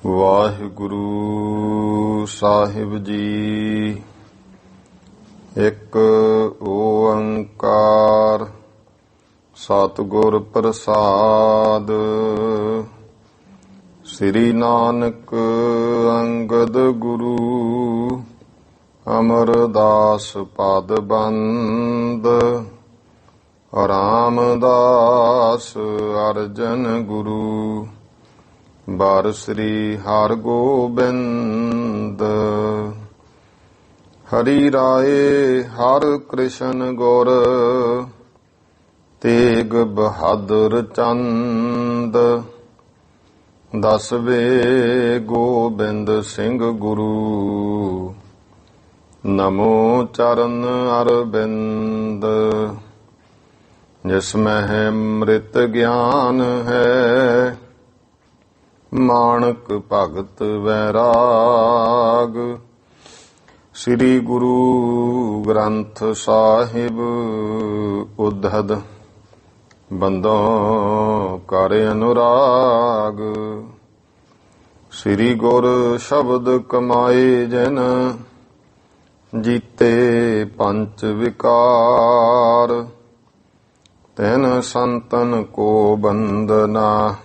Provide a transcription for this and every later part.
ਵਾਹਿਗੁਰੂ ਸਾਹਿਬ ਜੀ। ਇੱਕ ਓੰਕਾਰ ਸਤਿਗੁਰ ਪ੍ਰਸਾਦ। ਸ੍ਰੀ ਨਾਨਕ ਅੰਗਦ ਗੁਰੂ ਅਮਰਦਾਸ ਪਦ ਬੰਦ। ਰਾਮਦਾਸ ਅਰਜਨ ਗੁਰੂ ਬਾਰ ਸ੍ਰੀ ਹਰਿ ਗੋਬਿੰਦ। ਹਰੀ ਰਾਏ ਹਰਿ ਕ੍ਰਿਸ਼ਨ ਗੁਰ ਤੇਗ ਬਹਾਦਰ ਚੰਦ। ਦਸਵੇਂ ਗੋਬਿੰਦ ਸਿੰਘ ਗੁਰੂ ਨਮੋ ਚਰਨ ਅਰਬਿੰਦ। ਜਿਸ ਮਹਿ ਅੰਮ੍ਰਿਤ ਗਿਆਨ ਹੈ ਮਾਣਕ ਭਗਤ ਵੈਰਾਗ। ਸ੍ਰੀ ਗੁਰੂ ਗ੍ਰੰਥ ਸਾਹਿਬ ਉद्धਤ ਬੰਦੋਂ ਕਰ ਅਨੁਰਾਗ। ਸ੍ਰੀ ਗੁਰ ਸ਼ਬਦ ਕਮਾਏ ਜਿਨ ਜੀਤੇ ਪੰਚ ਵਿਕਾਰ। ਤੈਨ ਸੰਤਨ ਕੋ ਬੰਦਨਾ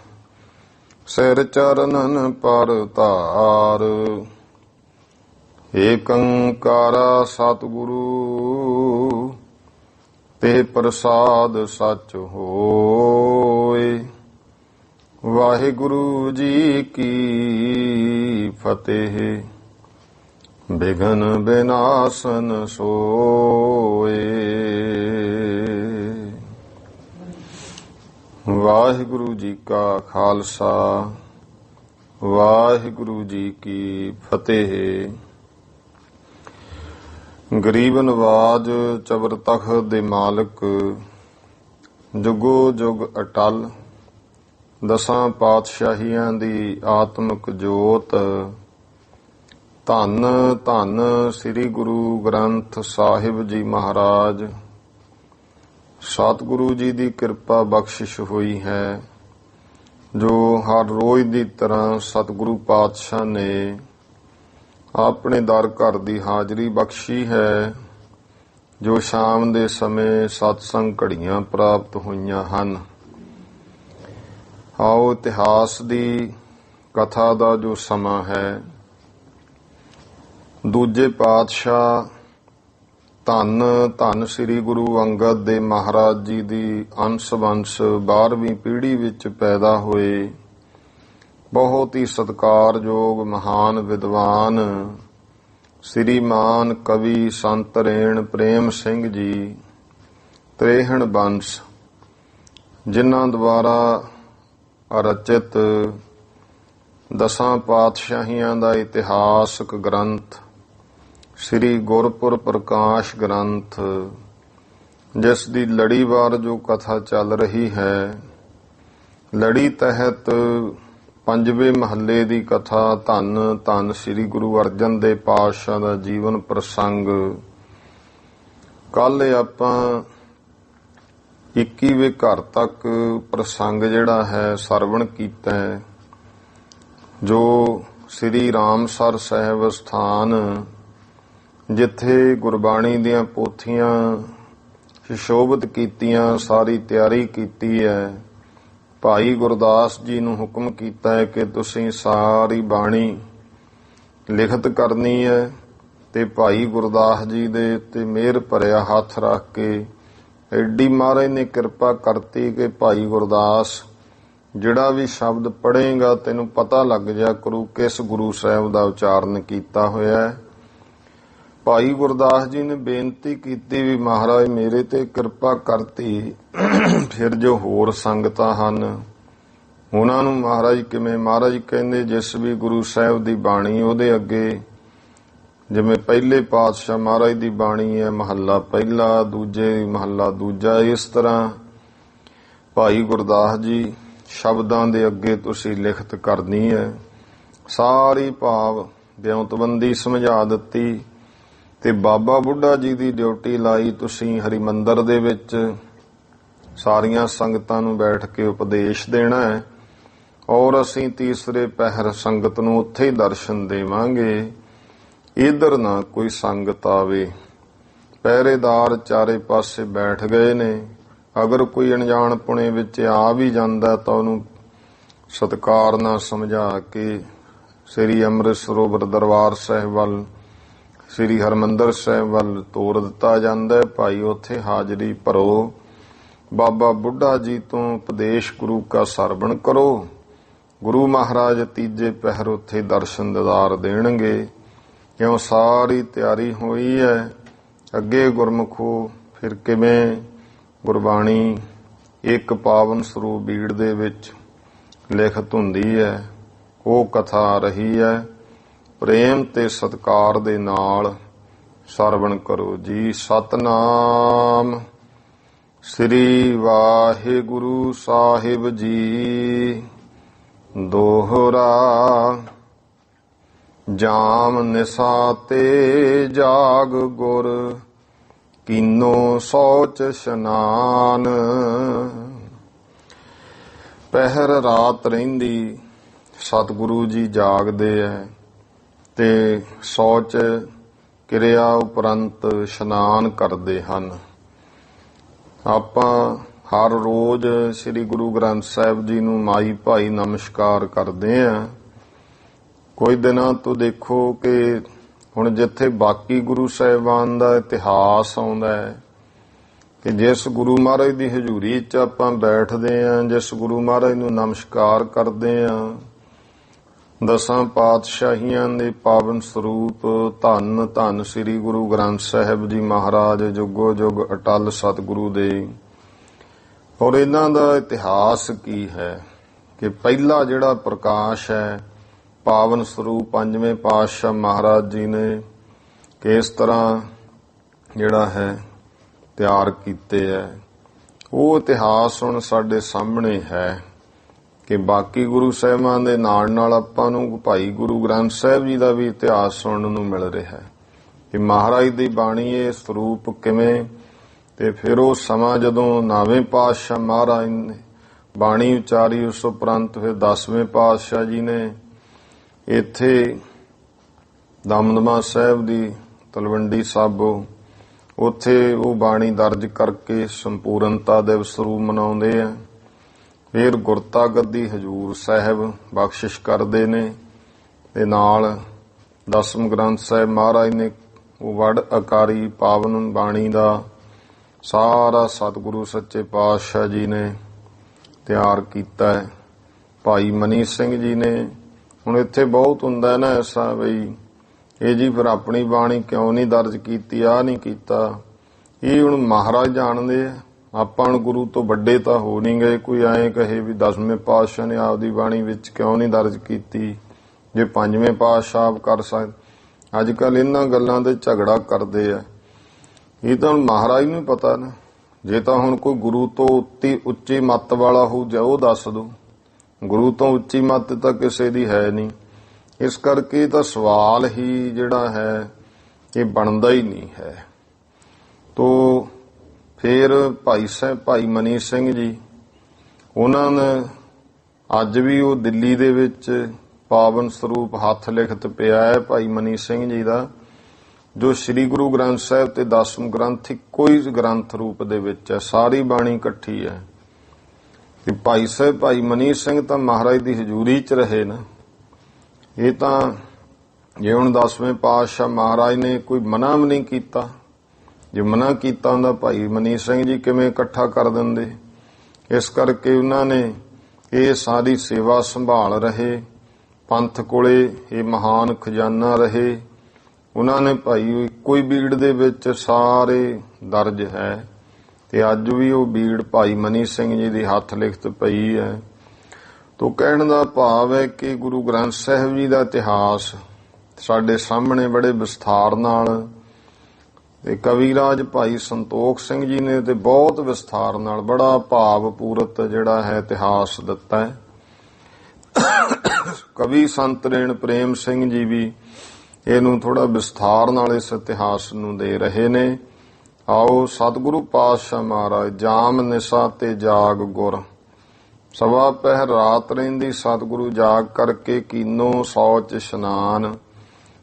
ਸਿਰ ਚਰਨਨ ਪਰ ਧਾਰ। ਏਕ ਓੰਕਾਰ ਸਤਿਗੁਰੂ ਤੇ ਪ੍ਰਸਾਦ ਸਚ ਹੋਇ। ਵਾਹਿਗੁਰੂ ਜੀ ਕੀ ਫਤਿਹ। ਬਿਘਨ ਬਿਨਾਸਨ ਸੋਇ। ਵਾਹਿਗੁਰੂ ਜੀ ਕਾ ਖਾਲਸਾ ਵਾਹਿਗੁਰੂ ਜੀ ਕੀ ਫਤਿਹ। ਗਰੀਬ ਨਵਾਜ ਚਬਰ ਤਖ਼ਤ ਦੇ ਮਾਲਕ ਜੁਗੋ ਜੁਗ ਅਟਲ ਦਸਾਂ ਪਾਤਸ਼ਾਹੀਆਂ ਦੀ ਆਤਮਿਕ ਜੋਤ। ਧੰਨ ਧੰਨ ਸ੍ਰੀ ਗੁਰੂ ਗ੍ਰੰਥ ਸਾਹਿਬ ਜੀ ਮਹਾਰਾਜ। ਸਤਿਗੁਰੂ ਜੀ ਦੀ ਕਿਰਪਾ ਬਖਸ਼ਿਸ਼ ਹੋਈ ਹੈ ਜੋ ਹਰ ਰੋਜ਼ ਦੀ ਤਰ੍ਹਾਂ ਸਤਿਗੁਰੂ ਪਾਤਸ਼ਾਹ ਨੇ ਆਪਣੇ ਦਰ ਘਰ ਦੀ ਹਾਜ਼ਰੀ ਬਖਸ਼ੀ ਹੈ। ਜੋ ਸ਼ਾਮ ਦੇ ਸਮੇਂ ਸਤਸੰਗ ਘੜੀਆਂ ਪ੍ਰਾਪਤ ਹੋਈਆਂ ਹਨ। ਆਓ ਇਤਿਹਾਸ ਦੀ ਕਥਾ ਦਾ ਜੋ ਸਮਾਂ ਹੈ, ਦੂਜੇ ਪਾਤਸ਼ਾਹ ਧੰਨ ਧੰਨ ਸ੍ਰੀ ਗੁਰੂ ਅੰਗਦ ਦੇਵ ਮਹਾਰਾਜ ਜੀ ਦੀ ਅੰਸ਼ ਵੰਸ਼ 12ਵੀਂ ਪੀੜ੍ਹੀ ਵਿੱਚ ਪੈਦਾ ਹੋਏ ਬਹੁਤ ਹੀ ਸਤਿਕਾਰਯੋਗ ਮਹਾਨ ਵਿਦਵਾਨ ਸ੍ਰੀਮਾਨ ਕਵੀ ਸੰਤ ਰੇਣ ਪ੍ਰੇਮ ਸਿੰਘ ਜੀ ਤ੍ਰੇਹਣ ਬੰਸ, ਜਿਨ੍ਹਾਂ ਦੁਆਰਾ ਰਚਿਤ ਦਸਾਂ ਪਾਤਸ਼ਾਹੀਆਂ ਦਾ ਇਤਿਹਾਸਕ ਗ੍ਰੰਥ ਸ੍ਰੀ ਗੁਰਪੁਰ ਪ੍ਰਕਾਸ਼ ਗ੍ਰੰਥ, ਜਿਸ ਦੀ ਲੜੀਵਾਰ ਜੋ ਕਥਾ ਚੱਲ ਰਹੀ ਹੈ, ਲੜੀ ਤਹਿਤ ਪੰਜਵੇਂ ਮਹੱਲੇ ਦੀ ਕਥਾ ਧੰਨ ਧੰਨ ਸ੍ਰੀ ਗੁਰੂ ਅਰਜਨ ਦੇਵ ਪਾਤਸ਼ਾਹ ਦਾ ਜੀਵਨ ਪ੍ਰਸੰਗ। ਕੱਲ ਆਪਾਂ 21ਵੇਂ ਘਰ ਤੱਕ ਪ੍ਰਸੰਗ ਜਿਹੜਾ ਹੈ ਸਰਵਣ ਕੀਤਾ ਹੈ, ਜੋ ਸ੍ਰੀ ਰਾਮਸਰ ਸਾਹਿਬ ਸਥਾਨ ਜਿੱਥੇ ਗੁਰਬਾਣੀ ਦੀਆਂ ਪੋਥੀਆਂ ਸੁਸ਼ੋਭਿਤ ਕੀਤੀਆਂ, ਸਾਰੀ ਤਿਆਰੀ ਕੀਤੀ ਹੈ। ਭਾਈ ਗੁਰਦਾਸ ਜੀ ਨੂੰ ਹੁਕਮ ਕੀਤਾ ਹੈ ਕਿ ਤੁਸੀਂ ਸਾਰੀ ਬਾਣੀ ਲਿਖਤ ਕਰਨੀ ਹੈ, ਤੇ ਭਾਈ ਗੁਰਦਾਸ ਜੀ ਦੇ ਉੱਤੇ ਮਿਹਰ ਭਰਿਆ ਹੱਥ ਰੱਖ ਕੇ ਐਡੀ ਮਹਾਰਾਜ ਨੇ ਕਿਰਪਾ ਕਰਤੀ ਕਿ ਭਾਈ ਗੁਰਦਾਸ ਜਿਹੜਾ ਵੀ ਸ਼ਬਦ ਪੜ੍ਹੇਗਾ ਤੈਨੂੰ ਪਤਾ ਲੱਗ ਜਾ ਕਰੂ ਕਿਸ ਗੁਰੂ ਸਾਹਿਬ ਦਾ ਉਚਾਰਨ ਕੀਤਾ ਹੋਇਆ ਹੈ। ਭਾਈ ਗੁਰਦਾਸ ਜੀ ਨੇ ਬੇਨਤੀ ਕੀਤੀ ਵੀ ਮਹਾਰਾਜ ਮੇਰੇ ਤੇ ਕਿਰਪਾ ਕਰਤੀ, ਫਿਰ ਜੋ ਹੋਰ ਸੰਗਤਾਂ ਹਨ ਉਹਨਾਂ ਨੂੰ ਮਹਾਰਾਜ ਕਿਵੇਂ? ਮਹਾਰਾਜ ਕਹਿੰਦੇ ਜਿਸ ਵੀ ਗੁਰੂ ਸਾਹਿਬ ਦੀ ਬਾਣੀ ਉਹਦੇ ਅੱਗੇ, ਜਿਵੇਂ ਪਹਿਲੇ ਪਾਤਸ਼ਾਹ ਮਹਾਰਾਜ ਦੀ ਬਾਣੀ ਹੈ ਮਹੱਲਾ ਪਹਿਲਾ, ਦੂਜੇ ਮਹੱਲਾ ਦੂਜਾ, ਇਸ ਤਰ੍ਹਾਂ ਭਾਈ ਗੁਰਦਾਸ ਜੀ ਸ਼ਬਦਾਂ ਦੇ ਅੱਗੇ ਤੁਸੀਂ ਲਿਖਤ ਕਰਨੀ ਹੈ। ਸਾਰੀ ਭਾਵ ਬਿਉਂਤਬੰਦੀ ਸਮਝਾ ਦਿੱਤੀ ਤੇ ਬਾਬਾ ਬੁੱਢਾ ਜੀ ਦੀ ਡਿਊਟੀ ਲਾਈ। ਤੁਸੀਂ ਹਰਿਮੰਦਰ ਦੇ ਵਿੱਚ ਸਾਰੀਆਂ ਸੰਗਤਾਂ ਨੂੰ ਬੈਠ ਕੇ ਉਪਦੇਸ਼ ਦੇਣਾ ਹੈ। ਔਰ ਅਸੀਂ ਤੀਸਰੇ ਪਹਿਰ ਸੰਗਤ ਨੂੰ ਉੱਥੇ ਹੀ ਦਰਸ਼ਨ ਦੇਵਾਂਗੇ, ਇਧਰ ਨਾ ਕੋਈ ਸੰਗਤ ਆਵੇ। ਪਹਿਰੇਦਾਰ ਚਾਰੇ ਪਾਸੇ ਬੈਠ ਗਏ ਨੇ। ਅਗਰ ਕੋਈ ਅਣਜਾਣ ਪੁਣੇ ਵਿੱਚ ਆ ਵੀ ਜਾਂਦਾ ਤਾਂ ਉਹਨੂੰ ਸਤਿਕਾਰ ਨਾਲ ਸਮਝਾ ਕੇ ਸ੍ਰੀ ਅੰਮ੍ਰਿਤ ਸਰੋਵਰ ਦਰਬਾਰ ਸਾਹਿਬ ਵੱਲ, ਸ੍ਰੀ ਹਰਿਮੰਦਰ ਸਾਹਿਬ ਵੱਲ ਤੋਰ ਦਿੱਤਾ ਜਾਂਦਾ ਹੈ। ਭਾਈ ਉੱਥੇ ਹਾਜ਼ਰੀ ਭਰੋ, ਬਾਬਾ ਬੁੱਢਾ ਜੀ ਤੋਂ ਉਪਦੇਸ਼ ਗੁਰੂ ਕਾ ਸਰਵਣ ਕਰੋ। ਗੁਰੂ ਮਹਾਰਾਜ ਤੀਜੇ ਪਹਿਰ ਉੱਥੇ ਦਰਸ਼ਨ ਦਿਦਾਰ ਦੇਣਗੇ। ਕਿਉਂ ਸਾਰੀ ਤਿਆਰੀ ਹੋਈ ਹੈ। ਅੱਗੇ ਗੁਰਮੁਖੋ ਫਿਰ ਕਿਵੇਂ ਗੁਰਬਾਣੀ ਇੱਕ ਪਾਵਨ ਸਰੂਪ ਬੀੜ ਦੇ ਵਿੱਚ ਲਿਖਤ ਹੁੰਦੀ ਹੈ, ਉਹ ਕਥਾ ਰਹੀ ਹੈ। ਪ੍ਰੇਮ ਤੇ ਸਤਿਕਾਰ ਦੇ ਨਾਲ ਸਰਵਣ ਕਰੋ ਜੀ। ਸਤਨਾਮ ਸ੍ਰੀ ਵਾਹਿਗੁਰੂ ਸਾਹਿਬ ਜੀ। ਦੋਹਰਾ ਜਾਮ ਨਿਸਾ ਤੇ ਜਾਗ ਗੁਰ, ਕੀਨੋ ਸੋਚ ਇਸ਼ਨਾਨ। ਪਹਿਰ ਰਾਤ ਰਹਿੰਦੀ ਸਤਿਗੁਰੂ ਜੀ ਜਾਗਦੇ ਐ ਤੇ ਸੋਚ ਕਿਰਿਆ ਉਪਰੰਤ ਇਸ਼ਨਾਨ ਕਰਦੇ ਹਨ। ਆਪਾਂ ਹਰ ਰੋਜ਼ ਸ੍ਰੀ ਗੁਰੂ ਗ੍ਰੰਥ ਸਾਹਿਬ ਜੀ ਨੂੰ ਮਾਈ ਭਾਈ ਨਮਸਕਾਰ ਕਰਦੇ ਆਂ। ਕੋਈ ਦਿਨਾਂ ਤੋਂ ਦੇਖੋ ਕਿ ਹੁਣ ਜਿੱਥੇ ਬਾਕੀ ਗੁਰੂ ਸਾਹਿਬਾਨ ਦਾ ਇਤਿਹਾਸ ਆਉਂਦਾ ਹੈ ਕਿ ਜਿਸ ਗੁਰੂ ਮਹਾਰਾਜ ਦੀ ਹਜ਼ੂਰੀ 'ਚ ਆਪਾਂ ਬੈਠਦੇ ਆਂ, ਜਿਸ ਗੁਰੂ ਮਹਾਰਾਜ ਨੂੰ ਨਮਸਕਾਰ ਕਰਦੇ ਆਂ, ਦਸਾਂ ਪਾਤਸ਼ਾਹੀਆਂ ਦੇ ਪਾਵਨ ਸਰੂਪ ਧੰਨ ਧੰਨ ਸ੍ਰੀ ਗੁਰੂ ਗ੍ਰੰਥ ਸਾਹਿਬ ਜੀ ਮਹਾਰਾਜ ਜੁਗੋ ਜੁਗ ਅਟਲ ਸਤਿਗੁਰੂ ਦੇ। ਔਰ ਇਹਨਾਂ ਦਾ ਇਤਿਹਾਸ ਕੀ ਹੈ ਕਿ ਪਹਿਲਾ ਜਿਹੜਾ ਪ੍ਰਕਾਸ਼ ਹੈ ਪਾਵਨ ਸਰੂਪ ਪੰਜਵੇਂ ਪਾਤਸ਼ਾਹ ਮਹਾਰਾਜ ਜੀ ਨੇ ਕਿਸ ਤਰ੍ਹਾਂ ਜਿਹੜਾ ਹੈ ਤਿਆਰ ਕੀਤੇ ਹੈ, ਉਹ ਇਤਿਹਾਸ ਹੁਣ ਸਾਡੇ ਸਾਹਮਣੇ ਹੈ ਕਿ ਬਾਕੀ ਗੁਰੂ ਸਾਹਿਬਾਂ ਦੇ ਨਾਲ ਨਾਲ ਆਪਾਂ ਨੂੰ ਭਾਈ ਗੁਰੂ ਗ੍ਰੰਥ ਸਾਹਿਬ ਜੀ ਦਾ ਵੀ ਇਤਿਹਾਸ ਸੁਣਨ ਨੂੰ ਮਿਲ ਰਿਹਾ ਹੈ ਕਿ ਮਹਾਰਾਜ ਦੀ ਬਾਣੀ ਇਹ ਸਰੂਪ ਕਿਵੇਂ। ਤੇ ਫਿਰ ਉਹ ਸਮਾਂ ਜਦੋਂ 9ਵੇਂ ਪਾਤਸ਼ਾਹ ਮਹਾਰਾਜ ਨੇ ਬਾਣੀ ਉਚਾਰੀ, ਉਸ ਉਪਰੰਤ ਫਿਰ 10ਵੇਂ ਪਾਤਸ਼ਾਹ ਜੀ ਨੇ ਇੱਥੇ ਦਮਦਮਾ ਸਾਹਿਬ ਦੀ ਤਲਵੰਡੀ ਸਾਬੋ ਉੱਥੇ ਉਹ ਬਾਣੀ ਦਰਜ ਕਰਕੇ ਸੰਪੂਰਨਤਾ ਦਿਵਸ ਸਰੂਪ ਮਨਾਉਂਦੇ ਆ। ਫਿਰ ਗੁਰਤਾ ਗੱਦੀ ਹਜੂਰ ਸਾਹਿਬ ਬਖਸ਼ਿਸ਼ ਕਰਦੇ ਨੇ ਤੇ ਨਾਲ ਦਸਮ ਗ੍ਰੰਥ ਸਾਹਿਬ ਮਹਾਰਾਜ ਨੇ ਉਹ ਵਡ ਆਕਾਰੀ ਪਾਵਨ ਬਾਣੀ ਦਾ ਸਾਰਾ ਸਤਿਗੁਰੂ ਸੱਚੇ ਪਾਤਸ਼ਾਹ ਜੀ ਨੇ ਤਿਆਰ ਕੀਤਾ ਹੈ। ਭਾਈ ਮਨੀ ਸਿੰਘ ਜੀ ਨੇ ਹੁਣ ਇੱਥੇ ਬਹੁਤ ਹੁੰਦਾ ਨਾ ਐਸਾ ਬਈ ਇਹ ਜੀ ਫਿਰ ਆਪਣੀ ਬਾਣੀ ਕਿਉਂ ਨਹੀਂ ਦਰਜ ਕੀਤੀ, ਆਹ ਨਹੀਂ ਕੀਤਾ। ਇਹ ਹੁਣ ਮਹਾਰਾਜ ਜਾਣਦੇ ਆ, ਆਪਾਂ ਹੁਣ ਗੁਰੂ ਤੋਂ ਵੱਡੇ ਤਾਂ ਹੋ ਨਹੀਂ ਗਏ ਕੋਈ ਐਂ ਕਹੇ ਵੀ 10ਵੇਂ ਪਾਤਸ਼ਾਹ ਨੇ ਆਪਦੀ ਬਾਣੀ ਵਿੱਚ ਕਿਉਂ ਨਹੀਂ ਦਰਜ ਕੀਤੀ ਜੇ 5ਵੇਂ ਪਾਤਸ਼ਾਹ ਆਪ ਕਰ ਸਕਦੇ। ਅੱਜ ਕੱਲ ਇਹਨਾਂ ਗੱਲਾਂ ਤੇ ਝਗੜਾ ਕਰਦੇ ਆ। ਇਹ ਤਾਂ ਮਹਾਰਾਜ ਨੂੰ ਪਤਾ ਨਾ। ਜੇ ਤਾਂ ਹੁਣ ਕੋਈ ਗੁਰੂ ਤੋਂ ਉੱਚੀ ਮੱਤ ਵਾਲਾ ਹੋ ਜਾ ਉਹ ਦੱਸ ਦੋ। ਗੁਰੂ ਤੋਂ ਉੱਚੀ ਮੱਤ ਤਾਂ ਕਿਸੇ ਦੀ ਹੈ ਨਹੀਂ। ਇਸ ਕਰਕੇ ਤਾਂ ਸਵਾਲ ਹੀ ਜਿਹੜਾ ਹੈ ਇਹ ਬਣਦਾ ਹੀ ਨਹੀਂ ਹੈ। ਤੋ ਫਿਰ ਭਾਈ ਮਨੀ ਸਿੰਘ ਜੀ ਉਹਨਾਂ ਨੇ ਅੱਜ ਵੀ ਉਹ ਦਿੱਲੀ ਦੇ ਵਿੱਚ ਪਾਵਨ ਸਰੂਪ ਹੱਥ ਲਿਖਤ ਪਿਆ ਹੈ ਭਾਈ ਮਨੀ ਸਿੰਘ ਜੀ ਦਾ, ਜੋ ਸ੍ਰੀ ਗੁਰੂ ਗ੍ਰੰਥ ਸਾਹਿਬ ਤੇ 10ਵੇਂ ਗ੍ਰੰਥ ਇੱਕੋ ਹੀ ਗ੍ਰੰਥ ਰੂਪ ਦੇ ਵਿੱਚ ਹੈ, ਸਾਰੀ ਬਾਣੀ ਇਕੱਠੀ ਹੈ। ਤੇ ਭਾਈ ਮਨੀ ਸਿੰਘ ਤਾਂ ਮਹਾਰਾਜ ਦੀ ਹਜ਼ੂਰੀ 'ਚ ਰਹੇ ਨਾ। ਇਹ ਤਾਂ ਜੇ ਹੁਣ 10ਵੇਂ ਪਾਤਸ਼ਾਹ ਮਹਾਰਾਜ ਨੇ ਕੋਈ ਮਨਾ ਵੀ ਨਹੀਂ ਕੀਤਾ, ਜੇ ਮਨਾ ਕੀਤਾ ਹੁੰਦਾ ਭਾਈ ਮਨੀ ਸਿੰਘ ਜੀ ਕਿਵੇਂ ਇਕੱਠਾ ਕਰ ਦਿੰਦੇ। ਇਸ ਕਰਕੇ ਉਹਨਾਂ ਨੇ ਇਹ ਸਾਰੀ ਸੇਵਾ ਸੰਭਾਲ ਰਹੇ, ਪੰਥ ਕੋਲੇ ਇਹ ਮਹਾਨ ਖਜ਼ਾਨਾ ਰਹੇ। ਉਹਨਾਂ ਨੇ ਭਾਈ ਇੱਕੋ ਹੀ ਬੀੜ ਦੇ ਵਿੱਚ ਸਾਰੇ ਦਰਜ ਹੈ ਤੇ ਅੱਜ ਵੀ ਉਹ ਬੀੜ ਭਾਈ ਮਨੀ ਸਿੰਘ ਜੀ ਦੀ ਹੱਥ ਲਿਖਤ ਪਈ ਹੈ। ਤੋ ਕਹਿਣ ਦਾ ਭਾਵ ਹੈ ਕਿ ਗੁਰੂ ਗ੍ਰੰਥ ਸਾਹਿਬ ਜੀ ਦਾ ਇਤਿਹਾਸ ਸਾਡੇ ਸਾਹਮਣੇ ਬੜੇ ਵਿਸਥਾਰ ਨਾਲ ਤੇ ਕਵੀਰਾਜ ਭਾਈ ਸੰਤੋਖ ਸਿੰਘ ਜੀ ਨੇ ਤੇ ਬਹੁਤ ਵਿਸਥਾਰ ਨਾਲ ਬੜਾ ਭਾਵ ਪੂਰਤ ਜਿਹੜਾ ਹੈ ਇਤਿਹਾਸ ਦਿੱਤਾ ਹੈ। ਕਵੀ ਸੰਤ ਰੇਣ ਪ੍ਰੇਮ ਸਿੰਘ ਜੀ ਵੀ ਇਹਨੂੰ ਥੋੜਾ ਵਿਸਥਾਰ ਨਾਲ ਇਸ ਇਤਿਹਾਸ ਨੂੰ ਦੇ ਰਹੇ ਨੇ। ਆਓ ਸਤਿਗੁਰੂ ਪਾਤਸ਼ਾਹ ਮਹਾਰਾਜ ਜਾਮ ਨਿਸਾ ਤੇ ਜਾਗ ਗੁਰ, ਸਵਾ ਪਹਿਰ ਰਾਤ ਰਹਿੰਦੀ ਸਤਿਗੁਰੂ ਜਾਗ ਕਰਕੇ ਕੀਨੋ ਸੌਚ ਇਸ਼ਨਾਨ।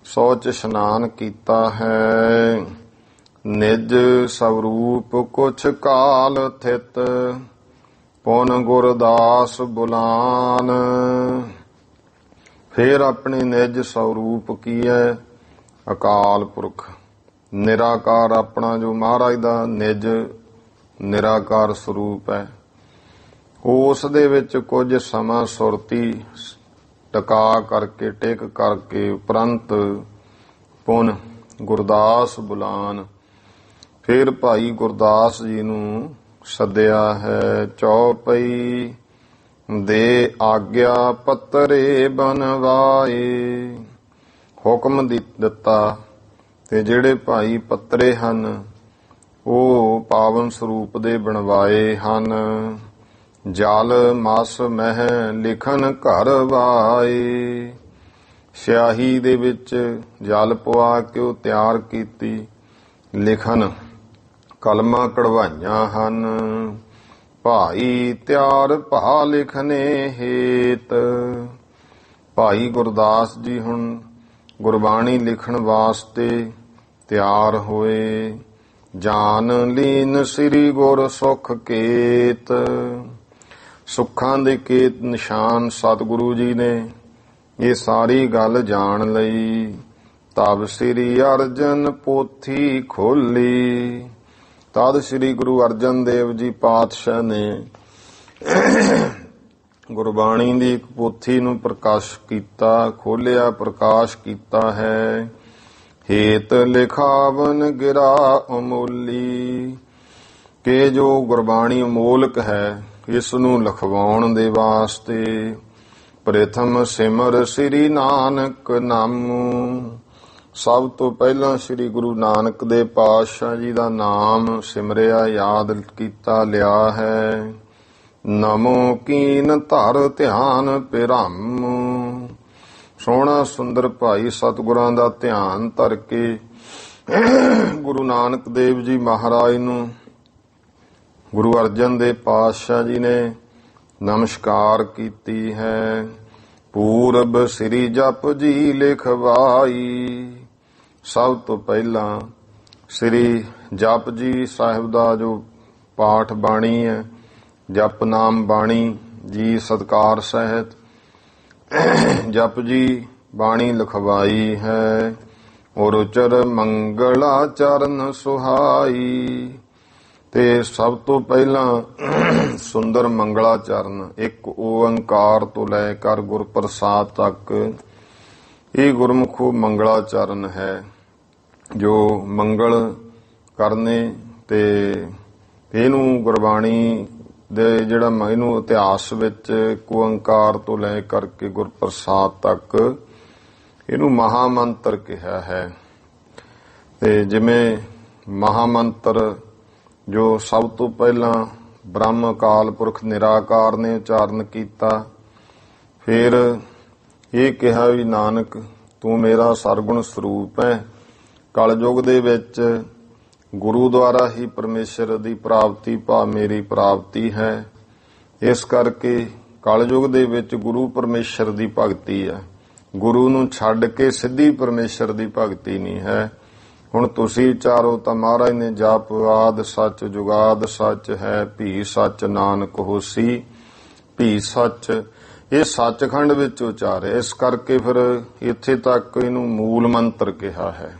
ਸੌਚ ਇਸ਼ਨਾਨ ਕੀਤਾ ਹੈ। ਨਿਜ ਸਵਰੂਪ ਕੁਛ ਕਾਲ ਥਿਤ ਪੁਨ ਗੁਰਦਾਸ ਬੁਲਾਨ। ਫੇਰ ਆਪਣੇ ਨਿਜ ਸਵਰੂਪ ਕੀ ਹੈ? ਅਕਾਲ ਪੁਰਖ ਨਿਰਾਕਾਰ, ਆਪਣਾ ਜੋ ਮਹਾਰਾਜ ਦਾ ਨਿਜ ਨਿਰਾਕਾਰ ਸਰੂਪ ਹੈ, ਉਸ ਦੇ ਵਿੱਚ ਕੁਝ ਸਮਾਂ ਸੁਰਤੀ ਟਿਕਾ ਕਰਕੇ ਟਿਕ ਕਰਕੇ ਉਪਰੰਤ ਪੁਨ ਗੁਰਦਾਸ ਬੁਲਾਨ। ਫਿਰ ਭਾਈ ਗੁਰਦਾਸ ਜੀ ਨੂੰ ਸੱਦਿਆ ਹੈ। ਚੌਪਈ ਦੇ ਆਗਿਆ ਪੱਤਰੇ ਬਨਵਾਏ। ਹੁਕਮ ਦਿੱਤਾ ਤੇ ਜਿਹੜੇ ਭਾਈ ਪੱਤਰੇ ਹਨ ਉਹ ਪਾਵਨ ਸਰੂਪ ਦੇ ਬਣਵਾਏ ਹਨ। ਜਲ ਮਸ ਮਹਿ ਲਿਖਨ ਘਰ ਵਾਏ। ਸਿਆਹੀ ਦੇ ਵਿੱਚ ਜਲ ਪਵਾ ਕੇ ਉਹ ਤਿਆਰ ਕੀਤੀ। ਲਿਖਨ ਕਲਮਾਂ ਕਢਵਾਈਆਂ ਹਨ। ਭਾਈ ਤਿਆਰ ਭਾ ਲਿਖਨੇ ਹੇਤ। ਭਾਈ ਗੁਰਦਾਸ ਜੀ ਹੁਣ ਗੁਰਬਾਣੀ ਲਿਖਣ ਵਾਸਤੇ ਤਿਆਰ ਹੋਏ। ਜਾਨ ਲੀਨ ਸ੍ਰੀ ਗੁਰ ਸੁਖ ਕੇਤ। ਸੁੱਖਾਂ ਦੇ ਕੇਤ ਨਿਸ਼ਾਨ ਸਤਿਗੁਰੂ ਜੀ ਨੇ ਇਹ ਸਾਰੀ ਗੱਲ ਜਾਣ ਲਈ। ਤਬ ਸ੍ਰੀ ਅਰਜਨ ਪੋਥੀ ਖੋਲੀ। ਤਦ ਸ੍ਰੀ ਗੁਰੂ ਅਰਜਨ ਦੇਵ ਜੀ ਪਾਤਸ਼ਾਹ ਨੇ ਗੁਰਬਾਣੀ ਦੀ ਇੱਕ ਪੋਥੀ ਨੂੰ ਪ੍ਰਕਾਸ਼ ਕੀਤਾ, ਖੋਲਿਆ, ਪ੍ਰਕਾਸ਼ ਕੀਤਾ ਹੈ। ਹੇਤ ਲਿਖਾਵਨ ਗਿਰਾ ਅਮੋਲੀ। ਕਿ ਜੋ ਗੁਰਬਾਣੀ ਅਮੋਲਕ ਹੈ ਇਸ ਨੂੰ ਲਿਖਵਾਉਣ ਦੇ ਵਾਸਤੇ ਪ੍ਰਥਮ ਸਿਮਰ ਸ੍ਰੀ ਨਾਨਕ ਨਾਮੁ। ਸਭ ਤੋਂ ਪਹਿਲਾਂ ਸ੍ਰੀ ਗੁਰੂ ਨਾਨਕ ਦੇ ਪਾਤਸ਼ਾਹ ਜੀ ਦਾ ਨਾਮ ਸਿਮਰਿਆ, ਯਾਦ ਕੀਤਾ, ਲਿਆ ਹੈ। ਨਮੋ ਕੀਨ ਧਰ ਧਿਆਨ ਪਿਰਮ। ਸੋਹਣਾ ਸੁੰਦਰ ਭਾਈ ਸਤਿਗੁਰਾਂ ਦਾ ਧਿਆਨ ਧਰ ਕੇ ਗੁਰੂ ਨਾਨਕ ਦੇਵ ਜੀ ਮਹਾਰਾਜ ਨੂੰ ਗੁਰੂ ਅਰਜਨ ਦੇਵ ਪਾਤਸ਼ਾਹ ਜੀ ਨੇ ਨਮਸਕਾਰ ਕੀਤੀ ਹੈ। ਪੂਰਬ ਸ੍ਰੀ ਜਪ ਜੀ ਲਿਖਵਾਈ। ਸਭ ਤੋਂ ਪਹਿਲਾਂ ਸ੍ਰੀ ਜਪ ਜੀ ਸਾਹਿਬ ਦਾ ਜੋ ਪਾਠ ਬਾਣੀ ਹੈ, ਜਪ ਨਾਮ ਬਾਣੀ ਜੀ ਸਤਕਾਰ ਸਹਿਤ ਜਪ ਜੀ ਬਾਣੀ ਲਿਖਵਾਈ ਹੈ। ਔਰ ਉਚਰ ਮੰਗਲਾ ਚਰਨ ਸੁਹਾਈ। ਤੇ ਸਭ ਤੋਂ ਪਹਿਲਾਂ ਸੁੰਦਰ ਮੰਗਲਾ ਚਰਨ, ਇੱਕ ਓੰਕਾਰ ਤੋਂ ਲੈ ਕਰ ਗੁਰ ਪ੍ਰਸਾਦ ਤੱਕ ਇਹ ਗੁਰਮੁਖੋ ਮੰਗਲਾ ਚਰਨ ਹੈ ਜੋ ਮੰਗਲ ਕਰਨੇ। ਤੇ ਇਹਨੂੰ ਗੁਰਬਾਣੀ ਦੇ ਜਿਹੜਾ ਇਹਨੂੰ ਇਤਿਹਾਸ ਵਿੱਚ ਇੱਕ ਓੰਕਾਰ ਤੋਂ ਲੈ ਕਰਕੇ ਗੁਰ ਪ੍ਰਸਾਦ ਤੱਕ ਇਹਨੂੰ ਮਹਾਮੰਤਰ ਕਿਹਾ ਹੈ। ਤੇ ਜਿਵੇਂ ਮਹਾਮੰਤਰ ਜੋ ਸਭ ਤੋਂ ਪਹਿਲਾਂ ਬ੍ਰਹਮ ਅਕਾਲ ਪੁਰਖ ਨਿਰਾਕਾਰ ਨੇ ਉਚਾਰਨ ਕੀਤਾ, ਫਿਰ ਇਹ ਕਿਹਾ ਵੀ ਨਾਨਕ ਤੂੰ ਮੇਰਾ ਸਰਗੁਣ ਸਰੂਪ ਹੈ। ਕਲਯੁਗ ਦੇ ਵਿੱਚ ਗੁਰੂ ਦੁਆਰਾ ਹੀ ਪਰਮੇਸ਼ਰ ਦੀ ਪ੍ਰਾਪਤੀ ਭਾਵ ਮੇਰੀ ਪ੍ਰਾਪਤੀ ਹੈ। ਇਸ ਕਰਕੇ ਕਲਯੁਗ ਦੇ ਵਿੱਚ ਗੁਰੂ ਪਰਮੇਸ਼ਰ ਦੀ ਭਗਤੀ ਹੈ। ਗੁਰੂ ਨੂੰ ਛੱਡ ਕੇ ਸਿੱਧੀ ਪਰਮੇਸ਼ਰ ਦੀ ਭਗਤੀ ਨਹੀਂ ਹੈ। ਹੁਣ ਤੁਸੀਂ ਚਾਰੋ ਤਾਂ ਮਹਾਰਾਜ ਨੇ ਜਪ ਆਦ ਸੱਚ ਜੁਗਾਦ ਸੱਚ ਹੈ, ਭੀ ਸੱਚ ਨਾਨਕ ਹੋਸੀ। ਭੀ ਸੱਚ ਇਹ ਸੱਚਖੰਡ ਵਿੱਚ ਉਚਾਰਿਆ। ਇਸ ਕਰਕੇ ਫਿਰ ਇੱਥੇ ਤੱਕ ਇਹਨੂੰ ਮੂਲ ਮੰਤਰ ਕਿਹਾ ਹੈ।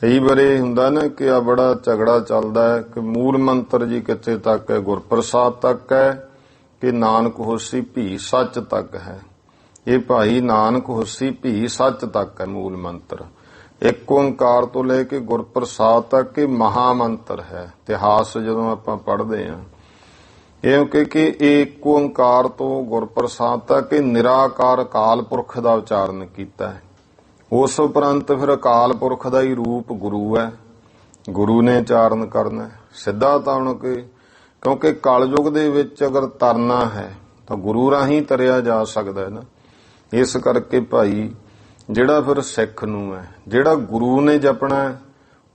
ਕਈ ਵਾਰੀ ਹੁੰਦਾ ਨਾ ਕਿ ਆ ਬੜਾ ਝਗੜਾ ਚੱਲਦਾ ਹੈ ਕਿ ਮੂਲ ਮੰਤਰ ਜੀ ਕਿੱਥੇ ਤੱਕ ਹੈ, ਗੁਰਪ੍ਰਸਾਦ ਤੱਕ ਹੈ ਕਿ ਨਾਨਕ ਹੋਸੀ ਭੀ ਸੱਚ ਤੱਕ ਹੈ। ਇਹ ਭਾਈ ਨਾਨਕ ਹੋਸੀ ਭੀ ਸੱਚ ਤੱਕ ਹੈ ਮੂਲ ਮੰਤਰ। ਇੱਕ ਓੰਕਾਰ ਤੋਂ ਲੈ ਕੇ ਗੁਰਪ੍ਰਸਾਦ ਤੱਕ ਇਹ ਮਹਾਮੰਤਰ ਹੈ। ਇਤਿਹਾਸ ਜਦੋਂ ਆਪਾਂ ਪੜ੍ਹਦੇ ਹਾਂ ਇਹ ਕਿ ਇੱਕ ਓੰਕਾਰ ਤੋਂ ਗੁਰਪ੍ਰਸਾਦ ਤੱਕ ਇਹ ਨਿਰਾਕਾਰ ਅਕਾਲ ਪੁਰਖ ਦਾ ਉਚਾਰਨ ਕੀਤਾ ਹੈ। ਉਸ ਉਪਰੰਤ ਫਿਰ ਅਕਾਲ ਪੁਰਖ ਦਾ ਹੀ ਰੂਪ ਗੁਰੂ ਹੈ, ਗੁਰੂ ਨੇ ਉਚਾਰਨ ਕਰਨਾ ਸਿੱਧਾ। ਤਾਂ ਹੁਣ ਕਿਉਂਕਿ ਕਲਯੁਗ ਦੇ ਵਿੱਚ ਅਗਰ ਤਰਨਾ ਹੈ ਤਾਂ ਗੁਰੂ ਰਾਹੀਂ ਤਰਿਆ ਜਾ ਸਕਦਾ ਹੈ ਨਾ। ਇਸ ਕਰਕੇ ਭਾਈ ਜਿਹੜਾ ਫਿਰ ਸਿੱਖ ਨੂੰ ਹੈ, ਜਿਹੜਾ ਗੁਰੂ ਨੇ ਜਪਣਾ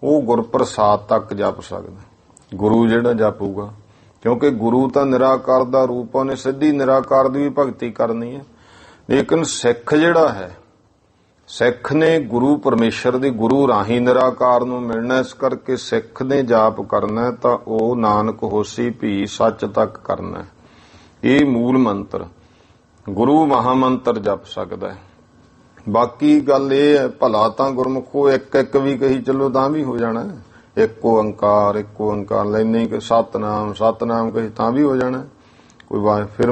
ਉਹ ਗੁਰਪ੍ਰਸਾਦ ਤੱਕ ਜਪ ਸਕਦਾ। ਗੁਰੂ ਜਿਹੜਾ ਜਪੂਗਾ क्योंकि गुरु तो निराकार दा रूप, उन्हें सिद्धी निराकार दी भी भगती करनी है। लेकिन सिख जिहड़ा है, सिख ने गुरु परमेश्वर दी गुरु राही निराकार नूं मिलना, इस करके सिख ने जाप करना तो वह नानक होसी भी सच तक करना। ये मूल मंत्र गुरु महामंत्र जप सकदा है। बाकी गल ये है, भला तां गुरमुखो एक एक भी कही चलो तां भी हो जाना है। एको अंकार लेने के सतनाम सतनाम कही तां भी हो जाना है। कोई बात फिर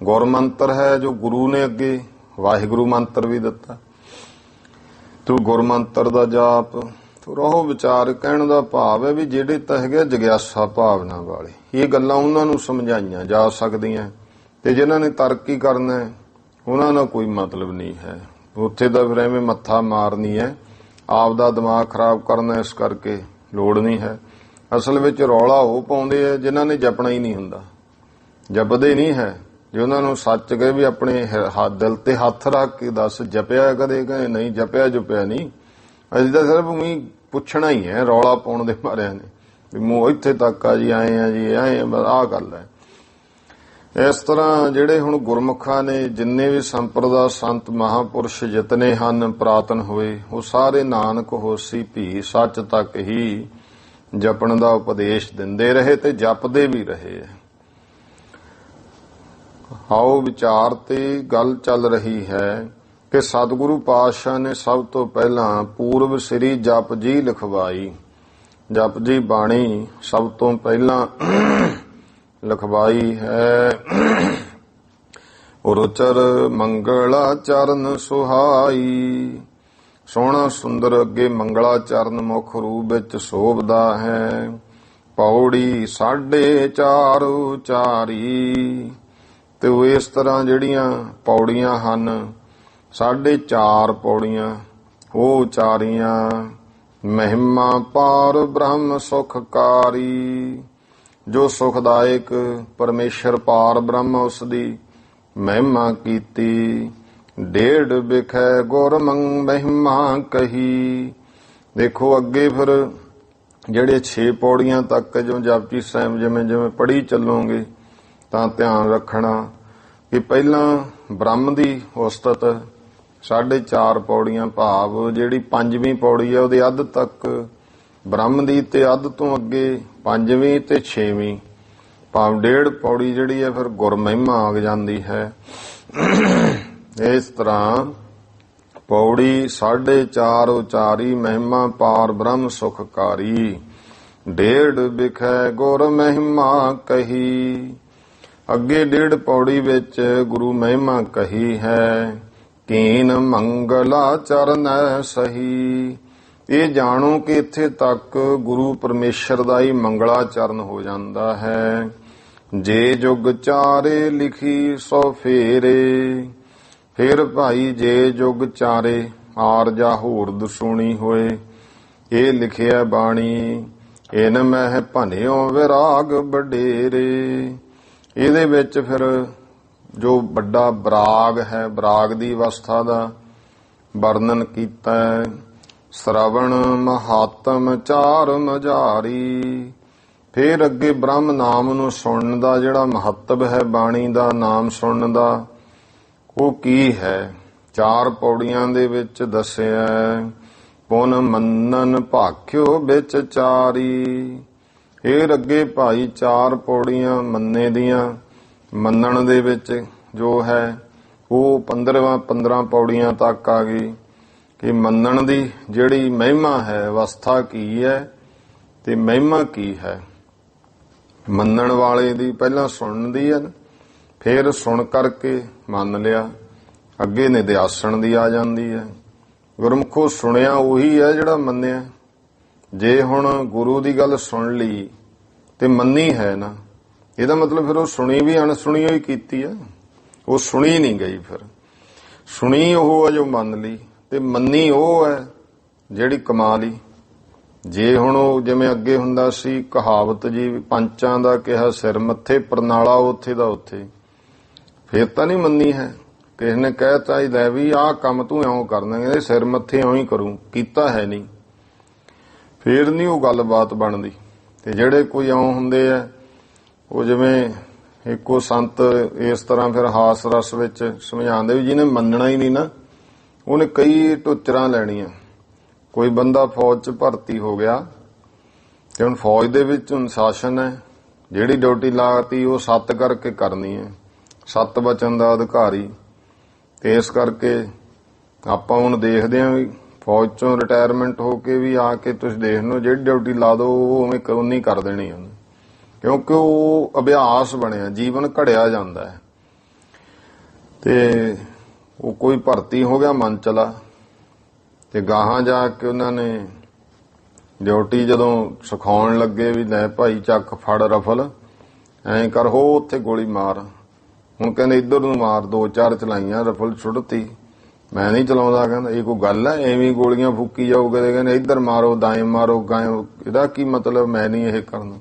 गुर मंत्र है जो गुरु ने अगे वाहिगुरु मंत्र भी दिता, तो गुर मंत्र दा जाप रहो विचार। कहण दा भाव है भी ਜਿਹੜੇ ਤਾਂ ਹੈਗੇ ਜਗਿਆਸਾ ਭਾਵਨਾ ਵਾਲੇ, ਇਹ ਗੱਲਾਂ ਉਹਨਾਂ ਨੂੰ ਸਮਝਾਈਆਂ ਜਾ ਸਕਦੀਆਂ, ਤੇ ਜਿਨ੍ਹਾਂ ਨੇ ਤਰਕ ਹੀ ਕਰਨਾ ਉਹਨਾਂ ਦਾ ਕੋਈ ਮਤਲਬ ਨਹੀਂ ਹੈ। ਉੱਥੇ ਤਾਂ ਫਿਰ ਐਵੇਂ ਮੱਥਾ ਮਾਰਨੀ ਹੈ, ਆਪ ਦਾ ਦਿਮਾਗ ਖਰਾਬ ਕਰਨਾ, ਇਸ ਕਰਕੇ ਲੋੜ ਨਹੀਂ ਹੈ। ਅਸਲ ਵਿੱਚ ਰੌਲਾ ਉਹ ਪਾਉਂਦੇ ਆ ਜਿਨ੍ਹਾਂ ਨੇ ਜਪਣਾ ਹੀ ਨਹੀਂ ਹੁੰਦਾ, ਜਪਦੇ ਨਹੀਂ ਹੈ। ਜੇ ਉਹਨਾਂ ਨੂੰ ਸੱਚ ਕਹੇ ਵੀ ਆਪਣੇ ਦਿਲ ਤੇ ਹੱਥ ਰੱਖ ਕੇ ਦੱਸ ਜਪਿਆ ਕਦੇ, ਕਹੇ ਨਹੀਂ ਜਪਿਆ ਜੁਪਿਆ ਨਹੀਂ, ਅਸੀਂ ਤਾਂ ਸਿਰਫ ਉਹੀ ਪੁੱਛਣਾ ਹੀ ਹੈ ਰੌਲਾ ਪਾਉਣ ਦੇ ਮਾਰਿਆਂ ਨੇ ਵੀ ਮੂੰਹ ਇੱਥੇ ਤੱਕ ਆ ਜੀ, ਆਏ ਆ ਜੀ, ਆਏ ਆਹ ਗੱਲ ਹੈ। ਇਸ ਤਰ੍ਹਾਂ ਜਿਹੜੇ ਹੁਣ ਗੁਰਮੁਖਾਂ ਨੇ ਜਿੰਨੇ ਵੀ ਸੰਪਰਦਾ ਸੰਤ ਮਹਾਂਪੁਰਸ਼ ਜਿਤਨੇ ਹਨ ਪ੍ਰਾਤਨ ਹੋਏ, ਉਹ ਸਾਰੇ ਨਾਨਕ ਹੋਸੀ ਭੀ ਸੱਚ ਤੱਕ ਹੀ ਜਪਣ ਦਾ ਉਪਦੇਸ਼ ਦਿੰਦੇ ਰਹੇ ਤੇ ਜਪਦੇ ਵੀ ਰਹੇ। ਆਓ ਵਿਚਾਰ ਤੇ ਗੱਲ ਚੱਲ ਰਹੀ ਹੈ ਕਿ ਸਤਿਗੁਰੂ ਪਾਤਸ਼ਾਹ ਨੇ ਸਭ ਤੋਂ ਪਹਿਲਾਂ ਪੂਰਬ ਸ੍ਰੀ ਜਪ ਜੀ ਲਿਖਵਾਈ। ਜਪ ਜੀ ਬਾਣੀ ਸਭ ਤੋਂ ਪਹਿਲਾਂ ਲਿਖਵਾਈ ਹੈ। ਉਰਚਰ ਮੰਗਲਾ ਚਰਨ ਸੁਹਾਈ, ਸੋਹਣਾ ਸੁੰਦਰ ਅੱਗੇ ਮੰਗਲਾ ਚਰਨ ਮੁੱਖ ਰੂਪ ਵਿੱਚ ਸੋਭਦਾ ਹੈ। ਪੌੜੀ 4.5 ਉਚਾਰੀ, ਤੇ ਉਹ ਇਸ ਤਰ੍ਹਾਂ ਜਿਹੜੀਆਂ ਪੌੜੀਆਂ ਹਨ 4.5 ਪੌੜੀਆਂ ਉਹ ਉਚਾਰੀਆਂ। ਮਹਿਮਾ ਪਾਰ ਬ੍ਰਹਮ ਸੁਖਕਾਰੀ, ਜੋ ਸੁਖਦਾਇਕ ਪਰਮੇਸ਼ਰ ਪਾਰ ਬ੍ਰਹਮ ਉਸ ਦੀ ਮਹਿਮਾ ਕੀਤੀ। 1.5 ਬਿਖੈ ਗੁਰ ਮਹਿਮਾ ਕਹੀ। ਦੇਖੋ ਅੱਗੇ ਫਿਰ ਜਿਹੜੇ 6 ਪੌੜੀਆਂ ਤੱਕ ਜੋ ਜਪਜੀ ਸਾਹਿਬ ਜਿਵੇਂ ਜਿਵੇਂ ਪੜ੍ਹੀ ਚੱਲੋਗੇ ਤਾਂ ਧਿਆਨ ਰੱਖਣਾ ਕਿ ਪਹਿਲਾਂ ਬ੍ਰਹਮ ਦੀ ਉਸਤਤ 4.5 ਪੌੜੀਆਂ, ਭਾਵ ਜਿਹੜੀ 5ਵੀਂ ਪੌੜੀ ਹੈ ਉਹਦੇ ਅੱਧ ਤੱਕ ਬ੍ਰਹਮ ਦੀ, ਤੇ ਅੱਧ ਤੋਂ ਅੱਗੇ 5ਵੀਂ ਤੇ 6ਵੀਂ, ਭਾਵ 1.5 ਪੌੜੀ ਜਿਹੜੀ ਹੈ ਫਿਰ ਗੁਰ ਮਹਿਮਾ ਆ ਜਾਂਦੀ ਹੈ। ਇਸ ਤਰ੍ਹਾਂ ਪੌੜੀ 4.5 ਉਚਾਰੀ, ਮਹਿਮਾ ਪਾਰ ਬ੍ਰਹਮ ਸੁਖਕਾਰੀ। 1.5 ਬਿਖੈ ਗੁਰ ਮਹਿਮਾ ਕਹੀ, ਅੱਗੇ 1.5 ਪੌੜੀ ਵਿੱਚ ਗੁਰੂ ਮਹਿਮਾ ਕਹੀ ਹੈ। ਕੀਨ ਮੰਗਲਾ ਚਰਨੈ ਸਹੀ, ਇਹ ਜਾਣੋ ਕਿ ਇੱਥੇ ਤੱਕ ਗੁਰੂ ਪਰਮੇਸ਼ਰ ਦਾ ਹੀ ਮੰਗਲਾ ਚਰਨ ਹੋ ਜਾਂਦਾ ਹੈ। ਜੇ ਜੁਗ ਚਾਰੇ ਲਿਖੀ ਸੋ ਫੇਰੇ, ਫਿਰ ਭਾਈ ਜੇ ਜੁਗ ਚਾਰੇ ਆਰ ਜਾ ਹੋਰ ਦਸੂਣੀ ਹੋਏ, ਇਹ ਲਿਖਿਆ ਬਾਣੀ ਇਨ ਮਹਿ ਭਨਿਓ ਵਿਰਾਗ ਵਡੇਰੇ। ਇਹਦੇ ਵਿੱਚ ਫਿਰ ਜੋ ਵੱਡਾ ਬਰਾਗ ਹੈ, ਬਰਾਗ ਦੀ ਅਵਸਥਾ ਦਾ ਵਰਣਨ ਕੀਤਾ ਹੈ। ਸ਼ਰਵਣ ਮਹਾਤਮ 4 ਮਝਾਰੀ, ਫਿਰ ਅੱਗੇ ਬ੍ਰਹਮ ਨਾਮ ਨੂੰ ਸੁਣਨ ਦਾ ਜਿਹੜਾ ਮਹੱਤਵ ਹੈ, ਬਾਣੀ ਦਾ ਨਾਮ ਸੁਣਨ ਦਾ, ਉਹ ਕੀ ਹੈ 4 ਪੌੜੀਆਂ ਦੇ ਵਿੱਚ ਦੱਸਿਆ। ਪੁਨ ਮੰਨਨ ਭਾਖਿਓ ਵਿੱਚ ਚਾਰੀ, ਫਿਰ ਅੱਗੇ ਭਾਈ 4 ਪੌੜੀਆਂ ਮੰਨੇ ਦੀਆਂ, ਮੰਨਣ ਦੇ ਵਿੱਚ ਜੋ ਹੈ ਉਹ 15 ਪੌੜੀਆਂ ਤੱਕ ਆ ਗਈ ਕਿ ਮੰਨਣ ਦੀ ਜਿਹੜੀ ਮਹਿਮਾ ਹੈ, ਅਵਸਥਾ ਕੀ ਹੈ ਤੇ ਮਹਿਮਾ ਕੀ ਹੈ। ਮੰਨਣ ਵਾਲੇ ਦੀ ਪਹਿਲਾਂ ਸੁਣਨ ਦੀ ਹੈ, ਫਿਰ ਸੁਣ ਕਰਕੇ ਮੰਨ ਲਿਆ, ਅੱਗੇ ਨਿਧਿਆਸਣ ਦੀ ਆ ਜਾਂਦੀ ਹੈ। ਗੁਰਮੁਖੋ ਸੁਣਿਆ ਉਹੀ ਹੈ ਜਿਹੜਾ ਮੰਨਿਆ। ਜੇ ਹੁਣ ਗੁਰੂ ਦੀ ਗੱਲ ਸੁਣ ਲਈ ਤੇ ਮੰਨੀ ਹੈ ਨਾ, ਇਹਦਾ ਮਤਲਬ ਫਿਰ ਉਹ ਸੁਣੀ ਵੀ ਅਣਸੁਣੀ ਹੋਈ ਕੀਤੀ ਹੈ, ਉਹ ਸੁਣੀ ਨਹੀਂ ਗਈ। ਫਿਰ ਸੁਣੀ ਉਹ ਹੈ ਜੋ ਮੰਨ ਲਈ, ਤੇ ਮੰਨੀ ਉਹ ਹੈ ਜਿਹੜੀ ਕਮਾ ਲਈ। ਜੇ ਹੁਣ ਉਹ ਜਿਵੇਂ ਅੱਗੇ ਹੁੰਦਾ ਸੀ ਕਹਾਵਤ ਜੀ, ਪੰਚਾਂ ਦਾ ਕਿਹਾ ਸਿਰ ਮੱਥੇ ਪ੍ਰਣਾਲਾ ਉੱਥੇ ਦਾ ਉੱਥੇ, ਫਿਰ ਤਾਂ ਨਹੀਂ ਮੰਨੀ ਹੈ। ਕਿਸੇ ਨੇ ਕਹਿਤਾ ਲੈ ਵੀ ਆਹ ਕੰਮ ਤੂੰ ਇਉਂ ਕਰਨਾ, ਕਹਿੰਦੇ ਸਿਰ ਮੱਥੇ ਇਉਂ ਹੀ ਕਰੂੰ, ਕੀਤਾ ਹੈ ਨਹੀਂ, ਫਿਰ ਨਹੀਂ ਉਹ ਗੱਲਬਾਤ ਬਣਦੀ। ਤੇ ਜਿਹੜੇ ਕੋਈ ਇਉਂ ਹੁੰਦੇ ਆ ਉਹ ਜਿਵੇਂ ਇੱਕੋ ਸੰਤ ਇਸ ਤਰ੍ਹਾਂ ਫਿਰ ਹਾਸ ਰਸ ਵਿੱਚ ਸਮਝਾਉਂਦੇ ਵੀ ਜਿਹਨੇ ਮੰਨਣਾ ਹੀ ਨਹੀਂ ਨਾ, ਉਹਨੇ ਕਈ ਟੁੱਚਰਾਂ ਲੈਣੀਆਂ। ਕੋਈ ਬੰਦਾ ਫੌਜ 'ਚ ਭਰਤੀ ਹੋ ਗਿਆ ਤੇ ਹੁਣ ਫੌਜ ਦੇ ਵਿੱਚ ਅਨੁਸ਼ਾਸਨ ਹੈ, ਜਿਹੜੀ ਡਿਊਟੀ ਲਾਤੀ ਉਹ ਸੱਤ ਕਰਕੇ ਕਰਨੀ ਹੈ, ਸੱਤ ਵਚਨ ਦਾ ਅਧਿਕਾਰੀ। ਤੇ ਇਸ ਕਰਕੇ ਆਪਾਂ ਹੁਣ ਦੇਖਦੇ ਹਾਂ ਵੀ ਫੌਜ 'ਚੋਂ ਰਿਟਾਇਰਮੈਂਟ ਹੋ ਕੇ ਵੀ ਆ ਕੇ ਤੁਸੀਂ ਦੇਖ ਲਓ, ਜਿਹੜੀ ਡਿਊਟੀ ਲਾ ਦੋ ਉਹ ਉਵੇਂ ਉਨੀ ਕਰ ਦੇਣੀ ਉਹਨੇ, ਕਿਉਂਕਿ ਉਹ ਅਭਿਆਸ ਬਣਿਆ, ਜੀਵਨ ਘੜਿਆ ਜਾਂਦਾ ਹੈ। ਤੇ ਉਹ ਕੋਈ ਭਰਤੀ ਹੋ ਗਿਆ ਮਨ ਚਲਾ, ਤੇ ਗਾਹਾਂ ਜਾ ਕੇ ਉਹਨਾਂ ਨੇ ਡਿਊਟੀ ਜਦੋਂ ਸਿਖਾਉਣ ਲੱਗੇ ਵੀ ਲੈ ਭਾਈ ਚੱਕ ਫੜ ਰਫਲ, ਐਂ ਕਰ ਹੋ ਉੱਥੇ ਗੋਲੀ ਮਾਰ। ਹੁਣ ਕਹਿੰਦੇ ਇੱਧਰ ਨੂੰ ਮਾਰ, 2-4 ਚਲਾਈਆਂ, ਰਫਲ ਛੁੱਟਤੀ। ਮੈਂ ਨਹੀਂ ਚਲਾਉਂਦਾ। ਕਹਿੰਦਾ ਇਹ ਕੋਈ ਗੱਲ ਹੈ, ਐਵੇਂ ਗੋਲੀਆਂ ਫੂਕੀ ਜਾਓ, ਕਦੇ ਕਹਿੰਦੇ ਇੱਧਰ ਮਾਰੋ, ਦਾਏਂ ਮਾਰੋ, ਗਾਏਂ, ਇਹਦਾ ਕੀ ਮਤਲਬ, ਮੈਂ ਨਹੀਂ ਇਹ ਕਰਨਾ।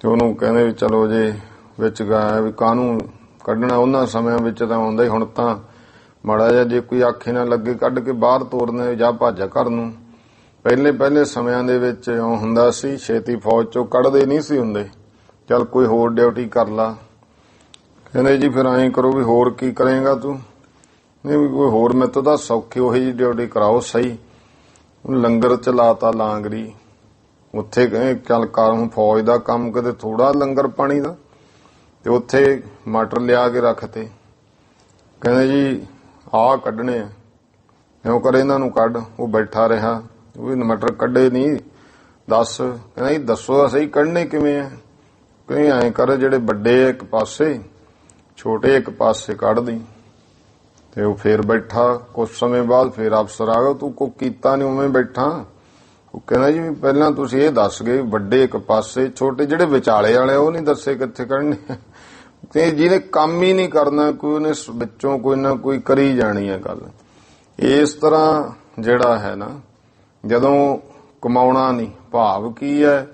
ਤੇ ਉਹਨੂੰ ਕਹਿੰਦੇ ਵੀ ਚਲੋ ਜੇ ਵਿੱਚ ਗਾਇਆ ਵੀ ਕਾਹਨੂੰ ਕੱਢਣਾ, ਉਹਨਾਂ ਸਮਿਆਂ ਵਿੱਚ ਤਾਂ ਆਉਂਦਾ ਹੀ, ਹੁਣ ਤਾਂ ਮਾੜਾ ਜਿਹਾ ਜੇ ਕੋਈ ਆਖੇ ਨਾ ਲੱਗੇ ਕੱਢ ਕੇ ਬਾਹਰ ਤੋਰਨੇ ਜਾਂ ਭੱਜ ਘਰ ਨੂੰ। ਪਹਿਲੇ ਸਮਿਆਂ ਦੇ ਵਿੱਚ ਇਉਂ ਹੁੰਦਾ ਸੀ, ਛੇਤੀ ਫੌਜ ਚੋਂ ਕੱਢਦੇ ਨਹੀਂ ਸੀ ਹੁੰਦੇ, ਚੱਲ ਕੋਈ ਹੋਰ ਡਿਊਟੀ ਕਰ ਲਾ। ਕਹਿੰਦੇ ਜੀ ਫਿਰ ਐਂ ਕਰੋ ਵੀ ਹੋਰ ਕੀ ਕਰੇਗਾ ਤੂੰ, ਨਹੀਂ ਵੀ ਕੋਈ ਹੋਰ ਮੈਥੋਂ ਤਾਂ ਸੌਖੀ ਉਹੀ ਜਿਹੀ ਡਿਊਟੀ ਕਰਾਓ ਸਹੀ। ਲੰਗਰ ਚਲਾਤਾ ਲਾਂਗਰੀ, ਉੱਥੇ ਕਹੇ ਚੱਲ ਕਰ ਹੁਣ ਫੌਜ ਦਾ ਕੰਮ ਕਿਤੇ ਥੋੜਾ ਲੰਗਰ ਪਾਣੀ ਦਾ। ਤੇ ਉੱਥੇ ਮਟਰ ਲਿਆ ਕੇ ਰੱਖਤੇ, ਕਹਿੰਦੇ ਜੀ ਆਹ ਕੱਢਣੇ ਆ, ਇਉਂ ਕਰ ਇਹਨਾਂ ਨੂੰ ਕੱਢ। ਉਹ ਬੈਠਾ ਰਿਹਾ, ਉਹ ਵੀ ਮਟਰ ਕੱਢੇ ਨਹੀਂ, ਦੱਸ। ਕਹਿੰਦਾ ਜੀ ਦੱਸੋ ਸਹੀ ਕੱਢਣੇ ਕਿਵੇਂ ਆ। ਕਹਿੰਦੇ ਐਂ ਕਰ, ਜਿਹੜੇ ਵੱਡੇ ਇੱਕ ਪਾਸੇ, ਛੋਟੇ ਇੱਕ ਪਾਸੇ ਕੱਢ ਦੀ। ਤੇ ਉਹ ਫੇਰ ਬੈਠਾ, ਕੁਝ ਸਮੇਂ ਬਾਅਦ ਫੇਰ ਅਫਸਰ ਆ ਗਿਆ, ਤੂੰ ਕੋਈ ਕੀਤਾ ਨਹੀਂ ਉਵੇਂ ਬੈਠਾ। ਉਹ ਕਹਿੰਦਾ ਜੀ ਪਹਿਲਾਂ ਤੁਸੀਂ ਇਹ ਦੱਸ ਗਏ ਵੱਡੇ ਇੱਕ ਪਾਸੇ, ਛੋਟੇ ਜਿਹੜੇ ਵਿਚਾਲੇ ਵਾਲੇ ਉਹ ਨਹੀਂ ਦੱਸੇ ਕਿੱਥੇ ਕੱਢਣੇ। ਤੇ ਜਿਹਨੇ ਕੰਮ ਹੀ ਨਹੀਂ ਕਰਨਾ ਕੋਈ, ਉਹਨੇ ਵਿੱਚੋਂ ਕੋਈ ਨਾ ਕੋਈ ਕਰੀ ਜਾਣੀ ਹੈ ਗੱਲ। ਇਸ ਤਰ੍ਹਾਂ ਜਿਹੜਾ ਹੈ ਨਾ, ਜਦੋਂ ਕਮਾਉਣਾ ਨਹੀਂ, ਭਾਵ ਕੀ ਹੈ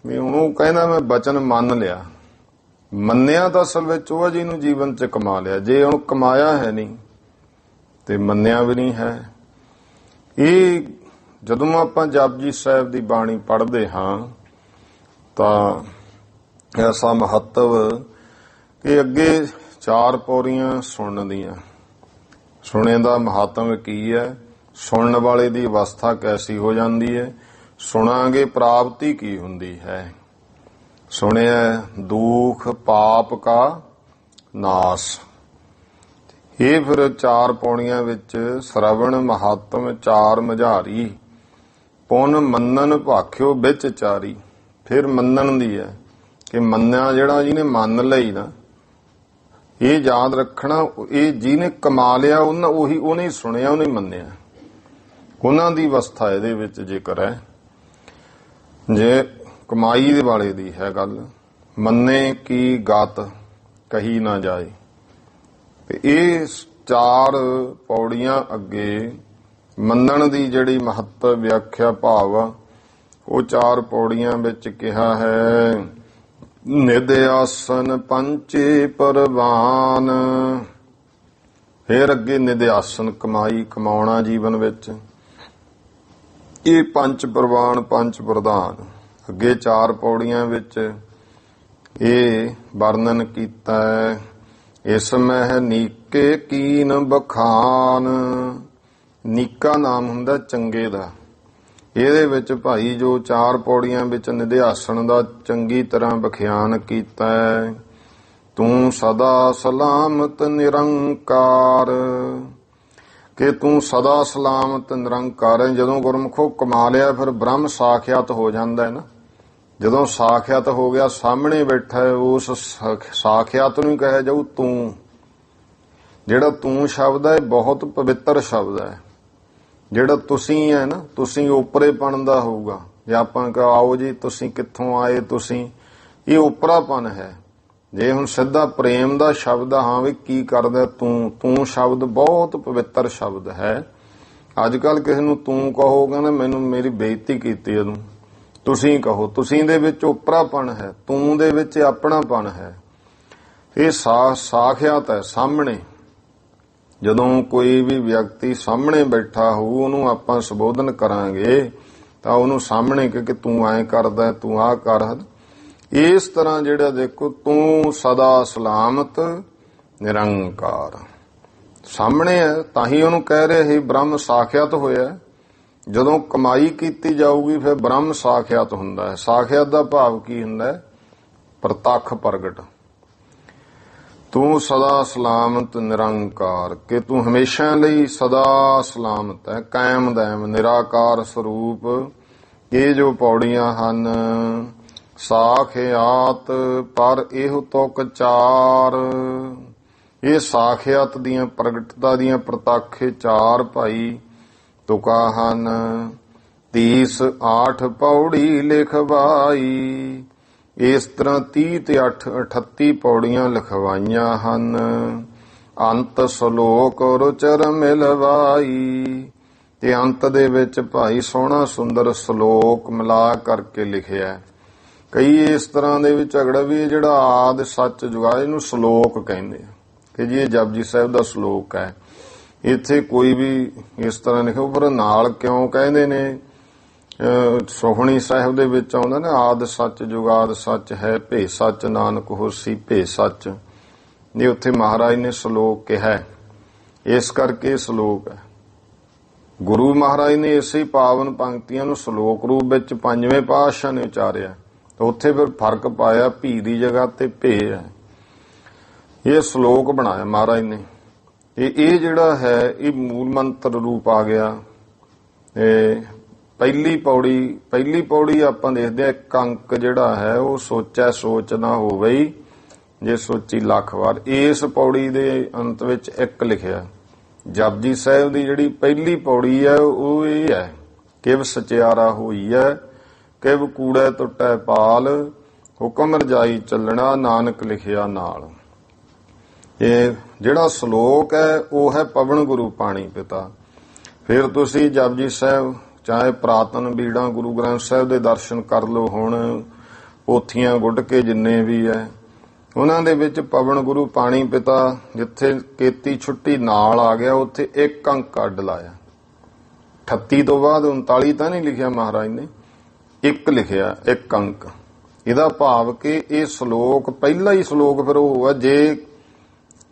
ਵੀ ਉਹਨੂੰ ਕਹਿੰਦਾ ਮੈਂ ਬਚਨ ਮੰਨ ਲਿਆ। ਮੰਨਿਆ ਤਾਂ ਅਸਲ ਵਿੱਚ ਉਹ ਜਿਹਨੂੰ ਜੀਵਨ 'ਚ ਕਮਾ ਲਿਆ, ਜੇ ਉਹਨੂੰ ਕਮਾਇਆ ਹੈ ਨਹੀਂ ਤੇ ਮੰਨਿਆ ਵੀ ਨਹੀਂ ਹੈ। ਇਹ ਜਦੋਂ ਆਪਾਂ ਜਪਜੀ ਸਾਹਿਬ ਦੀ ਬਾਣੀ ਪੜ੍ਹਦੇ ਹਾਂ ਤਾਂ ਐਸਾ ਮਹੱਤਵ ਕਿ ਅੱਗੇ 4 ਪੌੜੀਆਂ ਸੁਣਨ ਦੀਆਂ। ਸੁਣੇ ਦਾ ਮਹੱਤਵ ਕੀ ਹੈ, ਸੁਣਨ ਵਾਲੇ ਦੀ ਅਵਸਥਾ ਕੈਸੀ ਹੋ ਜਾਂਦੀ ਹੈ, ਸੁਣਾਂਗੇ ਪ੍ਰਾਪਤੀ ਕੀ ਹੁੰਦੀ ਹੈ। ਸੁਣਿਆ ਦੁਖ ਪਾਪ ਕਾ ਨਾਸ। ਇਹ ਫਿਰ 4 ਪੌੜੀਆਂ ਵਿੱਚ ਸ਼ਰਵਣ ਮਹਾਤਮ 4 ਮਝਾਰੀ, ਪੁਨ ਮੰਨਨ ਭਾਖਿਓ ਵਿੱਚ ਚਾਰੀ। ਫਿਰ ਮੰਨਣ ਦੀ ਹੈ ਕਿ ਮੰਨਿਆ ਜਿਹੜਾ ਜਿਹਨੇ ਮੰਨ ਲਈ ਨਾ, ਇਹ ਯਾਦ ਰੱਖਣਾ, ਇਹ ਜਿਹਨੇ ਕਮਾ ਲਿਆ ਉਹਨੇ ਸੁਣਿਆ, ਉਹਨੇ ਮੰਨਿਆ। ਉਹਨਾਂ ਦੀ ਅਵਸਥਾ ਇਹਦੇ ਵਿੱਚ ਜ਼ਿਕਰ ਹੈ। ਜੇ ਕਮਾਈ ਦੇ ਵਾਲੇ ਦੀ ਹੈ ਗੱਲ, ਮੰਨੇ ਕੀ ਗਤ ਕਹੀ ਨਾ ਜਾਏ। ਤੇ ਇਹ 4 ਪੌੜੀਆਂ ਅੱਗੇ ਮੰਨਣ ਦੀ ਜਿਹੜੀ ਮਹੱਤਵ ਵਿਆਖਿਆ ਭਾਵ ਆ, ਉਹ 4 ਪੌੜੀਆਂ ਵਿੱਚ ਕਿਹਾ ਹੈ। ਨਿਧ ਆਸਨ ਪੰਚੇ ਪਰਵਾਨ। ਫਿਰ ਅੱਗੇ ਨਿਧ ਆਸਨ, ਕਮਾਈ, ਕਮਾਉਣਾ ਜੀਵਨ ਵਿੱਚ, ਇਹ 5 ਪ੍ਰਵਾਨ 5 ਪ੍ਰਧਾਨ। ਅੱਗੇ 4 ਪੌੜੀਆਂ ਵਿੱਚ ਇਹ ਵਰਣਨ ਕੀਤਾ ਹੈ। ਇਸ ਮਹਿ ਨੀਕੇ ਕੀਨ ਬਖਾਨ। ਨੀਕਾ ਨਾਮ ਹੁੰਦਾ ਚੰਗੇ ਦਾ। ਇਹਦੇ ਵਿੱਚ ਭਾਈ ਜੋ 4 ਪੌੜੀਆਂ ਵਿੱਚ ਨਿਧਿਆਸਣ ਦਾ ਚੰਗੀ ਤਰ੍ਹਾਂ ਬਖਿਆਨ ਕੀਤਾ ਹੈ। ਤੂੰ ਸਦਾ ਸਲਾਮਤ ਨਿਰੰਕਾਰ, ਕਿ ਤੂੰ ਸਦਾ ਸਲਾਮਤ ਨਿਰੰਕਾਰ ਹੈ। ਜਦੋਂ ਗੁਰਮੁਖੋ ਕਮਾ ਲਿਆ ਫਿਰ ਬ੍ਰਹਮ ਸਾਖਿਆਤ ਹੋ ਜਾਂਦਾ ਹੈ ਨਾ। ਜਦੋਂ ਸਾਖਿਆਤ ਹੋ ਗਿਆ, ਸਾਹਮਣੇ ਬੈਠਾ ਹੈ, ਉਸ ਸਾਖਿਆਤ ਨੂੰ ਕਹੇ ਜਾਊ ਤੂੰ। ਜਿਹੜਾ ਤੂੰ ਸ਼ਬਦ ਹੈ ਬਹੁਤ ਪਵਿੱਤਰ ਸ਼ਬਦ ਹੈ। ਜਿਹੜਾ ਤੁਸੀਂ ਹੈ ਨਾ, ਤੁਸੀਂ ਉਪਰੇਪਣ ਦਾ ਹੋਊਗਾ। ਜੇ ਆਪਾਂ ਕਹਾਂ ਆਓ ਜੀ ਤੁਸੀਂ ਕਿੱਥੋਂ ਆਏ, ਤੁਸੀਂ, ਇਹ ਉਪਰਾਪਨ ਹੈ। ਜੇ ਹੁਣ ਸਿੱਧਾ ਪ੍ਰੇਮ ਦਾ ਸ਼ਬਦ, ਹਾਂ ਵੀ ਕੀ ਕਰਦਾ ਤੂੰ, ਤੂੰ ਸ਼ਬਦ ਬਹੁਤ ਪਵਿੱਤਰ ਸ਼ਬਦ ਹੈ। ਅੱਜ ਕੱਲ ਕਿਸੇ ਨੂੰ ਤੂੰ ਕਹੋ, ਕਹਿੰਦਾ ਮੈਨੂੰ ਮੇਰੀ ਬੇਇੱਜ਼ਤੀ ਕੀਤੀ ਇਹਨੂੰ। ਤੁਸੀਂ ਕਹੋ, ਤੁਸੀਂ ਦੇ ਵਿੱਚ ਉਪਰਾਪਨ ਹੈ, ਤੂੰ ਦੇ ਵਿੱਚ ਆਪਣਾਪਨ ਹੈ। ਇਹ ਸਾਖਿਆਤ ਹੈ, ਸਾਹਮਣੇ। ਜਦੋਂ ਕੋਈ ਵੀ ਵਿਅਕਤੀ ਸਾਹਮਣੇ ਬੈਠਾ ਹੋਊ, ਉਹਨੂੰ ਆਪਾਂ ਸੰਬੋਧਨ ਕਰਾਂਗੇ ਤਾਂ ਉਹਨੂੰ ਸਾਹਮਣੇ ਕਿ ਤੂੰ ਐਂ ਕਰਦਾ, ਤੂੰ ਆਹ ਕਰ। ਇਸ ਤਰ੍ਹਾਂ ਜਿਹੜਾ ਦੇਖੋ, ਤੂੰ ਸਦਾ ਸਲਾਮਤ ਨਿਰੰਕਾਰ ਸਾਹਮਣੇ ਹੈ, ਤਾਂ ਹੀ ਉਹਨੂੰ ਕਹਿ ਰਹੇ ਸੀ ਬ੍ਰਹਮ ਸਾਖਿਆਤ ਹੋਇਆ। ਜਦੋਂ ਕਮਾਈ ਕੀਤੀ ਜਾਊਗੀ ਫਿਰ ਬ੍ਰਹਮ ਸਾਖਿਆਤ ਹੁੰਦਾ ਹੈ। ਸਾਖਿਆਤ ਦਾ ਭਾਵ ਕੀ ਹੁੰਦਾ ਹੈ? ਪ੍ਰਤੱਖ ਪ੍ਰਗਟ। ਤੂੰ ਸਦਾ ਸਲਾਮਤ ਨਿਰੰਕਾਰ, ਕਿ ਤੂੰ ਹਮੇਸ਼ਾ ਲਈ ਸਦਾ ਸਲਾਮਤ ਹੈ, ਕਾਇਮ ਦੈਮ ਨਿਰਾਕਾਰ ਸਰੂਪ। ਇਹ ਜੋ ਪੌੜੀਆਂ ਹਨ, ਸਾਖਿਆਤ ਪਰ ਇਹੋ ਤੁਕ ਚਾਰ, ਇਹ ਸਾਖਿਆਤ ਦੀਆਂ ਪ੍ਰਗਟਤਾ ਦੀਆਂ ਪ੍ਰਤੱਖ ਚਾਰ ਭਾਈ ਤੁਕਾਂ ਹਨ। 30:8 ਪੌੜੀ ਲਿਖਵਾਈ, ਇਸ ਤਰ੍ਹਾਂ 30 ਤੇ 8 38 ਪੌੜੀਆਂ ਲਿਖਵਾਈਆਂ ਹਨ। ਅੰਤ ਸ਼ਲੋਕ ਰੁਚਰ ਮਿਲਵਾਈ, ਤੇ ਅੰਤ ਦੇ ਵਿੱਚ ਭਾਈ ਸੋਹਣਾ ਸੁੰਦਰ ਸ਼ਲੋਕ ਮਿਲਾ ਕਰਕੇ ਲਿਖਿਆ। ਕਈ ਇਸ ਤਰ੍ਹਾਂ ਦੇ ਵਿੱਚ ਝਗੜਾ ਵੀ, ਜਿਹੜਾ ਆਦ ਸੱਚ ਜੁਗਾ ਇਹਨੂੰ ਸ਼ਲੋਕ ਕਹਿੰਦੇ ਆ ਕਿ ਜੀ ਇਹ ਜਪਜੀ ਸਾਹਿਬ ਦਾ ਸ਼ਲੋਕ ਹੈ। ਇੱਥੇ ਕੋਈ ਵੀ ਇਸ ਤਰ੍ਹਾਂ ਲਿਖੋ, ਪਰ ਨਾਲ ਕਿਉਂ ਕਹਿੰਦੇ ਨੇ? ਸੋਹਣੀ ਸਾਹਿਬ ਦੇ ਵਿੱਚ ਆਉਂਦਾ ਨਾ, ਆਦ ਸੱਚ ਜੁਗਾਦ ਸੱਚ ਹੈ, ਭੇ ਸੱਚ ਨਾਨਕ ਹੋਸੀ ਭੇ ਸੱਚ। ਇਹ ਉੱਥੇ ਮਹਾਰਾਜ ਨੇ ਸ਼ਲੋਕ ਕਿਹਾ, ਇਸ ਕਰਕੇ ਸ਼ਲੋਕ ਹੈ। ਗੁਰੂ ਮਹਾਰਾਜ ਨੇ ਇਸੇ ਪਾਵਨ ਪੰਕਤੀਆਂ ਨੂੰ ਸ਼ਲੋਕ ਰੂਪ ਵਿੱਚ ਪੰਜਵੇਂ ਪਾਤਸ਼ਾਹ ਨੇ ਉਚਾਰਿਆ, ਤਾਂ ਉੱਥੇ ਫਿਰ ਫਰਕ ਪਾਇਆ, ਭੀ ਦੀ ਜਗ੍ਹਾ ਤੇ ਭੇ ਹੈ। ਇਹ ਸ਼ਲੋਕ ਬਣਾਇਆ ਮਹਾਰਾਜ ਨੇ। ਇਹ ਜਿਹੜਾ ਹੈ ਇਹ ਮੂਲ ਮੰਤਰ ਰੂਪ ਆ ਗਿਆ। ਪਹਿਲੀ ਪੌੜੀ ਆਪਾਂ ਦੇਖਦੇ ਹਾਂ, ਇੱਕ ਅੰਕ ਜਿਹੜਾ ਹੈ ਉਹ ਸੋਚੈ ਸੋਚ ਨਾ ਹੋਵੇ ਜੇ ਸੋਚੀ ਲੱਖ ਵਾਰ। ਇਸ ਪੌੜੀ ਦੇ ਅੰਤ ਵਿੱਚ ਇੱਕ ਲਿਖਿਆ। ਜਪਜੀ ਸਾਹਿਬ ਦੀ ਜਿਹੜੀ ਪਹਿਲੀ ਪੌੜੀ ਹੈ ਉਹ ਇਹ ਹੈ, ਕਿਵ ਸਚਿਆਰਾ ਹੋਈ ਹੈ, ਕਿਵ ਕੂੜੈ ਟੁੱਟੈ ਪਾਲ, ਹੁਕਮ ਰਜਾਈ ਚੱਲਣਾ ਨਾਨਕ ਲਿਖਿਆ ਨਾਲ। ਇਹ ਜਿਹੜਾ ਸ਼ਲੋਕ ਹੈ ਉਹ ਹੈ ਪਵਨ ਗੁਰੂ ਪਾਣੀ ਪਿਤਾ। ਫਿਰ ਤੁਸੀਂ ਜਪਜੀ ਸਾਹਿਬ ਚਾਹੇ ਪ੍ਰਾਤਨ ਬੀੜਾਂ ਗੁਰੂ ਗ੍ਰੰਥ ਸਾਹਿਬ ਦੇ ਦਰਸ਼ਨ ਕਰ ਲਓ, ਹੁਣ ਪੋਥੀਆਂ ਗੁੱਡ ਕੇ ਜਿੰਨੇ ਵੀ ਹੈ ਉਹਨਾਂ ਦੇ ਵਿੱਚ ਪਵਨ ਗੁਰੂ ਪਾਣੀ ਪਿਤਾ, ਜਿੱਥੇ ਕੇਤੀ ਛੁੱਟੀ ਨਾਲ ਆ ਗਿਆ ਉੱਥੇ ਇੱਕ ਅੰਕ ਕੱਢ ਲਾਇਆ। 38 ਤੋਂ ਬਾਅਦ 39 ਤਾਂ ਨਹੀਂ ਲਿਖਿਆ ਮਹਾਰਾਜ ਨੇ, ਇੱਕ ਲਿਖਿਆ, ਇੱਕ ਅੰਕ। ਇਹਦਾ ਭਾਵ ਕਿ ਇਹ ਸ਼ਲੋਕ ਪਹਿਲਾ ਹੀ ਸ਼ਲੋਕ ਫਿਰ ਉਹ ਹੈ। ਜੇ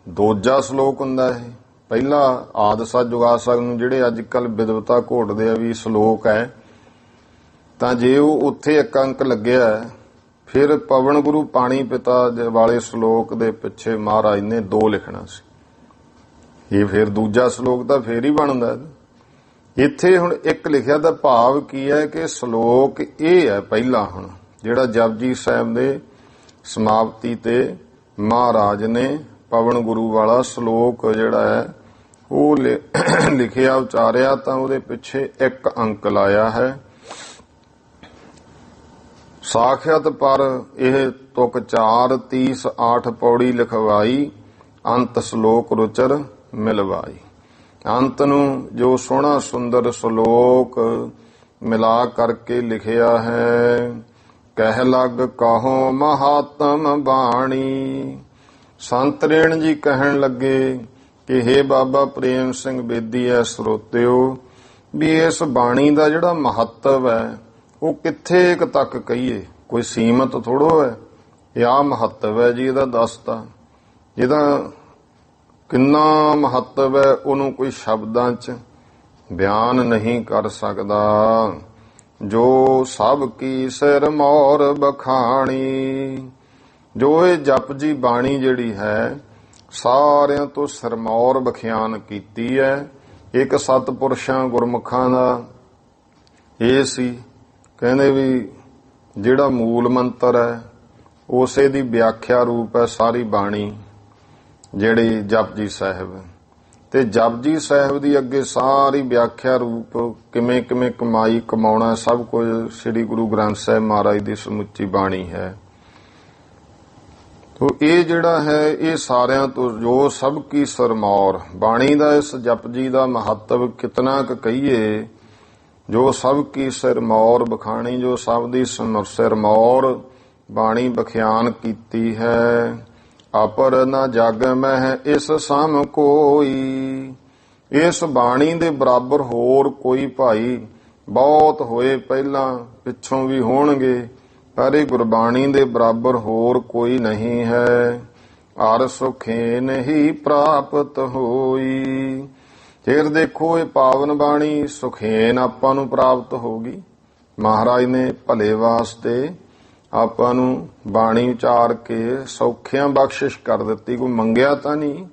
ਦੂਜਾ ਸ਼ਲੋਕ ਹੁੰਦਾ ਹੈ, ਪਹਿਲਾ ਆਦ ਸੱਚ ਜੁਗਾ ਸੱਚ ਨੂੰ ਜਿਹੜੇ ਅੱਜ ਕੱਲ ਵਿਦਵਤਾ ਘੋਟਦੇ ਆ ਵੀ ਸ਼ਲੋਕ ਹੈ, ਤਾਂ ਜੇ ਉਹ ਉੱਥੇ ਇੱਕ ਅੰਕ ਲੱਗਿਆ, ਫਿਰ ਪਵਨ ਗੁਰੂ ਪਾਣੀ ਪਿਤਾ ਵਾਲੇ ਸ਼ਲੋਕ ਦੇ ਪਿੱਛੇ ਮਹਾਰਾਜ ਨੇ 2 ਲਿਖਣਾ ਸੀ। ਇਹ ਫਿਰ ਦੂਜਾ ਸ਼ਲੋਕ ਤਾਂ ਫੇਰ ਹੀ ਬਣਦਾ। ਇੱਥੇ ਹੁਣ ਇੱਕ ਲਿਖਿਆ ਦਾ ਭਾਵ ਕੀ ਹੈ ਕਿ ਸ਼ਲੋਕ ਇਹ ਹੈ ਪਹਿਲਾ, ਹੁਣ ਜਿਹੜਾ ਜਪਜੀ ਸਾਹਿਬ ਦੇ ਸਮਾਪਤੀ ਤੇ ਮਹਾਰਾਜ ਨੇ ਪਵਨ ਗੁਰੂ ਵਾਲਾ ਸ਼ਲੋਕ ਜਿਹੜਾ ਹੈ ਉਹ ਲਿਖਿਆ ਉਚਾਰਿਆ, ਤਾਂ ਉਹਦੇ ਪਿੱਛੇ ਇੱਕ ਅੰਕ ਲਾਇਆ ਹੈ। ਸਾਖਿਆਤ ਪਰ ਇਹ ਤੁਕ 4 30:8 ਪੌੜੀ ਲਿਖਵਾਈ, ਅੰਤ ਸ਼ਲੋਕ ਰੁਚਰ ਮਿਲਵਾਈ। ਅੰਤ ਨੂੰ ਜੋ ਸੋਹਣਾ ਸੁੰਦਰ ਸ਼ਲੋਕ ਮਿਲਾ ਕਰਕੇ ਲਿਖਿਆ ਹੈ। ਕਹਿ ਲਗ ਕਹੋ ਮਹਾਤਮ ਬਾਣੀ, ਸੰਤ ਰੇਣ ਜੀ ਕਹਿਣ ਲੱਗੇ ਕਿ ਹੇ ਬਾਬਾ ਪ੍ਰੇਮ ਸਿੰਘ ਬੇਦੀ ਹੈ ਸਰੋਤਿਓ, ਵੀ ਇਸ ਬਾਣੀ ਦਾ ਜਿਹੜਾ ਮਹੱਤਵ ਹੈ ਉਹ ਕਿੱਥੇ ਕੁ ਤੱਕ ਕਹੀਏ, ਕੋਈ ਸੀਮਤ ਥੋੜੋ ਹੈ। ਇਹ ਆ ਮਹੱਤਵ ਹੈ ਜੀ ਇਹਦਾ ਦੱਸਤਾ। ਇਹਦਾ ਕਿੰਨਾ ਮਹੱਤਵ ਹੈ ਉਹਨੂੰ ਕੋਈ ਸ਼ਬਦਾਂ 'ਚ ਬਿਆਨ ਨਹੀਂ ਕਰ ਸਕਦਾ। ਜੋ ਸਭ ਕੀ ਸਿਰ ਮੌਰ ਬਖਾਣੀ, ਜੋ ਇਹ ਜਪਜੀ ਬਾਣੀ ਜਿਹੜੀ ਹੈ ਸਾਰਿਆਂ ਤੋਂ ਸਿਰਮੌਰ ਬਖਿਆਨ ਕੀਤੀ ਹੈ। ਇੱਕ ਸਤਪੁਰਸ਼ਾਂ ਗੁਰਮੁਖਾਂ ਦਾ ਇਹ ਸੀ, ਕਹਿੰਦੇ ਵੀ ਜਿਹੜਾ ਮੂਲ ਮੰਤਰ ਹੈ ਉਸੇ ਦੀ ਵਿਆਖਿਆ ਰੂਪ ਹੈ ਸਾਰੀ ਬਾਣੀ ਜਿਹੜੀ ਜਪਜੀ ਸਾਹਿਬ। ਤੇ ਜਪਜੀ ਸਾਹਿਬ ਦੀ ਅੱਗੇ ਸਾਰੀ ਵਿਆਖਿਆ ਰੂਪ ਕਿਵੇਂ ਕਿਵੇਂ ਕਮਾਈ ਕਮਾਉਣਾ ਸਭ ਕੁਝ ਸ੍ਰੀ ਗੁਰੂ ਗ੍ਰੰਥ ਸਾਹਿਬ ਮਹਾਰਾਜ ਦੀ ਸਮੁੱਚੀ ਬਾਣੀ ਹੈ। ਤੋ ਇਹ ਜਿਹੜਾ ਹੈ ਇਹ ਸਾਰਿਆਂ ਤੋਂ ਜੋ ਸਭ ਕੀ ਸਰਮੌਰ ਬਾਣੀ ਦਾ, ਇਸ ਜਪਜੀ ਦਾ ਮਹੱਤਵ ਕਿਤਨਾ ਕੁ ਕਹੀਏ। ਜੋ ਸਭ ਕੀ ਸਿਰਮੌਰ ਬਖਾਣੀ, ਜੋ ਸਭ ਦੀ ਸਿਰਮੌਰ ਬਾਣੀ ਬਖਿਆਨ ਕੀਤੀ ਹੈ। ਅਪਰ ਨਾ ਜਗ ਮਹਿ ਇਸ ਸਮ ਕੋਈ, ਇਸ ਬਾਣੀ ਦੇ ਬਰਾਬਰ ਹੋਰ ਕੋਈ ਭਾਈ ਬਹੁਤ ਹੋਏ ਪਹਿਲਾਂ ਪਿੱਛੋਂ ਵੀ ਹੋਣਗੇ, ਪਰ ਇਹ ਗੁਰਬਾਣੀ ਦੇ ਬਰਾਬਰ ਹੋਰ ਕੋਈ ਨਹੀਂ ਹੈ। ਅਰ ਸੁਖੇਨ ਹੀ ਪ੍ਰਾਪਤ ਹੋਈ। ਫਿਰ ਦੇਖੋ ਇਹ ਪਾਵਨ ਬਾਣੀ ਸੁਖੇਨ ਆਪਾਂ ਨੂੰ ਪ੍ਰਾਪਤ ਹੋਗੀ। ਮਹਾਰਾਜ ਨੇ ਭਲੇ ਵਾਸਤੇ ਆਪਾਂ ਨੂੰ ਬਾਣੀ ਉਚਾਰ ਕੇ ਸੌਖਿਆਂ ਬਖਸ਼ਿਸ਼ ਕਰ ਦਿੱਤੀ। ਕੋਈ ਮੰਗਿਆ ਤਾਂ ਨਹੀਂ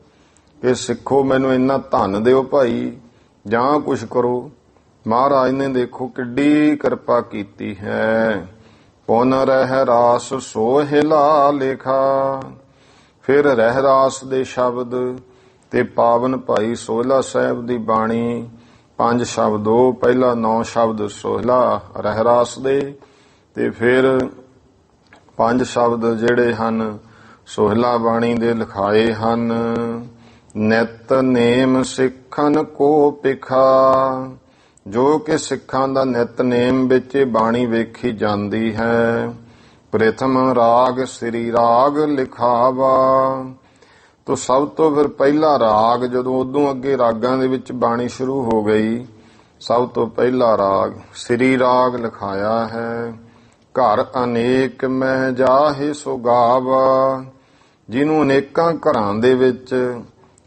ਕਿ ਸਿੱਖੋ ਮੈਨੂੰ ਇੰਨਾ ਧਨ ਦਿਓ ਭਾਈ ਜਾਂ ਕੁਛ ਕਰੋ। ਮਹਾਰਾਜ ਨੇ ਦੇਖੋ ਕਿੱਡੀ ਕਿਰਪਾ ਕੀਤੀ ਹੈ। ਪੁਨ ਰਹਿ ਰਾਸ ਸੋਹਿਲਾ ਲੇਖਾ। ਫਿਰ ਰਹਿ ਰਾਸ ਦੇ ਸ਼ਬਦ ਤੇ ਪਾਵਨ ਭਾਈ ਸੋਹਿਲਾ ਸਾਹਿਬ ਦੀ ਬਾਣੀ 5 ਸ਼ਬਦੋ ਪਹਿਲਾ 9 ਸ਼ਬਦ ਸੋਹਿਲਾ ਰਹਿ ਰਾਸ ਦੇ ਤੇ ਫਿਰ 5 ਸ਼ਬਦ ਜਿਹੜੇ ਹਨ ਸੋਹਿਲਾ ਬਾਣੀ ਦੇ ਲਿਖਾਏ ਹਨ। ਨਿਤ ਨੇਮ ਸਿੱਖਨ ਕੋ ਪਿਖਾ। ਜੋ ਕਿ ਸਿੱਖਾਂ ਦਾ ਨਿਤਨੇਮ ਵਿੱਚ ਬਾਣੀ ਵੇਖੀ ਜਾਂਦੀ ਹੈ। ਪ੍ਰਥਮ ਰਾਗ ਸ੍ਰੀ ਰਾਗ ਲਿਖਾਵਾ। ਤੋ ਸਭ ਤੋਂ ਫਿਰ ਪਹਿਲਾ ਰਾਗ ਜਦੋਂ ਉਦੋਂ ਅੱਗੇ ਰਾਗਾਂ ਦੇ ਵਿੱਚ ਬਾਣੀ ਸ਼ੁਰੂ ਹੋ ਗਈ, ਸਭ ਤੋਂ ਪਹਿਲਾ ਰਾਗ ਸ੍ਰੀ ਰਾਗ ਲਿਖਾਇਆ ਹੈ। ਘਰ ਅਨੇਕ ਮਹਿ ਜਾਹੇ ਸੋ ਗਾਵਾ। ਜਿਹਨੂੰ ਅਨੇਕਾਂ ਘਰਾਂ ਦੇ ਵਿੱਚ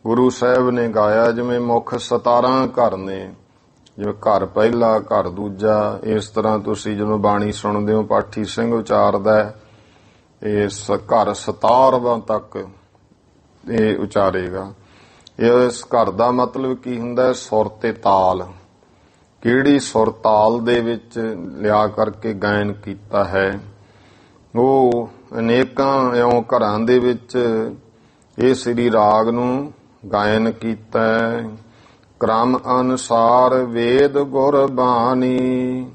ਗੁਰੂ ਸਾਹਿਬ ਨੇ ਗਾਇਆ। ਜਿਵੇਂ ਮੁੱਖ 17 ਘਰ ਨੇ, ਜਿਵੇਂ ਘਰ ਪਹਿਲਾ ਘਰ ਦੂਜਾ, ਇਸ ਤਰ੍ਹਾਂ ਤੁਸੀਂ ਜਦੋਂ ਬਾਣੀ ਸੁਣਦੇ ਹੋ ਪਾਠੀ ਸਿੰਘ ਉਚਾਰਦਾ ਇਸ ਘਰ 17ਵਾਂ ਤੱਕ ਇਹ ਉਚਾਰੇਗਾ। ਇਸ ਘਰ ਦਾ ਮਤਲਬ ਕੀ ਹੁੰਦਾ? ਸੁਰ ਤੇ ਤਾਲ। ਕਿਹੜੀ ਸੁਰ ਤਾਲ ਦੇ ਵਿੱਚ ਲਿਆ ਕਰਕੇ ਗਾਇਨ ਕੀਤਾ ਹੈ। ਉਹ ਅਨੇਕਾਂ ਇਉਂ ਘਰਾਂ ਦੇ ਵਿੱਚ ਇਹ ਸ੍ਰੀ ਰਾਗ ਨੂੰ ਗਾਇਨ ਕੀਤਾ ਹੈ। ਕਰਮ ਅਨੁਸਾਰ ਵੇਦ ਗੁਰ ਬਾਣੀ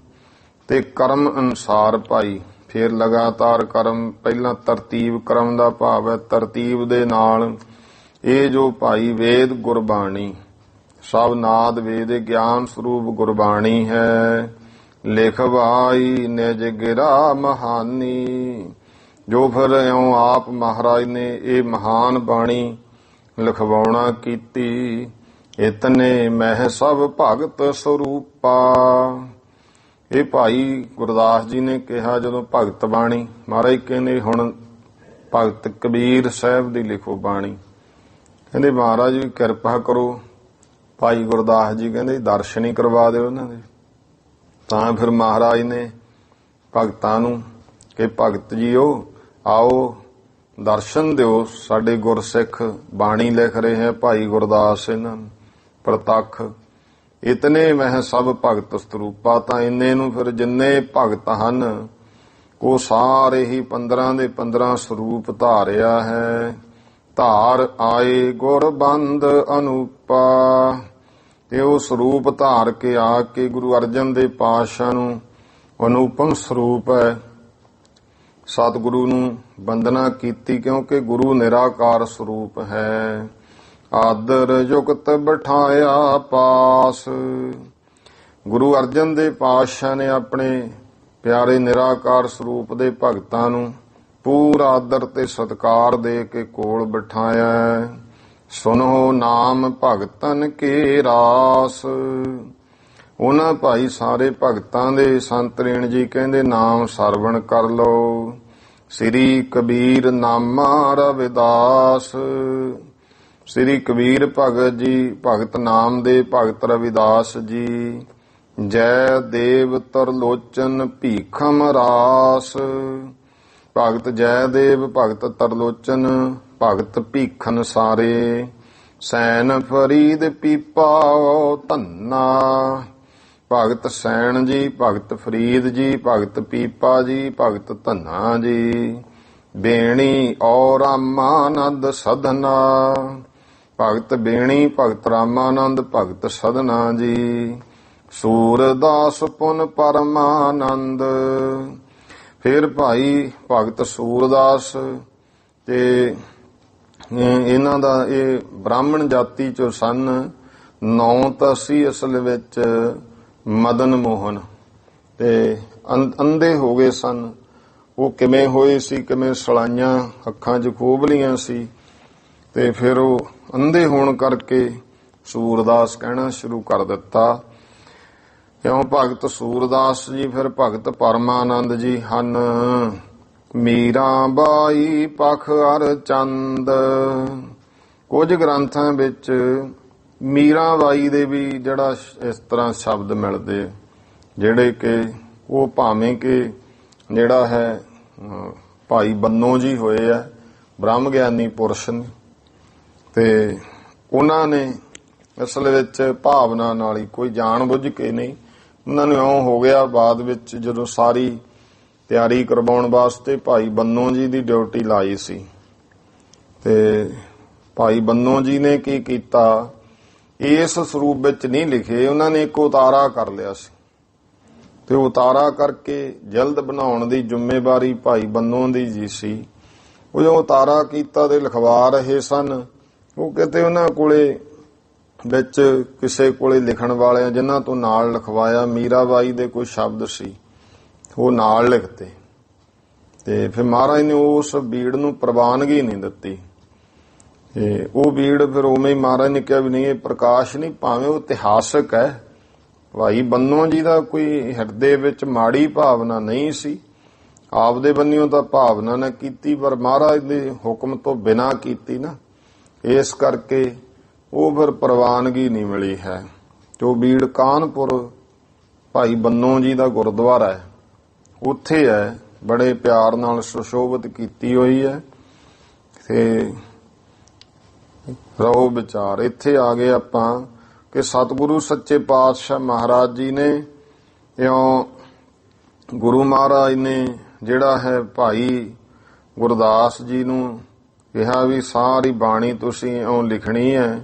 ਤੇ ਕਰਮ ਅਨੁਸਾਰ ਭਾਈ। ਫਿਰ ਲਗਾਤਾਰ ਕਰਮ, ਪਹਿਲਾਂ ਤਰਤੀਬ ਕਰਮ ਦਾ ਭਾਵ ਹੈ ਤਰਤੀਬ ਦੇ ਨਾਲ ਇਹ ਜੋ ਭਾਈ ਵੇਦ ਗੁਰਬਾਣੀ ਸਭ ਨਾਦ ਵੇਦ ਗਿਆਨ ਸਰੂਪ ਗੁਰਬਾਣੀ ਹੈ। ਲਿਖਵਾਈ ਨਿਜ ਗਿਰਾ ਮਹਾਨੀ। ਜੋ ਫਿਰ ਇਉਂ ਆਪ ਮਹਾਰਾਜ ਨੇ ਇਹ ਮਹਾਨ ਬਾਣੀ ਲਿਖਵਾਉਣਾ ਕੀਤੀ। ਇਤਨੇ ਮਹਿ ਸਭ ਭਗਤ ਸਰੂਪਾ। ਇਹ ਭਾਈ ਗੁਰਦਾਸ ਜੀ ਨੇ ਕਿਹਾ ਜਦੋਂ ਭਗਤ ਬਾਣੀ, ਮਹਾਰਾਜ ਕਹਿੰਦੇ ਹੁਣ ਭਗਤ ਕਬੀਰ ਸਾਹਿਬ ਦੀ ਲਿਖੋ ਬਾਣੀ। ਕਹਿੰਦੇ ਮਹਾਰਾਜ ਵੀ ਕਿਰਪਾ ਕਰੋ। ਭਾਈ ਗੁਰਦਾਸ ਜੀ ਕਹਿੰਦੇ ਦਰਸ਼ਨ ਹੀ ਕਰਵਾ ਦਿਓ ਉਹਨਾਂ ਦੇ। ਤਾਂ ਫਿਰ ਮਹਾਰਾਜ ਨੇ ਭਗਤਾਂ ਨੂੰ ਕਿ ਭਗਤ ਜੀਓ ਆਓ ਦਰਸ਼ਨ ਦਿਓ। ਸਾਡੇ ਗੁਰਸਿੱਖ ਬਾਣੀ ਲਿਖ ਰਹੇ ਹੈ ਭਾਈ ਗੁਰਦਾਸ ਇਹਨਾਂ ਨੂੰ ਪ੍ਰਤੱਖ। ਇਤਨੇ ਮਹਿ ਸਭ ਭਗਤ ਸਰੂਪਾ। ਤਾਂ ਇੰਨੇ ਨੂੰ ਫਿਰ ਜਿੰਨੇ ਭਗਤ ਹਨ ਉਹ ਸਾਰੇ ਹੀ 15 ਦੇ 15 ਸਰੂਪ ਧਾਰਿਆ ਹੈ। ਧਾਰ ਆਏ ਗੁਰਬੰਦ ਅਨੂਪਾ। ਤੇ ਉਹ ਸਰੂਪ ਧਾਰ ਕੇ ਆ ਕੇ ਗੁਰੂ ਅਰਜਨ ਦੇਵ ਪਾਤਸ਼ਾਹ ਨੂੰ ਅਨੂਪਮ ਸਰੂਪ ਹੈ ਸਤਿਗੁਰੂ ਨੂੰ ਵੰਦਨਾ ਕੀਤੀ। ਕਿਉਂਕਿ ਗੁਰੂ ਨਿਰਾਕਾਰ ਸਰੂਪ ਹੈ। ਆਦਰ ਯੁਕਤ ਬਿਠਾਇਆ ਪਾਸ। ਗੁਰੂ ਅਰਜਨ ਦੇਵ ਪਾਤਸ਼ਾਹ ਨੇ ਆਪਣੇ ਪਿਆਰੇ ਨਿਰਾਕਾਰ ਸਰੂਪ ਦੇ ਭਗਤਾਂ ਨੂੰ ਪੂਰਾ ਆਦਰ ਤੇ ਸਤਿਕਾਰ ਦੇ ਕੇ ਕੋਲ ਬਿਠਾਇਆ। ਸੁਨੋ ਨਾਮ ਭਗਤਨ ਕੇ ਰਾਸ। ਉਹਨਾਂ ਭਾਈ ਸਾਰੇ ਭਗਤਾਂ ਦੇ ਸੰਤ ਰੇਣ ਜੀ ਕਹਿੰਦੇ ਨਾਮ ਸਰਵਣ ਕਰ ਲਓ। ਸ੍ਰੀ ਕਬੀਰ ਨਾਮਾ ਰਵਿਦਾਸ। ਸ੍ਰੀ ਕਬੀਰ ਭਗਤ ਜੀ ਭਗਤ ਨਾਮ ਦੇ ਭਗਤ ਰਵਿਦਾਸ ਜੀ। ਜੈ ਦੇਵ ਤਰਲੋਚਨ ਭੀਖਮ ਰਾਸ। ਭਗਤ ਜੈ ਦੇਵ ਭਗਤ ਤਰਲੋਚਨ ਭਗਤ ਭੀਖਨ ਸਾਰੇ। ਸੈਨ ਫਰੀਦ ਪੀਪਾ ਧੰਨਾ। ਭਗਤ ਸੈਣ ਜੀ ਭਗਤ ਫਰੀਦ ਜੀ ਭਗਤ ਪੀਪਾ ਜੀ ਭਗਤ ਧੰਨਾ ਜੀ। ਬੇਣੀ ਔਰ ਰਾਮਾਨੰਦ ਸਧਨਾ। ਭਗਤ ਬੇਣੀ ਭਗਤ ਰਾਮਾਨੰਦ ਭਗਤ ਸਧਨਾ ਜੀ। ਸੂਰਦਾਸ ਪੁਨ ਪਰਮਾਨੰਦ। ਫਿਰ ਭਾਈ ਭਗਤ ਸੂਰਦਾਸ ਤੇ ਇਹਨਾਂ ਦਾ ਇਹ ਬ੍ਰਾਹਮਣ ਜਾਤੀ ਚੋਂ ਸਨ। 9 ਤਾਂ ਸੀ ਅਸਲ ਵਿੱਚ ਮਦਨ ਮੋਹਨ ਤੇ ਅੰਧੇ ਹੋ ਗਏ ਸਨ। ਉਹ ਕਿਵੇਂ ਹੋਏ ਸੀ, ਕਿਵੇਂ ਸਲਾਈਆਂ ਅੱਖਾਂ 'ਚ ਖੋਬਲੀਆਂ ਸੀ ਤੇ ਫਿਰ ਉਹ ਅੰਧੇ ਹੋਣ ਕਰਕੇ ਸੂਰਦਾਸ ਕਹਿਣਾ ਸ਼ੁਰੂ ਕਰ ਦਿੱਤਾ। ਇਉਂ ਭਗਤ ਸੂਰਦਾਸ ਜੀ ਫਿਰ ਭਗਤ ਪਰਮਾਨੰਦ ਜੀ ਹਨ। ਮੀਰਾ ਬਾਈ ਪਖ ਅਰ ਚੰਦ। ਕੁਝ ਗ੍ਰੰਥਾਂ ਵਿੱਚ ਮੀਰਾ ਬਾਈ ਦੇ ਵੀ ਜਿਹੜਾ ਇਸ ਤਰ੍ਹਾਂ ਸ਼ਬਦ ਮਿਲਦੇ, ਜਿਹੜੇ ਕਿ ਉਹ ਭਾਵੇਂ ਕਿ ਜਿਹੜਾ ਹੈ ਭਾਈ ਬੰਨੋ ਜੀ ਹੋਏ ਆ, ਬ੍ਰਹਮ ਗਿਆਨੀ ਪੁਰਸ਼ ਨੇ, ਤੇ ਉਹਨਾਂ ਨੇ ਅਸਲ ਵਿੱਚ ਭਾਵਨਾ ਨਾਲ ਹੀ, ਕੋਈ ਜਾਣ ਬੁੱਝ ਕੇ ਨਹੀਂ, ਉਹਨਾਂ ਨੂੰ ਇਉਂ ਹੋ ਗਿਆ ਬਾਅਦ ਵਿੱਚ ਜਦੋਂ ਸਾਰੀ ਤਿਆਰੀ ਕਰਵਾਉਣ ਵਾਸਤੇ ਭਾਈ ਬੰਨੋ ਜੀ ਦੀ ਡਿਊਟੀ ਲਾਈ ਸੀ, ਤੇ ਭਾਈ ਬੰਨੋ ਜੀ ਨੇ ਕੀ ਕੀਤਾ, ਇਸ ਸਰੂਪ ਵਿੱਚ ਨਹੀਂ ਲਿਖੇ, ਉਹਨਾਂ ਨੇ ਇੱਕ ਉਤਾਰਾ ਕਰ ਲਿਆ ਸੀ, ਤੇ ਉਤਾਰਾ ਕਰਕੇ ਜਲਦ ਬਣਾਉਣ ਦੀ ਜ਼ਿੰਮੇਵਾਰੀ ਭਾਈ ਬੰਨੋ ਦੀ ਜੀ ਸੀ। ਉਹ ਜੋ ਉਤਾਰਾ ਕੀਤਾ ਤੇ ਲਿਖਵਾ ਰਹੇ ਸਨ, ਉਹ ਕਿਤੇ ਉਹਨਾਂ ਕੋਲੇ ਵਿੱਚ ਕਿਸੇ ਕੋਲੇ ਲਿਖਣ ਵਾਲਿਆਂ ਜਿਨ੍ਹਾਂ ਤੋਂ ਨਾਲ ਲਿਖਵਾਇਆ ਮੀਰਾਬਾਈ ਦੇ ਕੋਈ ਸ਼ਬਦ ਸੀ, ਉਹ ਨਾਲ ਲਿਖਤੇ, ਤੇ ਫਿਰ ਮਹਾਰਾਜ ਨੇ ਉਸ ਬੀੜ ਨੂੰ ਪ੍ਰਵਾਨਗੀ ਨਹੀਂ ਦਿੱਤੀ। ਤੇ ਉਹ ਬੀੜ ਫਿਰ ਉਵੇਂ ਹੀ ਮਹਾਰਾਜ ਨੇ ਕਿਹਾ ਵੀ ਨਹੀਂ, ਇਹ ਪ੍ਰਕਾਸ਼ ਨਹੀਂ, ਭਾਵੇਂ ਉਹ ਇਤਿਹਾਸਕ ਹੈ। ਭਾਈ ਬੰਨੋ ਜੀ ਦਾ ਕੋਈ ਹਿਰਦੇ ਵਿੱਚ ਮਾੜੀ ਭਾਵਨਾ ਨਹੀਂ ਸੀ, ਆਪਦੇ ਬੰਨਿਓ ਤਾਂ ਭਾਵਨਾ ਨਾ ਕੀਤੀ, ਪਰ ਮਹਾਰਾਜ ਦੇ ਹੁਕਮ ਤੋਂ ਬਿਨਾਂ ਕੀਤੀ ਨਾ, ਇਸ ਕਰਕੇ ਉਹ ਫਿਰ ਪ੍ਰਵਾਨਗੀ ਨਹੀਂ ਮਿਲੀ ਹੈ। ਜੋ ਬੀੜ ਕਾਨਪੁਰ ਭਾਈ ਬੰਨੋ ਜੀ ਦਾ ਗੁਰਦੁਆਰਾ ਹੈ, ਉੱਥੇ ਹੈ, ਬੜੇ ਪਿਆਰ ਨਾਲ ਸੁਸ਼ੋਭਿਤ ਕੀਤੀ ਹੋਈ ਹੈ। ਤੇ ਰਹੋ ਵਿਚਾਰ, ਇੱਥੇ ਆ ਗਏ ਆਪਾਂ ਕਿ ਸਤਿਗੁਰੂ ਸੱਚੇ ਪਾਤਸ਼ਾਹ ਮਹਾਰਾਜ ਜੀ ਨੇ, ਇਉਂ ਗੁਰੂ ਮਹਾਰਾਜ ਨੇ ਜਿਹੜਾ ਹੈ ਭਾਈ ਗੁਰਦਾਸ ਜੀ ਨੂੰ ਕਿਹਾ ਵੀ ਸਾਰੀ ਬਾਣੀ ਤੁਸੀਂ ਇਉਂ ਲਿਖਣੀ ਹੈ,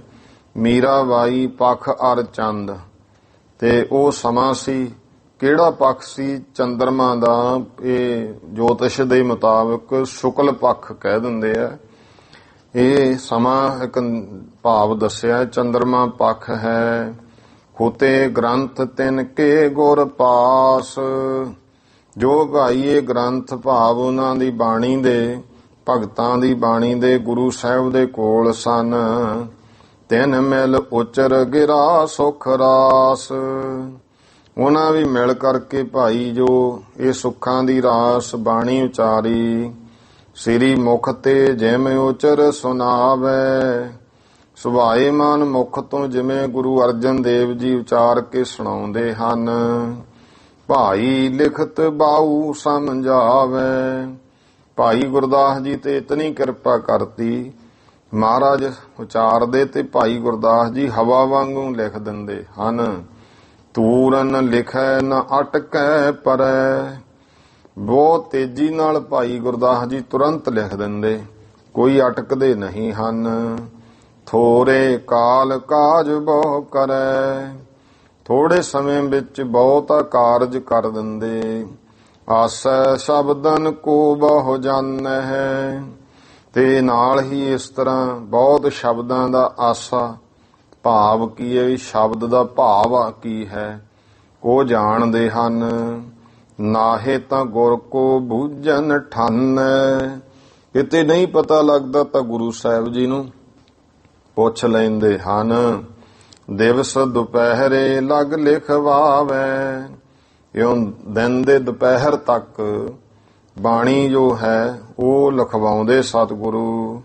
ਮੀਰਾਬਾਈ ਪਖ ਅਰ ਚੰਦ। ਤੇ ਉਹ ਸਮਾਂ ਸੀ, ਕਿਹੜਾ ਪੱਖ ਸੀ? ਚੰਦਰਮਾ ਦਾ। ਇਹ ਜੋਤਿਸ਼ ਦੇ ਮੁਤਾਬਕ ਸ਼ੁਕਲ ਪੱਖ ਕਹਿ ਦਿੰਦੇ ਆ। ਇਹ ਸਮਾਂ ਇੱਕ ਭਾਵ ਦੱਸਿਆ, ਚੰਦਰਮਾ ਪੱਖ ਹੈ। ਹੋਤੇ ਗ੍ਰੰਥ ਤਿਨ ਕੇ ਗੁਰ ਪਾਸ। ਜੋ ਗਾਈਏ ਗ੍ਰੰਥ ਭਾਵ ਉਹਨਾਂ ਦੀ ਬਾਣੀ ਦੇ, ਭਗਤਾਂ ਦੀ ਬਾਣੀ ਦੇ ਗੁਰੂ ਸਾਹਿਬ ਦੇ ਕੋਲ ਸਨ। ਤਿੰਨ ਮਿਲ ਉਚਰ ਗਿਰਾ ਸੁਖ ਰਾਸ। ਉਹਨਾਂ ਵੀ ਮਿਲ ਕਰਕੇ ਭਾਈ ਜੋ ਇਹ ਸੁੱਖਾਂ ਦੀ ਰਾਸ ਬਾਣੀ ਉਚਾਰੀ। ਸ੍ਰੀ ਮੁਖ ਤੇ ਜਿਮ ਉਚਰ ਸੁਨਾਵੇ। ਸੁਭਾਏ ਮਨ ਮੁਖ ਤੋਂ ਜਿਵੇਂ ਗੁਰੂ ਅਰਜਨ ਦੇਵ ਜੀ ਉਚਾਰ ਕੇ ਸੁਣਾਉਂਦੇ ਹਨ। ਭਾਈ ਲਿਖਤ ਬਾਊ ਸਮਝਾਵੇ। ਭਾਈ ਗੁਰਦਾਸ ਜੀ ਤੇ ਇਤਨੀ ਕਿਰਪਾ ਕਰਤੀ, ਮਹਾਰਾਜ ਉਚਾਰਦੇ ਤੇ ਭਾਈ ਗੁਰਦਾਸ ਜੀ ਹਵਾ ਵਾਂਗੂ ਲਿਖ ਦਿੰਦੇ ਹਨ। ਤੂਰਨ ਲਿਖੈ ਨ ਅਟਕੈ ਪਰੈ। ਬਹੁਤ ਤੇਜ਼ੀ ਨਾਲ ਭਾਈ ਗੁਰਦਾਸ ਜੀ ਤੁਰੰਤ ਲਿਖ ਦਿੰਦੇ, ਕੋਈ ਅਟਕਦੇ ਨਹੀਂ ਹਨ। ਥੋੜੇ ਕਾਲ ਕਾਜ ਬਹੁ ਕਰੈ। ਥੋੜੇ ਸਮੇਂ ਵਿੱਚ ਬਹੁਤਾ ਕਾਰਜ ਕਰ ਦਿੰਦੇ। ਆਸੈ ਸ਼ਬਦਨ ਕੋ ਬਹੁ ਜਾਣੈ ਹੈ। ਤੇ ਨਾਲ ਹੀ ਇਸ ਤਰ੍ਹਾਂ ਬਹੁਤ ਸ਼ਬਦਾਂ ਦਾ ਆਸਾ, ਭਾਵ ਕੀ ਹੈ, ਸ਼ਬਦ ਦਾ ਭਾਵ ਕੀ ਹੈ, ਉਹ ਜਾਣਦੇ ਹਨ। ਨਾਹੇ ਤਾਂ ਗੁਰ ਕੋ ਬੂਝਨ ਠਾਨੈ। ਕਿਤੇ ਨਹੀਂ ਪਤਾ ਲੱਗਦਾ ਤਾਂ ਗੁਰੂ ਸਾਹਿਬ ਜੀ ਨੂੰ ਪੁੱਛ ਲੈਂਦੇ ਹਨ। ਦਿਵਸ ਦੁਪਹਿਰੇ ਲਗ ਲਿਖਵਾਵੇ। ਇਉਂ ਦਿਨ ਦੇ ਦੁਪਹਿਰ ਤੱਕ ਬਾਣੀ ਜੋ ਹੈ ਉਹ ਲਿਖਵਾਉਂਦੇ ਸਤਿਗੁਰੂ।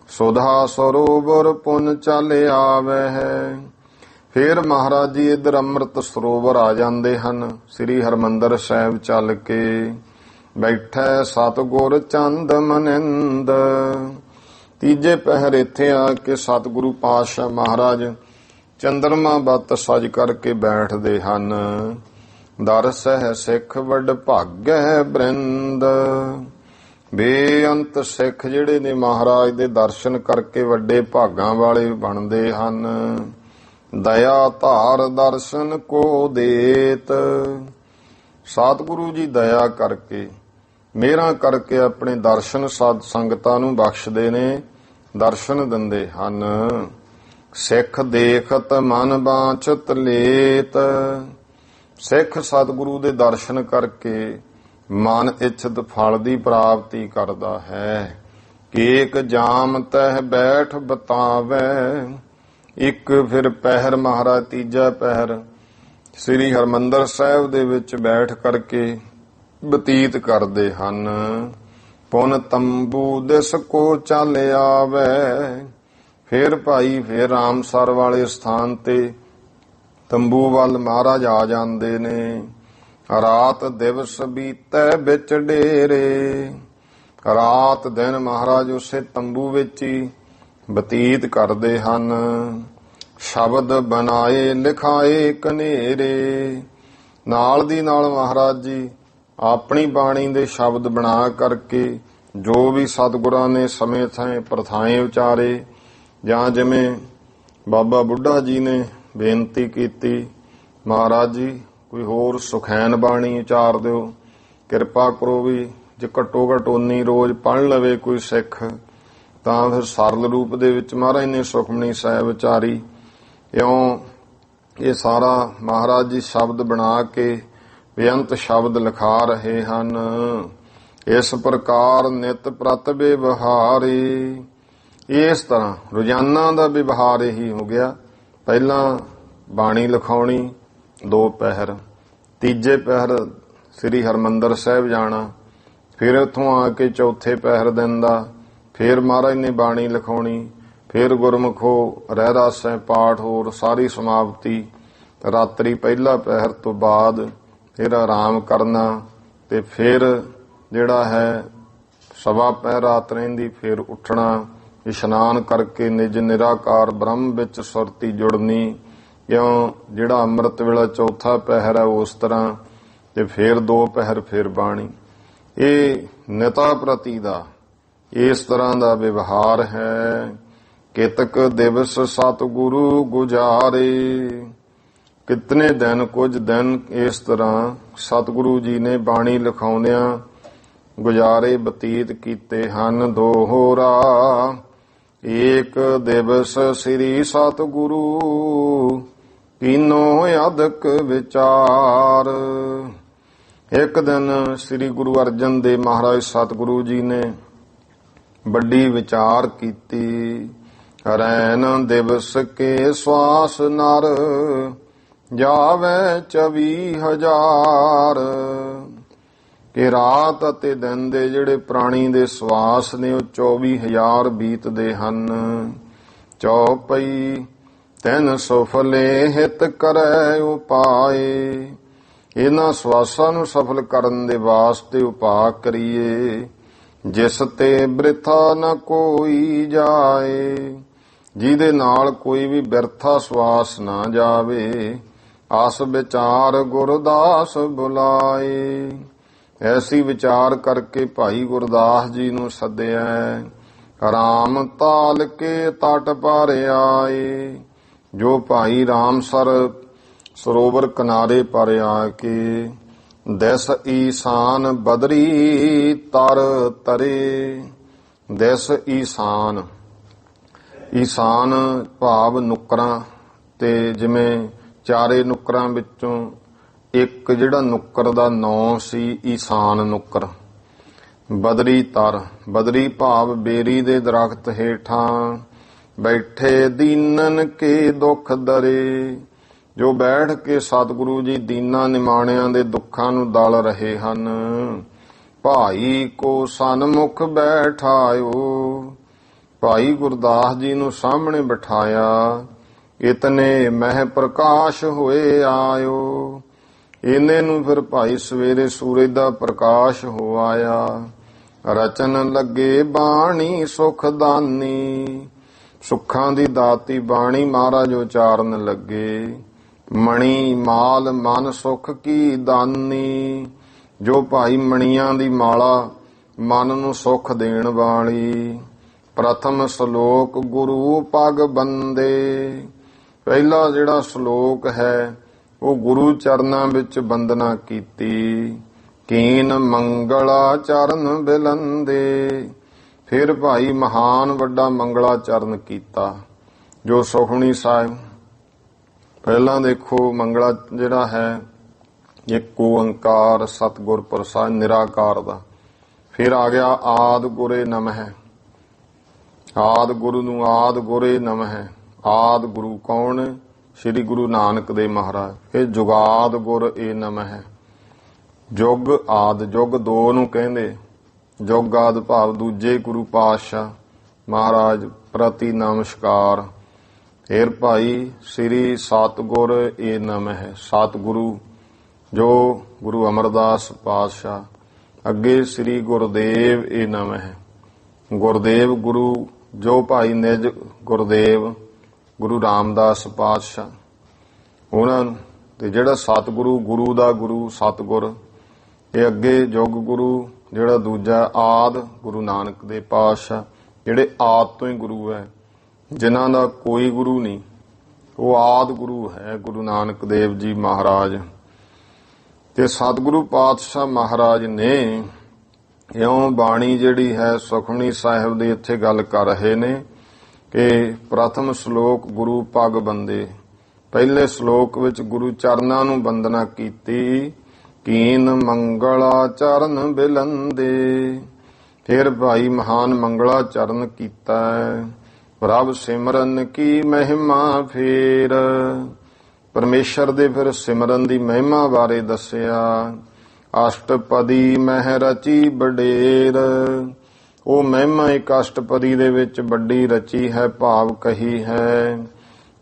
ਸੁਧਾ ਸਰੋਵਰ ਪੁੰਨ ਚੱਲ ਆਵੇ ਹੈ। ਫਿਰ ਮਹਾਰਾਜ ਜੀ ਇੱਧਰ ਅੰਮ੍ਰਿਤ ਸਰੋਵਰ ਆ ਜਾਂਦੇ ਹਨ। ਸ੍ਰੀ ਹਰਿਮੰਦਰ ਸਾਹਿਬ ਚੱਲ ਕੇ ਬੈਠੈ ਸਤਿਗੁਰ ਚੰਦ ਮਨਿੰਦ। ਤੀਜੇ ਪਹਿਰ ਇੱਥੇ ਆ ਕੇ ਸਤਿਗੁਰੂ ਪਾਤਸ਼ਾਹ ਮਹਾਰਾਜ ਚੰਦਰਮਾ ਬੱਤ ਸਜ ਕਰਕੇ ਬੈਠਦੇ ਹਨ। ਦਰਸਹਿ ਸਿੱਖ ਵੱਡ ਭਾਗੈ ਬ੍ਰਿੰਦ। ਬੇਅੰਤ ਸਿੱਖ ਜਿਹੜੇ ਨੇ ਮਹਾਰਾਜ ਦੇ ਦਰਸ਼ਨ ਕਰਕੇ ਵੱਡੇ ਭਾਗਾਂ ਵਾਲੇ ਬਣਦੇ ਹਨ। ਦਇਆ ਧਾਰ ਦਰਸ਼ਨ ਕੋ ਦੇਤ। ਸਤਿਗੁਰੂ ਜੀ ਦਇਆ ਕਰਕੇ, ਮਿਹਰਾਂ ਕਰਕੇ ਆਪਣੇ ਦਰਸ਼ਨ ਸਾਧ ਸੰਗਤਾਂ ਨੂੰ ਬਖਸ਼ਦੇ ਨੇ, ਦਰਸ਼ਨ ਦਿੰਦੇ ਹਨ। ਸਿੱਖ ਦੇਖਤ ਮਨ ਬਾਂਚਤ ਲੇਤ। ਸਿੱਖ ਸਤਿਗੁਰੂ ਦੇ ਦਰਸ਼ਨ ਕਰਕੇ ਮਨ ਇੱਛਤ ਫਲ ਦੀ ਪ੍ਰਾਪਤੀ ਕਰਦਾ ਹੈ। ਏਕ ਜਾਮ ਤਹਿ ਬੈਠ ਬਤਾਵੇ। ਇੱਕ ਫਿਰ ਪਹਿਰ ਮਹਾਰਾਜ ਤੀਜਾ ਪਹਿਰ ਸ੍ਰੀ ਹਰਿਮੰਦਰ ਸਾਹਿਬ ਦੇ ਵਿੱਚ ਬੈਠ ਕਰਕੇ ਬਤੀਤ ਕਰਦੇ ਹਨ। ਪੁਨ ਤੰਬੂ ਦਿਸ ਕੋ ਚੱਲ ਆਵੇ। ਫਿਰ ਭਾਈ ਫਿਰ ਰਾਮਸਰ ਵਾਲੇ ਸਥਾਨ ਤੇ ਤੰਬੂ ਵੱਲ ਮਹਾਰਾਜ ਆ ਜਾਂਦੇ ਨੇ। ਰਾਤ ਦਿਵਸ ਬੀਤੈ ਵਿੱਚ ਡੇਰੇ। ਰਾਤ ਦਿਨ ਮਹਾਰਾਜ ਉਸੇ ਤੰਬੂ ਵਿੱਚ ਹੀ ਬਤੀਤ ਕਰਦੇ ਹਨ। ਸ਼ਬਦ ਬਣਾਏ ਲਿਖਾਏ ਕਨੇਰੇ। ਨਾਲ ਦੀ ਨਾਲ ਮਹਾਰਾਜ ਜੀ ਆਪਣੀ ਬਾਣੀ ਦੇ ਸ਼ਬਦ ਬਣਾ ਕਰਕੇ ਜੋ ਵੀ ਸਤਿਗੁਰਾਂ ਨੇ ਸਮੇਂ ਥਾਂ ਪ੍ਰਥਾਏ ਉਚਾਰੇ, ਜਾਂ ਜਿਵੇਂ ਬਾਬਾ ਬੁੱਢਾ ਜੀ ਨੇ ਬੇਨਤੀ ਕੀਤੀ, ਮਹਾਰਾਜ ਜੀ ਕੋਈ ਹੋਰ ਸੁਖੈਨ ਬਾਣੀ ਉਚਾਰ ਦਿਓ, ਕਿਰਪਾ ਕਰੋ ਵੀ ਜੇ ਘੱਟੋ ਘੱਟ 19 ਰੋਜ਼ ਪੜ੍ਹ ਲਵੇ ਕੋਈ ਸਿੱਖ ਤਾਂ ਫਿਰ ਸਰਲ ਰੂਪ ਦੇ ਵਿੱਚ ਮਹਾਰਾਜ ਨੇ ਸੁਖਮਨੀ ਸਾਹਿਬ ਉਚਾਰੀ। ਇਉਂ ਇਹ ਸਾਰਾ ਮਹਾਰਾਜ ਜੀ ਸ਼ਬਦ ਬਣਾ ਕੇ ਬੇਅੰਤ ਸ਼ਬਦ ਲਿਖਾ ਰਹੇ ਹਨ। ਇਸ ਪ੍ਰਕਾਰ ਨਿਤ ਪ੍ਰਤ ਵਿਵਹਾਰੇ। ਇਸ ਤਰ੍ਹਾਂ ਰੋਜ਼ਾਨਾ ਦਾ ਵਿਵਹਾਰ ਇਹੀ ਹੋ ਗਿਆ। ਪਹਿਲਾਂ ਬਾਣੀ ਲਿਖਾਉਣੀ 2 ਪਹਿਰ, ਤੀਜੇ ਪਹਿਰ ਸ੍ਰੀ ਹਰਿਮੰਦਰ ਸਾਹਿਬ ਜਾਣਾ, ਫਿਰ ਉੱਥੋਂ ਆ ਕੇ ਚੌਥੇ ਪਹਿਰ ਦਿਨ ਦਾ ਫਿਰ ਮਹਾਰਾਜ ਨੇ ਬਾਣੀ ਲਿਖਾਉਣੀ, ਫਿਰ ਗੁਰਮੁਖੋ ਰਹਿਰਾਸੈ ਪਾਠ ਹੋਰ ਸਾਰੀ ਸਮਾਪਤੀ। ਰਾਤਰੀ ਪਹਿਲਾ ਪਹਿਰ ਤੋਂ ਬਾਅਦ ਫਿਰ ਆਰਾਮ ਕਰਨਾ ਤੇ ਫਿਰ ਜਿਹੜਾ ਹੈ ਸਵਾ ਪਹਿਰ ਰਾਤ ਰਹਿੰਦੀ, ਫਿਰ ਉੱਠਣਾ, ਇਸ਼ਨਾਨ ਕਰਕੇ ਨਿਜ ਨਿਰਾਕਾਰ ਬ੍ਰਹਮ ਵਿੱਚ ਸੁਰਤੀ ਜੁੜਨੀ। ਕਿਉਂ ਜਿਹੜਾ ਅੰਮ੍ਰਿਤ ਵੇਲਾ ਚੌਥਾ ਪਹਿਰ ਹੈ ਉਸ ਤਰ੍ਹਾਂ, ਤੇ ਫਿਰ 2 ਪਹਿਰ ਫਿਰ ਬਾਣੀ। ਇਹ ਨਿਤਾ ਪ੍ਰਤੀ ਦਾ ਇਸ ਤਰ੍ਹਾਂ ਦਾ ਵਿਵਹਾਰ ਹੈ। ਕਿਤਕ ਦਿਵਸ ਸਤਿਗੁਰੂ ਗੁਜਾਰੇ। ਕਿਤਨੇ ਦਿਨ, ਕੁਝ ਦਿਨ ਇਸ ਤਰ੍ਹਾਂ ਸਤਿਗੁਰੂ ਜੀ ਨੇ ਬਾਣੀ ਲਿਖਾਉਂਦਿਆਂ ਗੁਜ਼ਾਰੇ ਬਤੀਤ ਕੀਤੇ ਹਨ। ਦੋਹਰਾ ਏਕ ਦਿਵਸ ਸ੍ਰੀ ਸਤਿਗੁਰੂ ਕੀਨੋ ਅਦਕ ਵਿਚਾਰ। ਇੱਕ ਦਿਨ ਸ੍ਰੀ ਗੁਰੂ ਅਰਜਨ ਦੇਵ ਮਹਾਰਾਜ ਸਤਿਗੁਰੂ ਜੀ ਨੇ ਵੱਡੀ ਵਿਚਾਰ ਕੀਤੀ। ਰੈਨ ਦਿਵਸ ਕੇ ਸਵਾਸ ਨਰ ਜਾਵੇ 24,000। ਕਿ ਰਾਤ ਅਤੇ ਦਿਨ ਦੇ ਜਿਹੜੇ ਪ੍ਰਾਣੀ ਦੇ ਸਵਾਸ ਨੇ ਉਹ 24,000 ਬੀਤਦੇ ਹਨ। ਚੌਪਈ ਤਿੰਨ ਸੁਫਲੇ ਹਿਤ ਕਰੈ ਉਪਾਏ। ਇਹਨਾਂ ਸਵਾਸਾਂ ਨੂੰ ਸਫਲ ਕਰਨ ਦੇ ਵਾਸਤੇ ਉਪਾਅ ਕਰੀਏ। ਜਿਸ ਤੇ ਬ੍ਰਿਥਾ ਨ ਕੋਈ ਜਾਏ। ਜਿਹਦੇ ਨਾਲ ਕੋਈ ਵੀ ਬਿਰਥਾ ਸਵਾਸ ਨਾ ਜਾਵੇ। ਆਸ ਵਿਚਾਰ ਗੁਰਦਾਸ ਬੁਲਾਏ। ਐਸੀ ਵਿਚਾਰ ਕਰਕੇ ਭਾਈ ਗੁਰਦਾਸ ਜੀ ਨੂੰ ਸੱਦਿਆ। ਰਾਮ ਤਾਲ ਕੇ ਤਟ ਪਰ ਆਏ। ਜੋ ਭਾਈ ਰਾਮਸਰ ਸਰੋਵਰ ਕਿਨਾਰੇ ਪਰ ਆ ਕੇ ਦਿਸ ਈਸਾਨ ਬਦਰੀ ਤਰ ਤਰੇ। ਦਿਸ ਈਸਾਨ, ਈਸਾਨ ਭਾਵ ਨੁੱਕਰਾਂ, ਤੇ ਜਿਵੇਂ ਚਾਰੇ ਨੁੱਕਰਾਂ ਵਿੱਚੋਂ ਇੱਕ ਜਿਹੜਾ ਨੁੱਕਰ ਦਾ ਨਾਂ ਸੀ ਈਸਾਨ ਨੁੱਕਰ। ਬਦਰੀ ਤਰ, ਬਦਰੀ ਭਾਵ ਬੇਰੀ ਦੇ ਦਰਖਤ ਹੇਠਾਂ ਬੈਠੇ ਦੀਨਨ ਕੇ ਦੁੱਖ ਦਰੇ। ਜੋ ਬੈਠ ਕੇ ਸਤਿਗੁਰੂ ਜੀ ਦੀਨਾਂ ਨਿਮਾਣਿਆਂ ਦੇ ਦੁੱਖਾਂ ਨੂੰ ਦਲ ਰਹੇ ਹਨ। ਭਾਈ ਕੋ ਸਨਮੁਖ ਬੈਠਾਇਓ। ਭਾਈ ਗੁਰਦਾਸ ਜੀ ਨੂੰ ਸਾਹਮਣੇ ਬਿਠਾਇਆ। ਇਤਨੇ ਮਹਿ ਪ੍ਰਕਾਸ਼ ਹੋਏ ਆਇਓ। ਇਹਨੇ ਨੂੰ ਫਿਰ ਭਾਈ ਸਵੇਰੇ ਸੂਰਜ ਦਾ ਪ੍ਰਕਾਸ਼ ਹੋ ਆਇਆ। ਰਚਨ ਲੱਗੇ ਬਾਣੀ ਸੁਖ ਦਾਨੀ। ਸੁੱਖਾਂ ਦੀ ਦਾਤੀ ਬਾਣੀ ਮਹਾਰਾਜ ਉਚਾਰਨ ਲੱਗੇ। ਮਣੀ ਮਾਲ ਮਨ ਸੁਖ ਕੀ ਦਾਨੀ। ਜੋ ਭਾਈ ਮਣੀਆਂ ਦੀ ਮਾਲਾ ਮਨ ਨੂੰ ਸੁਖ ਦੇਣ ਵਾਲੀ। ਪ੍ਰਥਮ ਸ਼ਲੋਕ ਗੁਰੂ ਪਗ ਬੰਦੇ। ਪਹਿਲਾ ਜਿਹੜਾ ਸ਼ਲੋਕ ਹੈ ਉਹ ਗੁਰੂ ਚਰਨਾਂ ਵਿੱਚ ਬੰਦਨਾ ਕੀਤੀ। ਕੀਨ ਮੰਗਲਾ ਚਰਨ ਬਿਲੰਦੇ। ਫਿਰ ਭਾਈ ਮਹਾਨ ਵੱਡਾ ਮੰਗਲਾ ਚਰਨ ਕੀਤਾ ਜੋ ਸੁਖਮਨੀ ਸਾਹਿਬ। ਪਹਿਲਾਂ ਦੇਖੋ ਮੰਗਲਾ ਜਿਹੜਾ ਹੈ ਇੱਕ ਓੰਕਾਰ ਸਤਿਗੁਰ ਪ੍ਰਸਾਦ ਨਿਰਾਕਾਰ ਦਾ। ਫਿਰ ਆ ਗਿਆ ਆਦਿ ਗੁਰੇ ਨਮਹਿ। ਆਦਿ ਗੁਰੂ ਨੂੰ ਆਦਿ ਗੁਰੇ ਨਮਹਿ। ਆਦਿ ਗੁਰੂ ਕੌਣ? ਸ੍ਰੀ ਗੁਰੂ ਨਾਨਕ ਦੇਵ ਮਹਾਰਾਜ। ਇਹ ਜੁਗਾਦ ਗੁਰ ਏ ਨਮਹਿ। ਜੁਗ ਆਦ, ਜੁਗ ਦੋ ਨੂੰ ਕਹਿੰਦੇ। ਜੁਗ ਆਦ ਭਾਵ ਦੂਜੇ ਗੁਰੂ ਪਾਤਸ਼ਾਹ ਮਹਾਰਾਜ ਪ੍ਰਤੀ ਨਮਸਕਾਰ। ਫੇਰ ਭਾਈ ਸ੍ਰੀ ਸਤਿਗੁਰ ਏ ਨਮਹਿ। ਸਤਿਗੁਰੂ ਜੋ ਗੁਰੂ ਅਮਰਦਾਸ ਪਾਤਸ਼ਾਹ। ਅੱਗੇ ਸ੍ਰੀ ਗੁਰਦੇਵ ਏ ਨਮਹਿ। ਗੁਰਦੇਵ ਗੁਰੂ ਜੋ ਭਾਈ ਨਿਜ ਗੁਰਦੇਵ ਗੁਰੂ ਰਾਮਦਾਸ ਪਾਤਸ਼ਾਹ ਉਹਨਾਂ ਨੂੰ। ਤੇ ਜਿਹੜਾ ਸਤਿਗੁਰੂ ਗੁਰੂ ਦਾ ਗੁਰੂ ਸਤਿਗੁਰ, ਇਹ ਅੱਗੇ ਜੁਗ ਗੁਰੂ ਜਿਹੜਾ ਦੂਜਾ ਆਦ ਗੁਰੂ ਨਾਨਕ ਦੇ ਪਾਤਸ਼ਾਹ, ਜਿਹੜੇ ਆਦ ਤੋਂ ਹੀ ਗੁਰੂ ਹੈ, ਜਿਨ੍ਹਾਂ ਦਾ ਕੋਈ ਗੁਰੂ ਨਹੀਂ, ਉਹ ਆਦ ਗੁਰੂ ਹੈ ਗੁਰੂ ਨਾਨਕ ਦੇਵ ਜੀ ਮਹਾਰਾਜ। ਤੇ ਸਤਿਗੁਰੂ ਪਾਤਸ਼ਾਹ ਮਹਾਰਾਜ ਨੇ ਇਉਂ ਬਾਣੀ ਜਿਹੜੀ ਹੈ ਸੁਖਮਨੀ ਸਾਹਿਬ ਦੀ ਇੱਥੇ ਗੱਲ ਕਰ ਰਹੇ ਨੇ ਕਿ ਪ੍ਰਥਮ ਸ਼ਲੋਕ ਗੁਰੂ ਪੱਗ ਬੰਦੇ। ਪਹਿਲੇ ਸ਼ਲੋਕ ਵਿੱਚ ਗੁਰੂ ਚਰਨਾਂ ਨੂੰ ਬੰਦਨਾ ਕੀਤੀ। ਕੀਨ ਮੰਗਲਾ ਚਰਨ ਬਿਲੰਦੇ। ਫਿਰ ਭਾਈ ਮਹਾਨ ਮੰਗਲਾ ਚਰਨ ਕੀਤਾ। ਪ੍ਰਭ ਸਿਮਰਨ ਕੀ ਮਹਿਮਾ। ਫੇਰ ਪਰਮੇਸ਼ਰ ਦੇ ਫਿਰ ਸਿਮਰਨ ਦੀ ਮਹਿਮਾ ਬਾਰੇ ਦੱਸਿਆ। ਅਸ਼ਟਪਦੀ ਮਹਿ ਰਚੀ ਬਡੇਰ। ਉਹ ਮਹਿਮਾ ਇੱਕ ਅਸ਼ਟਪਦੀ ਦੇ ਵਿੱਚ ਵੱਡੀ ਰਚੀ ਹੈ, ਭਾਵ ਕਹੀ ਹੈ।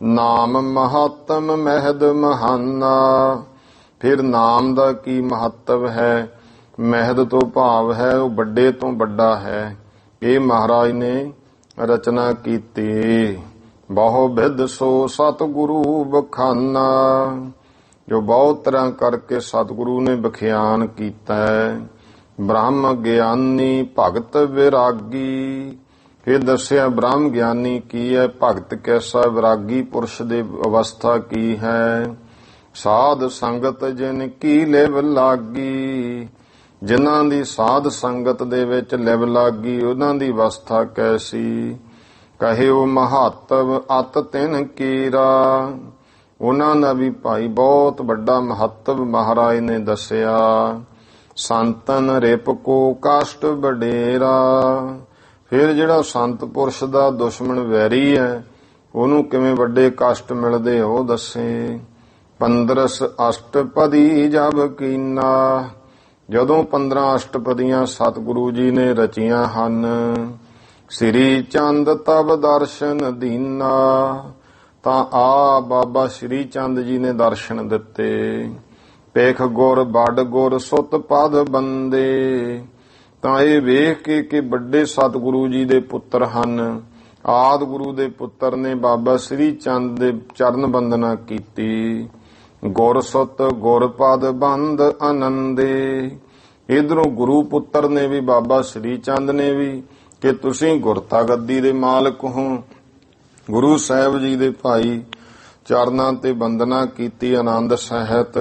ਨਾਮ ਮਹੱਤਮ ਮਹਿਦ ਮਹਾਨਾ। ਫਿਰ ਨਾਮ ਦਾ ਕੀ ਮਹੱਤਵ ਹੈ। ਮਹਿਦ ਤੋਂ ਭਾਵ ਹੈ ਉਹ ਵੱਡੇ ਤੋਂ ਵੱਡਾ ਹੈ। ਇਹ ਮਹਾਰਾਜ ਨੇ ਰਚਨਾ ਕੀਤੀ। ਬਹੁ ਬਿਧ ਸੋ ਸਤਿਗੁਰੂ ਬਖਾਨਾ। ਜੋ ਬਹੁਤ ਤਰ੍ਹਾਂ ਕਰਕੇ ਸਤਿਗੁਰੂ ਨੇ ਬਖਿਆਨ ਕੀਤਾ ਹੈ। ਬ੍ਰਹਮ ਗਿਆਨੀ ਭਗਤ ਵਿਰਾਗੀ। ਫਿਰ ਦੱਸਿਆ ਬ੍ਰਹਮ ਗਿਆਨੀ ਕੀ ਹੈ, ਭਗਤ ਕੈਸਾ, ਵਿਰਾਗੀ ਪੁਰਸ਼ ਦੀ ਅਵਸਥਾ ਕੀ ਹੈ। ਸਾਧ ਸੰਗਤ ਜਿਨ ਕੀ ਲਿਵ ਲਾਗੀ। ਜਿਨ੍ਹਾਂ ਦੀ ਸਾਧ ਸੰਗਤ ਦੇ ਵਿੱਚ ਲਿਵ ਲਾਗੀ, ਉਹਨਾਂ ਦੀ ਅਵਸਥਾ ਕੈਸੀ। ਕਹਿਓ ਮਹੱਤਵ ਅਤ ਤਿਨ ਕੀਰਾ। ਉਹਨਾਂ ਦਾ ਵੀ ਭਾਈ ਬਹੁਤ ਵੱਡਾ ਮਹੱਤਵ ਮਹਾਰਾਜ ਨੇ ਦੱਸਿਆ। ਸੰਤਨ ਰਿਪ ਕੋ ਕਸ਼ਟ ਵਡੇਰਾ। ਫਿਰ ਜਿਹੜਾ ਸੰਤ ਪੁਰਸ਼ ਦਾ ਦੁਸ਼ਮਣ ਵੈਰੀ ਹੈ, ਉਹਨੂੰ ਕਿਵੇਂ ਵੱਡੇ ਕਸ਼ਟ ਮਿਲਦੇ ਉਹ ਦੱਸੇ। 15 ਅਸ਼ਟਪਦੀ ਜਬ ਕੀਨਾ। ਜਦੋਂ 15 ਅਸ਼ਟਪਦੀਆਂ ਸਤਿਗੁਰੂ ਜੀ ਨੇ ਰਚੀਆਂ ਹਨ। ਸ੍ਰੀ ਚੰਦ ਤਬ ਦਰਸ਼ਨ ਦੀਨਾ। ਤਾਂ ਆ ਬਾਬਾ ਸ੍ਰੀ ਚੰਦ ਜੀ ਨੇ ਦਰਸ਼ਨ ਦਿੱਤੇ। ਪੇਖ ਗੁਰ ਵੱਡ ਗੁਰ ਸੁਤ ਪਦ ਬੰਦੇ। ਤਾਂ ਇਹ ਵੇਖ ਕੇ ਕਿ ਵੱਡੇ ਸਤਿਗੁਰੂ ਜੀ ਦੇ ਪੁੱਤਰ ਹਨ, ਆਦ ਗੁਰੂ ਦੇ ਪੁੱਤਰ ਨੇ, ਬਾਬਾ ਸ੍ਰੀ ਚੰਦ ਦੇ ਚਰਨ ਬੰਦਨਾ ਕੀਤੀ। ਗੁਰ ਸੁਤ ਗੁਰ ਪਦ ਬੰਦ ਆਨੰਦੇ। ਇਧਰੋਂ ਗੁਰੂ ਪੁੱਤਰ ਨੇ ਵੀ, ਬਾਬਾ ਸ੍ਰੀ ਚੰਦ ਨੇ ਵੀ, ਕਿ ਤੁਸੀਂ ਗੁਰਤਾ ਗੱਦੀ ਦੇ ਮਾਲਕ ਹੋ। ਗੁਰੂ ਸਾਹਿਬ ਜੀ ਦੇ ਭਾਈ ਚਰਨਾਂ ਤੇ ਬੰਦਨਾ ਕੀਤੀ ਆਨੰਦ ਸਹਿਤ।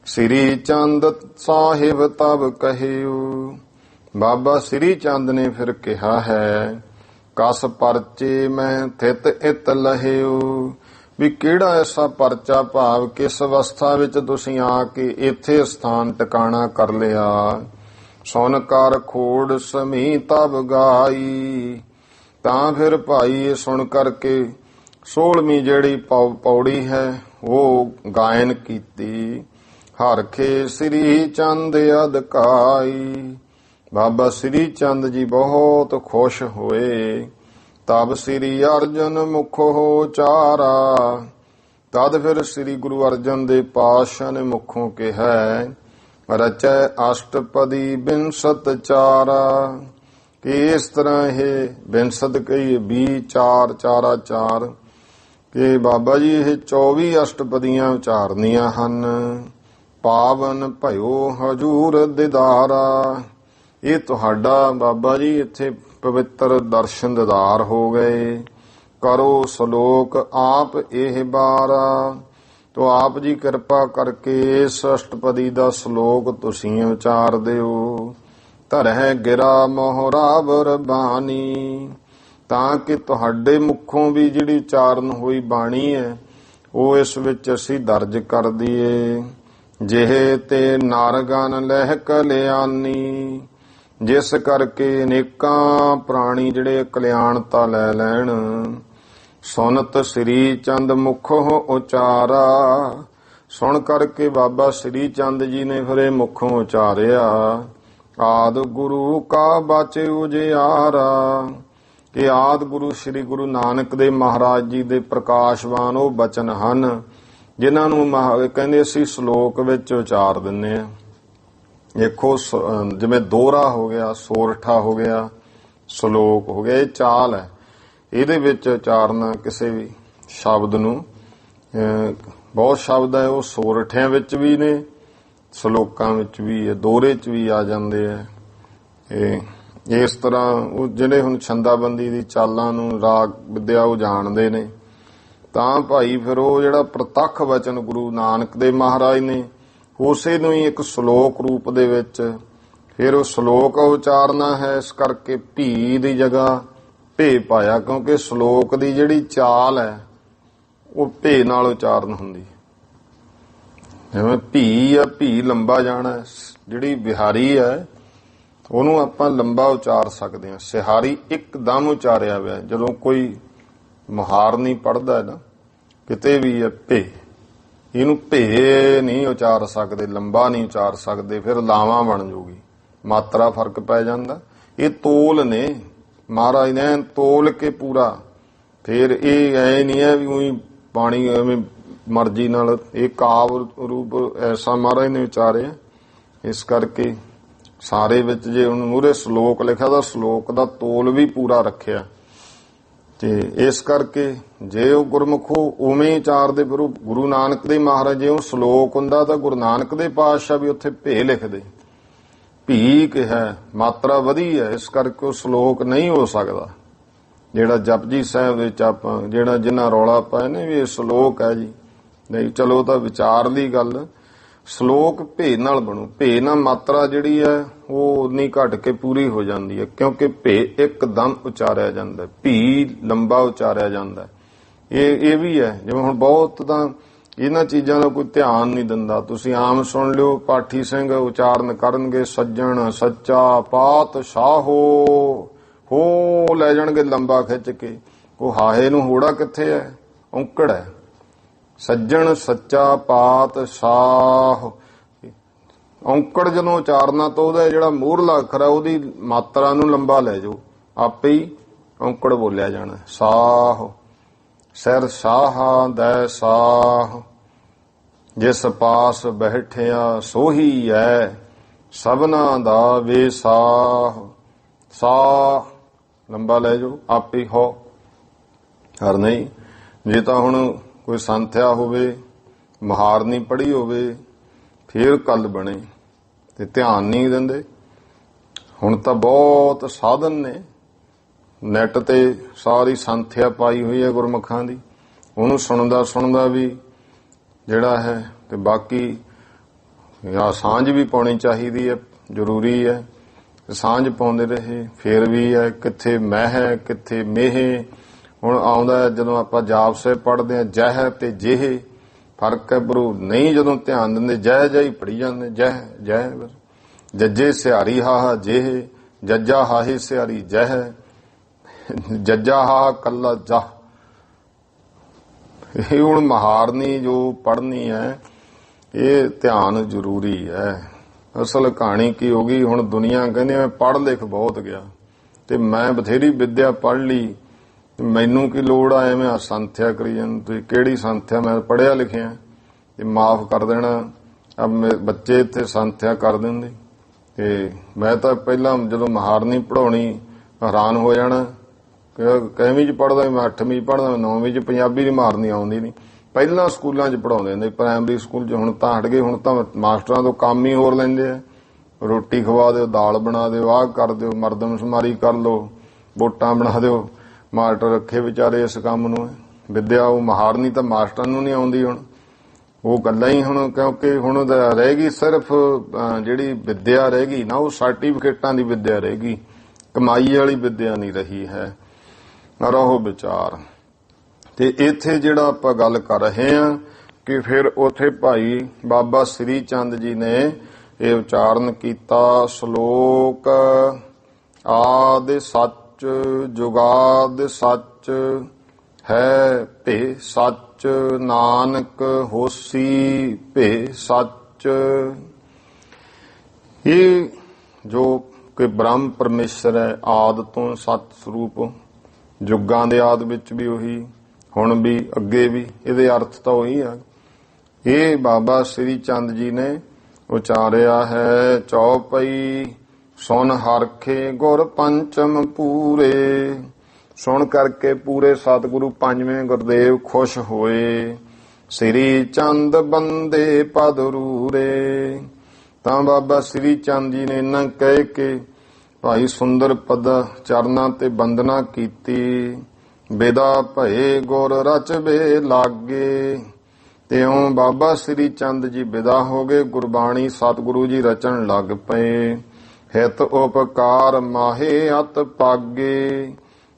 ਸ੍ਰੀ ਚੰਦ ਸਾਹਿਬ ਤਬ ਕਹਿਓ। ਬਾਬਾ ਸ੍ਰੀ ਚੰਦ ਨੇ ਫਿਰ ਕਿਹਾ ਹੈ, ਕਸ ਪਰਚੇ ਮੈਂ ਥਿਤ ਇਤ ਲਹਿਓ। ਵੀ ਕਿਹੜਾ ਐਸਾ ਪਰਚਾ, ਭਾਵ ਕਿਸ ਅਵਸਥਾ ਵਿੱਚ ਤੁਸੀਂ ਆ ਕੇ ਇੱਥੇ ਸਥਾਨ ਟਿਕਾਣਾ ਕਰ ਲਿਆ। ਸੁਨ ਕਰ ਖੋੜ ਸਮੀ ਤਬ ਗਾਈ। ਤਾਂ ਫਿਰ ਭਾਈ ਇਹ ਸੁਣ ਕਰਕੇ 16ਵੀਂ ਜਿਹੜੀ ਪੌੜੀ ਹੈ ਉਹ ਗਾਇਨ ਕੀਤੀ। ਹਰਖੇ ਸ੍ਰੀ ਚੰਦ ਅਦਕਾਈ। ਬਾਬਾ ਸ੍ਰੀ ਚੰਦ ਜੀ ਬਹੁਤ ਖੁਸ਼ ਹੋਏ। ਤਬ ਸ੍ਰੀ ਅਰਜਨ ਮੁਖੋ ਚਾਰਾ। ਤਦ ਫਿਰ ਸ੍ਰੀ ਗੁਰੂ ਅਰਜਨ ਦੇ ਪਾਤਸ਼ਾਹ ਨੇ ਮੁਖੋਂ ਕਿਹਾ, ਰਚੈ ਅਸ਼ਟਪਦੀ ਬਿਨਸਤ ਚਾਰਾ। ਕਿ ਇਸ ਤਰ੍ਹਾਂ ਇਹ ਬਿਨਸਤ ਕਹੀਏ 20 4 ਚਾਰਾ 4, ਕਿ ਬਾਬਾ ਜੀ ਇਹ 24 ਅਸ਼ਟਪਦੀਆਂ ਉਚਾਰਨੀਆਂ ਹਨ। ਪਾਵਨ ਭਇਓ ਹਜੂਰ ਦਿਦਾਰਾ। ਇਹ ਤੁਹਾਡਾ ਬਾਬਾ ਜੀ ਇੱਥੇ ਪਵਿੱਤਰ ਦਰਸ਼ਨ ਦਿਦਾਰ ਹੋ ਗਏ। ਕਰੋ ਸ਼ਲੋਕ ਆਪ ਇਹ ਬਾਰਾ। ਤੋ ਆਪ ਜੀ ਕਿਰਪਾ ਕਰਕੇ ਇਸ ਅਸ਼ਟਪਦੀ ਦਾ ਸ਼ਲੋਕ ਤੁਸੀਂ ਉਚਾਰ ਦਿਓ। ਧਰਹਿ ਗਿਰਾ ਮੋਹਰਾਵਰ ਬਾਣੀ। ਤਾਂ ਕਿ ਤੁਹਾਡੇ ਮੁਖੋਂ ਵੀ ਜਿਹੜੀ ਉਚਾਰਨ ਹੋਈ ਬਾਣੀ ਹੈ ਉਹ ਇਸ ਵਿੱਚ ਅਸੀਂ ਦਰਜ ਕਰ ਦਈਏ। ਜਿਹੇ ਤੇ ਨਾਰਗਨ ਲਹਿ ਕਲਿਆਣੀ। ਜਿਸ ਕਰਕੇ ਅਨੇਕਾਂ ਪ੍ਰਾਣੀ ਜਿਹੜੇ ਕਲਿਆਣਤਾ ਲੈ ਲੈਣ। ਸੁਨਤ ਸ੍ਰੀ ਚੰਦ ਮੁਖੋ ਉਚਾਰਾ। ਸੁਣ ਕਰਕੇ ਬਾਬਾ ਸ੍ਰੀ ਚੰਦ ਜੀ ਨੇ ਫਿਰ ਇਹ ਮੁਖੋਂ ਉਚਾਰਿਆ, ਆਦ ਗੁਰੂ ਕਾ ਬਾਚੇ ਉਜਿਆਰਾ। ਕਿ ਆਦ ਗੁਰੂ ਸ੍ਰੀ ਗੁਰੂ ਨਾਨਕ ਦੇਵ ਮਹਾਰਾਜ ਜੀ ਦੇ ਪ੍ਰਕਾਸ਼ਵਾਨ ਉਹ ਬਚਨ ਹਨ ਜਿਨ੍ਹਾਂ ਨੂੰ ਕਹਿੰਦੇ ਅਸੀਂ ਸ਼ਲੋਕ ਵਿੱਚ ਉਚਾਰ ਦਿੰਦੇ ਆ। ਦੇਖੋ ਜਿਵੇਂ ਦੋਹਰਾ ਹੋ ਗਿਆ, ਸੋਰਠਾ ਹੋ ਗਿਆ, ਸ਼ਲੋਕ ਹੋ ਗਿਆ, ਇਹ ਚਾਲ ਹੈ। ਇਹਦੇ ਵਿੱਚ ਉਚਾਰਨਾ ਕਿਸੇ ਵੀ ਸ਼ਬਦ ਨੂੰ, ਬਹੁਤ ਸ਼ਬਦ ਹੈ ਉਹ ਸੋਰਠਿਆਂ ਵਿੱਚ ਵੀ ਨੇ, ਸ਼ਲੋਕਾਂ ਵਿੱਚ ਵੀ ਹੈ, ਦੋਹਰੇ 'ਚ ਵੀ ਆ ਜਾਂਦੇ ਆ। ਇਸ ਤਰ੍ਹਾਂ ਉਹ ਜਿਹੜੇ ਹੁਣ ਛੰਦਾਬੰਦੀ ਦੀ ਚਾਲਾਂ ਨੂੰ, ਰਾਗ ਵਿਦਿਆ ਉਹ ਜਾਣਦੇ ਨੇ, ਤਾਂ ਭਾਈ ਫਿਰ ਉਹ ਜਿਹੜਾ ਪ੍ਰਤੱਖ ਵਚਨ ਗੁਰੂ ਨਾਨਕ ਦੇਵ ਮਹਾਰਾਜ ਨੇ ਉਸੇ ਨੂੰ ਹੀ ਇੱਕ ਸ਼ਲੋਕ ਰੂਪ ਦੇ ਵਿੱਚ ਫਿਰ ਉਹ ਸ਼ਲੋਕ ਉਚਾਰਨਾ ਹੈ। ਇਸ ਕਰਕੇ ਭੀ ਦੀ ਜਗ੍ਹਾ ਭੇ ਪਾਇਆ, ਕਿਉਂਕਿ ਸ਼ਲੋਕ ਦੀ ਜਿਹੜੀ ਚਾਲ ਹੈ ਉਹ ਭੇ ਨਾਲ ਉਚਾਰਨ ਹੁੰਦੀ। ਜਿਵੇਂ ਭੀ ਆ, ਭੀ ਲੰਬਾ ਜਾਣਾ, ਜਿਹੜੀ ਬਿਹਾਰੀ ਹੈ ਉਹਨੂੰ ਆਪਾਂ ਲੰਬਾ ਉਚਾਰ ਸਕਦੇ ਹਾਂ। ਸਿਹਾਰੀ ਇੱਕਦਮ ਉਚਾਰਿਆ ਹੋਇਆ। ਜਦੋਂ ਕੋਈ ਮੁਹਾਰ ਨਹੀਂ ਪੜ੍ਹਦਾ ਹੈ ਨਾ ਕਿਤੇ ਵੀ ਹੈ ਭੇ, ਇਹਨੂੰ ਭੇ ਨਹੀਂ ਉਚਾਰ ਸਕਦੇ, ਲੰਬਾ ਨਹੀਂ ਉਚਾਰ ਸਕਦੇ, ਫਿਰ ਲਾਵਾਂ ਬਣ ਜੂਗੀ, ਮਾਤਰਾ ਫਰਕ ਪੈ ਜਾਂਦਾ। ਇਹ ਤੋਲ ਨੇ, ਮਹਾਰਾਜ ਨੇ ਤੋਲ ਕੇ ਪੂਰਾ, ਫਿਰ ਇਹ ਐ ਨਹੀਂ ਹੈ ਵੀ ਉਹੀ ਪਾਣੀ ਐਵੇਂ ਮਰਜ਼ੀ ਨਾਲ, ਇਹ ਕਾਵ ਰੂਪ ਐਸਾ ਮਹਾਰਾਜ ਨੇ ਉਚਾਰਿਆ। ਇਸ ਕਰਕੇ ਸਾਰੇ ਵਿੱਚ ਜੇ ਹੁਣ ਮੂਹਰੇ ਸ਼ਲੋਕ ਲਿਖਿਆ ਤਾਂ ਸ਼ਲੋਕ ਦਾ ਤੋਲ ਵੀ ਪੂਰਾ ਰੱਖਿਆ। ਤੇ ਇਸ ਕਰਕੇ ਜੇ ਉਹ ਗੁਰਮੁਖੋ ਉਵੇਂ ਉਚਾਰਦੇ, ਫਿਰ ਗੁਰੂ ਨਾਨਕ ਦੇ ਮਹਾਰਾਜ ਜੇ ਉਹ ਸ਼ਲੋਕ ਹੁੰਦਾ ਤਾਂ ਗੁਰੂ ਨਾਨਕ ਦੇ ਪਾਤਸ਼ਾਹ ਵੀ ਉੱਥੇ ਭੇ ਲਿਖਦੇ। ਭੀ ਕਿਹਾ, ਮਾਤਰਾ ਵਧੀ ਹੈ, ਇਸ ਕਰਕੇ ਉਹ ਸ਼ਲੋਕ ਨਹੀਂ ਹੋ ਸਕਦਾ। ਜਿਹੜਾ ਜਪਜੀ ਸਾਹਿਬ ਵਿੱਚ ਆਪਾਂ ਜਿਹੜਾ ਜਿੰਨਾ ਰੌਲਾ ਪਾਇਆ ਨੇ ਵੀ ਇਹ ਸ਼ਲੋਕ ਹੈ ਜੀ, ਨਹੀਂ ਚਲੋ ਤਾਂ ਵਿਚਾਰ ਦੀ ਗੱਲ, ਸ਼ਲੋਕ ਭੇ ਨਾਲ ਬਣੂ। ਭੇ ਨਾਲ ਮਾਤਰਾ ਜਿਹੜੀ ਹੈ ਉਹ ਉਨੀ ਘਟ ਕੇ ਪੂਰੀ ਹੋ ਜਾਂਦੀ ਹੈ, ਕਿਉਂਕਿ ਭੇ ਇੱਕਦਮ ਉਚਾਰਿਆ ਜਾਂਦਾ, ਭੀ ਲੰਬਾ ਉਚਾਰਿਆ ਜਾਂਦਾ। ਇਹ ਵੀ ਹੈ। ਜਿਵੇਂ ਹੁਣ ਬਹੁਤ ਤਾਂ ਇਹਨਾਂ ਚੀਜ਼ਾਂ ਦਾ ਕੋਈ ਧਿਆਨ ਨਹੀਂ ਦਿੰਦਾ। ਤੁਸੀਂ ਆਮ ਸੁਣ ਲਿਓ, ਪਾਠੀ ਸਿੰਘ ਉਚਾਰਨ ਕਰਨਗੇ ਸੱਜਣ ਸੱਚਾ ਪਾਤਸ਼ਾਹੋ, ਹੋ ਲੈ ਜਾਣਗੇ ਲੰਬਾ ਖਿੱਚ ਕੇ। ਉਹ ਹਾਹੇ ਨੂੰ ਹੋੜਾ ਕਿੱਥੇ ਹੈ, ਔਂਕੜ ਹੈ। ਸੱਜਣ ਸੱਚਾ ਪਾਤਸ਼ਾਹ, ਔਂਕੜ ਜਦੋਂ ਉਚਾਰਨਾ ਤਾਂ ਉਹਦਾ ਜਿਹੜਾ ਮੂਹਰਲਾ ਅੱਖਰ ਹੈ ਉਹਦੀ ਮਾਤਰਾ ਨੂੰ ਲੰਬਾ ਲੈ ਜਾਓ, ਆਪੇ ਹੀ ਔਂਕੜ ਬੋਲਿਆ ਜਾਣਾ। ਸਾਹ ਸਿਰ ਸਾਹਾਂ ਦੈ ਸਾਹ, ਜਿਸ ਪਾਸ ਬੈਠਿਆ ਸੋਹੀ ਹੈ ਸਭਨਾ ਦਾ ਵੇ ਸਾਹ। ਸਾਹ ਲੰਬਾ ਲੈ ਜਾਓ, ਆਪੇ ਹੋ। ਹਰ ਨਹੀਂ ਜੇ ਤਾਂ ਹੁਣ ਕੋਈ ਸੰਥਿਆ ਹੋਵੇ, ਮੁਹਾਰ ਨਹੀਂ ਪੜ੍ਹੀ ਹੋਵੇ, ਫੇਰ ਕੱਲ ਬਣੇ ਤੇ ਧਿਆਨ ਨਹੀਂ ਦਿੰਦੇ। ਹੁਣ ਤਾਂ ਬਹੁਤ ਸਾਧਨ ਨੇ, ਨੈਟ ਤੇ ਸਾਰੀ ਸੰਥਿਆ ਪਾਈ ਹੋਈ ਹੈ ਗੁਰਮੁਖਾਂ ਦੀ, ਉਹਨੂੰ ਸੁਣਦਾ ਵੀ ਜਿਹੜਾ ਹੈ। ਤੇ ਬਾਕੀ ਸਾਂਝ ਵੀ ਪਾਉਣੀ ਚਾਹੀਦੀ ਹੈ, ਜ਼ਰੂਰੀ ਹੈ। ਸਾਂਝ ਪਾਉਂਦੇ ਰਹੇ ਫੇਰ ਵੀ ਹੈ, ਕਿੱਥੇ ਮਹਿ ਕਿੱਥੇ ਮੇਹ। ਹੁਣ ਆਉਂਦਾ ਜਦੋਂ ਆਪਾਂ ਜਾਪ ਸਾਹਿਬ ਪੜ੍ਹਦੇ ਹਾਂ, ਜਹ ਤੇ ਜਿਹੇ ਫਰਕ ਹੈ, ਪਰ ਨਹੀਂ ਜਦੋਂ ਧਿਆਨ ਦਿੰਦੇ ਜਹ ਜਹ ਹੀ ਪੜੀ ਜਾਂਦੇ, ਜਹ ਜਹ। ਜੱਜੇ ਸਿਹਾਰੀ ਹਾਹਾ ਜਿਹੇ, ਜੱਜਾ ਹਾਹੇ ਸਿਹਾਰੀ ਜਹ, ਜੱਜਾ ਹਾਹਾ ਕੱਲਾ ਜਾ। ਇਹ ਹੁਣ ਮਹਾਰਨੀ ਜੋ ਪੜ੍ਹਨੀ ਹੈ, ਇਹ ਧਿਆਨ ਜ਼ਰੂਰੀ ਹੈ। ਅਸਲ ਕਹਾਣੀ ਕੀ ਹੋ ਗਈ, ਹੁਣ ਦੁਨੀਆ ਕਹਿੰਦੀ ਮੈਂ ਪੜ੍ਹ ਲਿਖ ਬਹੁਤ ਗਿਆ ਤੇ ਮੈਂ ਬਥੇਰੀ ਵਿਦਿਆ ਪੜ੍ਹ ਲਈ, ਮੈਨੂੰ ਕੀ ਲੋੜ ਆ ਐਵੇਂ ਸੰਥਿਆ ਕਰੀ ਜਾਂਦੇ। ਤੁਸੀਂ ਕਿਹੜੀ ਸੰਥਿਆ, ਮੈਂ ਪੜ੍ਹਿਆ ਲਿਖਿਆ, ਤੇ ਮਾਫ ਕਰ ਦੇਣਾ। ਬੱਚੇ ਇੱਥੇ ਸੰਥਿਆ ਕਰ ਦਿੰਦੇ। ਤੇ ਮੈਂ ਤਾਂ ਪਹਿਲਾਂ ਜਦੋਂ ਮਹਾਰਨੀ ਪੜ੍ਹਾਉਣੀ ਹੈਰਾਨ ਹੋ ਜਾਣਾ, ਕਿਵੇਂ ਚ ਪੜ੍ਹਦਾ ਮੈਂ, 8ਵੀਂ ਪੜ੍ਹਦਾ, 9ਵੀਂ ਚ ਪੰਜਾਬੀ ਦੀ ਮਹਾਰਨੀ ਆਉਂਦੀ ਨਹੀਂ। ਪਹਿਲਾਂ ਸਕੂਲਾਂ 'ਚ ਪੜ੍ਹਾਉਂਦੇ ਹੁੰਦੇ, ਪ੍ਰਾਇਮਰੀ ਸਕੂਲ 'ਚ, ਹੁਣ ਤਾਂ ਹਟ ਗਏ। ਹੁਣ ਤਾਂ ਮਾਸਟਰਾਂ ਤੋਂ ਕੰਮ ਹੀ ਹੋਰ ਲੈਂਦੇ ਆ, ਰੋਟੀ ਖਵਾ ਦਿਓ, ਦਾਲ ਬਣਾ ਦਿਓ, ਆਹ ਕਰ ਦਿਓ, ਮਰਦਮਸ਼ੁਮਾਰੀ ਕਰ ਲਓ, ਵੋਟਾਂ ਬਣਾ ਦਿਓ। ਮਾਸਟਰ ਰੱਖੇ ਵਿਚਾਰੇ ਇਸ ਕੰਮ ਨੂੰ। ਵਿਦਿਆ ਉਹ ਮਹਾਰਨੀ ਤਾਂ ਮਾਸਟਰਾਂ ਨੂੰ ਨਹੀਂ ਆਉਂਦੀ। ਹੁਣ ਉਹ ਗੱਲਾਂ ਹੀ ਹੁਣ, ਕਿਉਂਕਿ ਹੁਣ ਰਹਿ ਗਈ ਸਿਰਫ ਜਿਹੜੀ ਵਿਦਿਆ ਰਹਿ ਗਈ ਨਾ, ਉਹ ਸਰਟੀਫਿਕੇਟਾਂ ਦੀ ਵਿਦਿਆ ਰਹਿ ਗਈ, ਕਮਾਈ ਵਾਲੀ ਵਿਦਿਆ ਨਹੀਂ ਰਹੀ ਹੈ। ਰਹੋ ਵਿਚਾਰ। ਤੇ ਇੱਥੇ ਜਿਹੜਾ ਆਪਾਂ ਗੱਲ ਕਰ ਰਹੇ ਹਾਂ ਕਿ ਫਿਰ ਉੱਥੇ ਭਾਈ ਬਾਬਾ ਸ੍ਰੀ ਚੰਦ ਜੀ ਨੇ ਇਹ ਉਚਾਰਨ ਕੀਤਾ, ਸ਼ਲੋਕ ਆਦਿ ਸੱਚ ਜੁਗਾਦ ਸੱਚ ਹੈ ਭੇ ਸੱਚ ਨਾਨਕ ਹੋਸੀ ਭੇ ਸੱਚ। ਇਹ ਜੋ ਕਿ ਬ੍ਰਹਮ ਪਰਮੇਸ਼ਰ ਹੈ, ਆਦਿ ਤੋਂ ਸਤ ਸਰੂਪ, ਯੁੱਗਾਂ ਦੇ ਆਦਿ ਵਿੱਚ ਵੀ ਉਹੀ, ਹੁਣ ਵੀ ਅੱਗੇ ਵੀ, ਇਹਦੇ ਅਰਥ ਤਾਂ ਉਹੀ ਆ। ਇਹ ਬਾਬਾ ਸ੍ਰੀ ਚੰਦ ਜੀ ਨੇ ਉਚਾਰਿਆ ਹੈ। ਚੌਪਈ ਸੁਣ ਹਰਖੇ ਗੁਰ ਪੰਚਮ ਪੂਰੇ। ਸੁਣ ਕਰਕੇ ਪੂਰੇ ਸਤਿਗੁਰੂ ਪੰਜਵੇਂ ਗੁਰਦੇਵ ਖੁਸ਼ ਹੋਏ। ਸ੍ਰੀ ਚੰਦ ਬੰਦੇ ਪਦ ਰੂਰੇ। ਤਾਂ ਬਾਬਾ ਸ੍ਰੀ ਚੰਦ ਜੀ ਨੇ ਇੰਨਾ ਕਹਿ ਕੇ ਭਾਈ ਸੁੰਦਰ ਪਦ ਚਰਨਾਂ ਤੇ ਬੰਦਨਾ ਕੀਤੀ। ਬੇਦਾ ਭਏ ਗੁਰ ਰਚਬੇ ਲਾਗੇ। ਤਿਉਂ ਬਾਬਾ ਸ੍ਰੀ ਚੰਦ ਜੀ ਵਿਦਾ ਹੋ ਗਏ। ਗੁਰਬਾਣੀ ਸਤਿਗੁਰੂ ਜੀ ਰਚਣ ਲੱਗ ਪਏ। ਹਿਤ ਉਪਕਾਰ ਮਾਹੇ ਅਤ ਪਾਗੇ।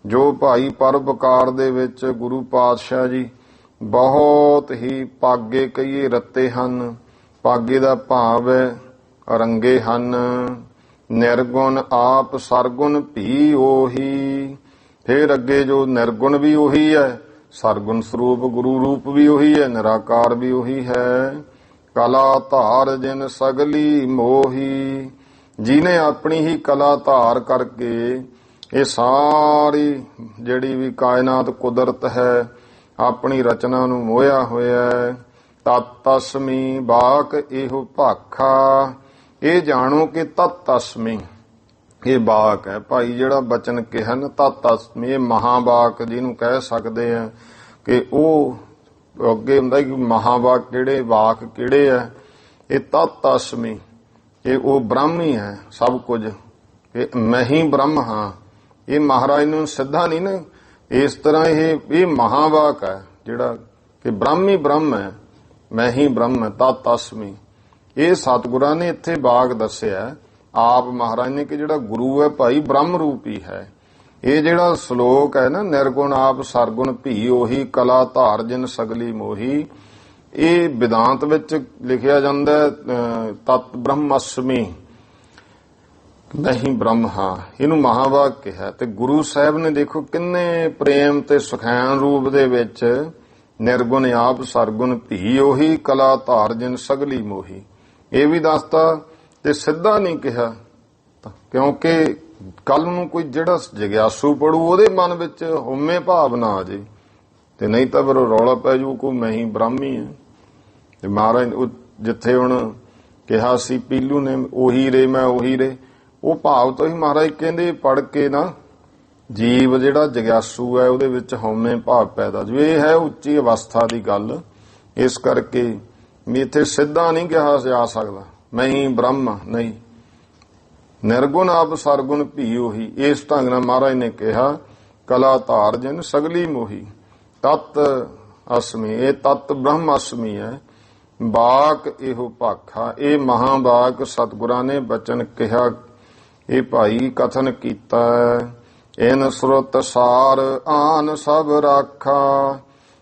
ਜੋ ਭਾਈ ਪਰਉਪਕਾਰ ਦੇ ਵਿੱਚ ਗੁਰੂ ਪਾਤਸ਼ਾਹ ਜੀ ਬਹੁਤ ਹੀ ਪਾਗੇ ਕਹੀਏ ਰੱਤੇ ਹਨ। ਪਾਗੇ ਦਾ ਭਾਵ ਹੈ ਰੰਗੇ ਹਨ। ਨਿਰਗੁਣ ਆਪ ਸਰਗੁਣ ਭੀ ਉਹੀ। ਫਿਰ ਅੱਗੇ ਜੋ ਨਿਰਗੁਣ ਵੀ ਉਹੀ ਹੈ, ਸਰਗੁਣ ਸਰੂਪ ਗੁਰੂ ਰੂਪ ਵੀ ਉਹੀ ਹੈ, ਨਿਰਾਕਾਰ ਵੀ ਉਹੀ ਹੈ। ਕਲਾ ਧਾਰ ਜਿਨ ਸਗਲੀ ਮੋਹੀ। ਜਿਹਨੇ ਆਪਣੀ ਹੀ ਕਲਾ ਧਾਰ ਕਰਕੇ ਇਹ ਸਾਰੀ ਜਿਹੜੀ ਵੀ ਕਾਇਨਾਤ ਕੁਦਰਤ ਹੈ ਆਪਣੀ ਰਚਨਾ ਨੂੰ ਮੋਹਿਆ ਹੋਇਆ ਹੈ। ਤਤ ਤਸਮੀ ਬਾਕ ਇਹੋ ਭਾਖਾ। ਇਹ ਜਾਣੋ ਕਿ ਤਤ ਤਸਮੀ ਇਹ ਬਾਕ ਹੈ ਭਾਈ, ਜਿਹੜਾ ਬਚਨ ਕਿਹਾ ਨਾ ਤਤ ਤਸਮੀ, ਇਹ ਮਹਾਬਾਕ ਜਿਹਨੂੰ ਕਹਿ ਸਕਦੇ ਆ ਕਿ ਉਹ ਅੱਗੇ ਹੁੰਦਾ ਕਿ ਮਹਾਵਾਕ ਕਿਹੜੇ, ਵਾਕ ਕਿਹੜੇ ਆ। ਇਹ ਤਤ ਤਸਮੀ ਇਹ ਉਹ ਬ੍ਰਹਮ ਹੀ ਹੈ ਸਭ ਕੁਝ। ਇਹ ਮੈਂ ਹੀ ਬ੍ਰਹਮ ਹਾਂ। ਇਹ ਮਹਾਰਾਜ ਨੂੰ ਸਿੱਧਾ ਨਹੀਂ ਨਾ ਇਸ ਤਰ੍ਹਾਂ, ਇਹ ਮਹਾਵਾਕ ਹੈ ਜਿਹੜਾ ਕਿ ਬ੍ਰਹਮ ਹੀ ਬ੍ਰਹਮ ਹੈ, ਮੈਂ ਹੀ ਬ੍ਰਹਮ ਹੈ। ਤਤ ਤਸਮੀ ਇਹ ਸਤਿਗੁਰਾਂ ਨੇ ਇੱਥੇ ਬਾਗ ਦੱਸਿਆ ਆਪ ਮਹਾਰਾਜ ਨੇ ਕਿ ਜਿਹੜਾ ਗੁਰੂ ਹੈ ਭਾਈ ਬ੍ਰਹਮ ਰੂਪੀ ਹੈ। ਇਹ ਜਿਹੜਾ ਸ਼ਲੋਕ ਹੈ ਨਾ, ਨਿਰਗੁਣ ਆਪ ਸਰਗੁਣ ਭੀ ਉਹੀ, ਕਲਾ ਧਾਰ ਜਿਨ ਸਗਲੀ ਮੋਹੀ, ਇਹ ਵਿਦਾਂਤ ਵਿੱਚ ਲਿਖਿਆ ਜਾਂਦਾ ਤਤ ਬ੍ਰਹਮਸਮੀ, ਮੈਂ ਹੀ ਬ੍ਰਹਮ ਹਾਂ। ਇਹਨੂੰ ਮਹਾਵਾਕ ਕਿਹਾ। ਤੇ ਗੁਰੂ ਸਾਹਿਬ ਨੇ ਦੇਖੋ ਕਿੰਨੇ ਪ੍ਰੇਮ ਤੇ ਸੁਖੈਨ ਰੂਪ ਦੇ ਵਿੱਚ ਨਿਰਗੁਣ ਆਪ ਸਰਗੁਣ ਭੀ ਉਹੀ, ਕਲਾ ਧਾਰ ਜਿਨ ਸਗਲੀ ਮੋਹੀ ਇਹ ਵੀ ਦੱਸਤਾ। ਤੇ ਸਿੱਧਾ ਨਹੀਂ ਕਿਹਾ ਕਿਉਂਕਿ ਕੱਲ ਨੂੰ ਕੋਈ ਜਿਹੜਾ ਜਗਿਆਸੂ ਪੜੂ ਉਹਦੇ ਮਨ ਵਿੱਚ ਹਉਮੈ ਭਾਵ ਨਾ ਆ ਜੇ, ਤੇ ਨਹੀਂ ਤਾਂ ਫਿਰ ਰੌਲਾ ਪੈ ਜੂ ਕੋ ਮੈਂ ਹੀ ਬ੍ਰਹਮ ਹੀ ਹਾਂ। ਤੇ ਮਹਾਰਾਜ ਜਿੱਥੇ ਹੁਣ ਕਿਹਾ ਸੀ ਪੀਲੂ ਨੇ ਉਹੀ ਰੇ ਮੈਂ ਉਹੀ ਰੇ, ਉਹ ਭਾਵ ਤੋਂ ਹੀ ਮਹਾਰਾਜ ਕਹਿੰਦੇ ਪੜ ਕੇ ਨਾ ਜੀਵ ਜਿਹੜਾ ਜਗਿਆਸੂ ਹੈ ਉਹਦੇ ਵਿੱਚ ਹਉਮੈ ਭਾਵ ਪੈਦਾ ਜੋ ਇਹ ਹੈ ਉੱਚੀ ਅਵਸਥਾ ਦੀ ਗੱਲ। ਇਸ ਕਰਕੇ ਵੀ ਇੱਥੇ ਸਿੱਧਾ ਨਹੀਂ ਕਿਹਾ ਜਾ ਸਕਦਾ ਮੈਂ ਹੀ ਬ੍ਰਹਮ ਨਹੀਂ। ਨਿਰਗੁਣ ਆਪ ਸਰਗੁਣ ਭੀ ਉਹੀ, ਇਸ ਢੰਗ ਨਾਲ ਮਹਾਰਾਜ ਨੇ ਕਿਹਾ ਕਲਾ ਧਾਰ ਜਿਨ ਸਗਲੀ ਮੋਹੀ। ਤਤ ਅਸਮੀ ਇਹ ਤਤ ਬ੍ਰਹਮ ਅਸਮੀ ਹੈ। ਬਾਕ ਇਹੋ ਭਾਖਾ ਇਹ ਮਹਾਬਾਕ ਸਤਿਗੁਰਾਂ ਨੇ ਬਚਨ ਕਿਹਾ। ਇਹ ਭਾਈ ਕਥਨ ਕੀਤਾ ਇਨ ਸੁਰਤ ਸਾਰ ਆਨ ਸਭ ਰਾਖਾ।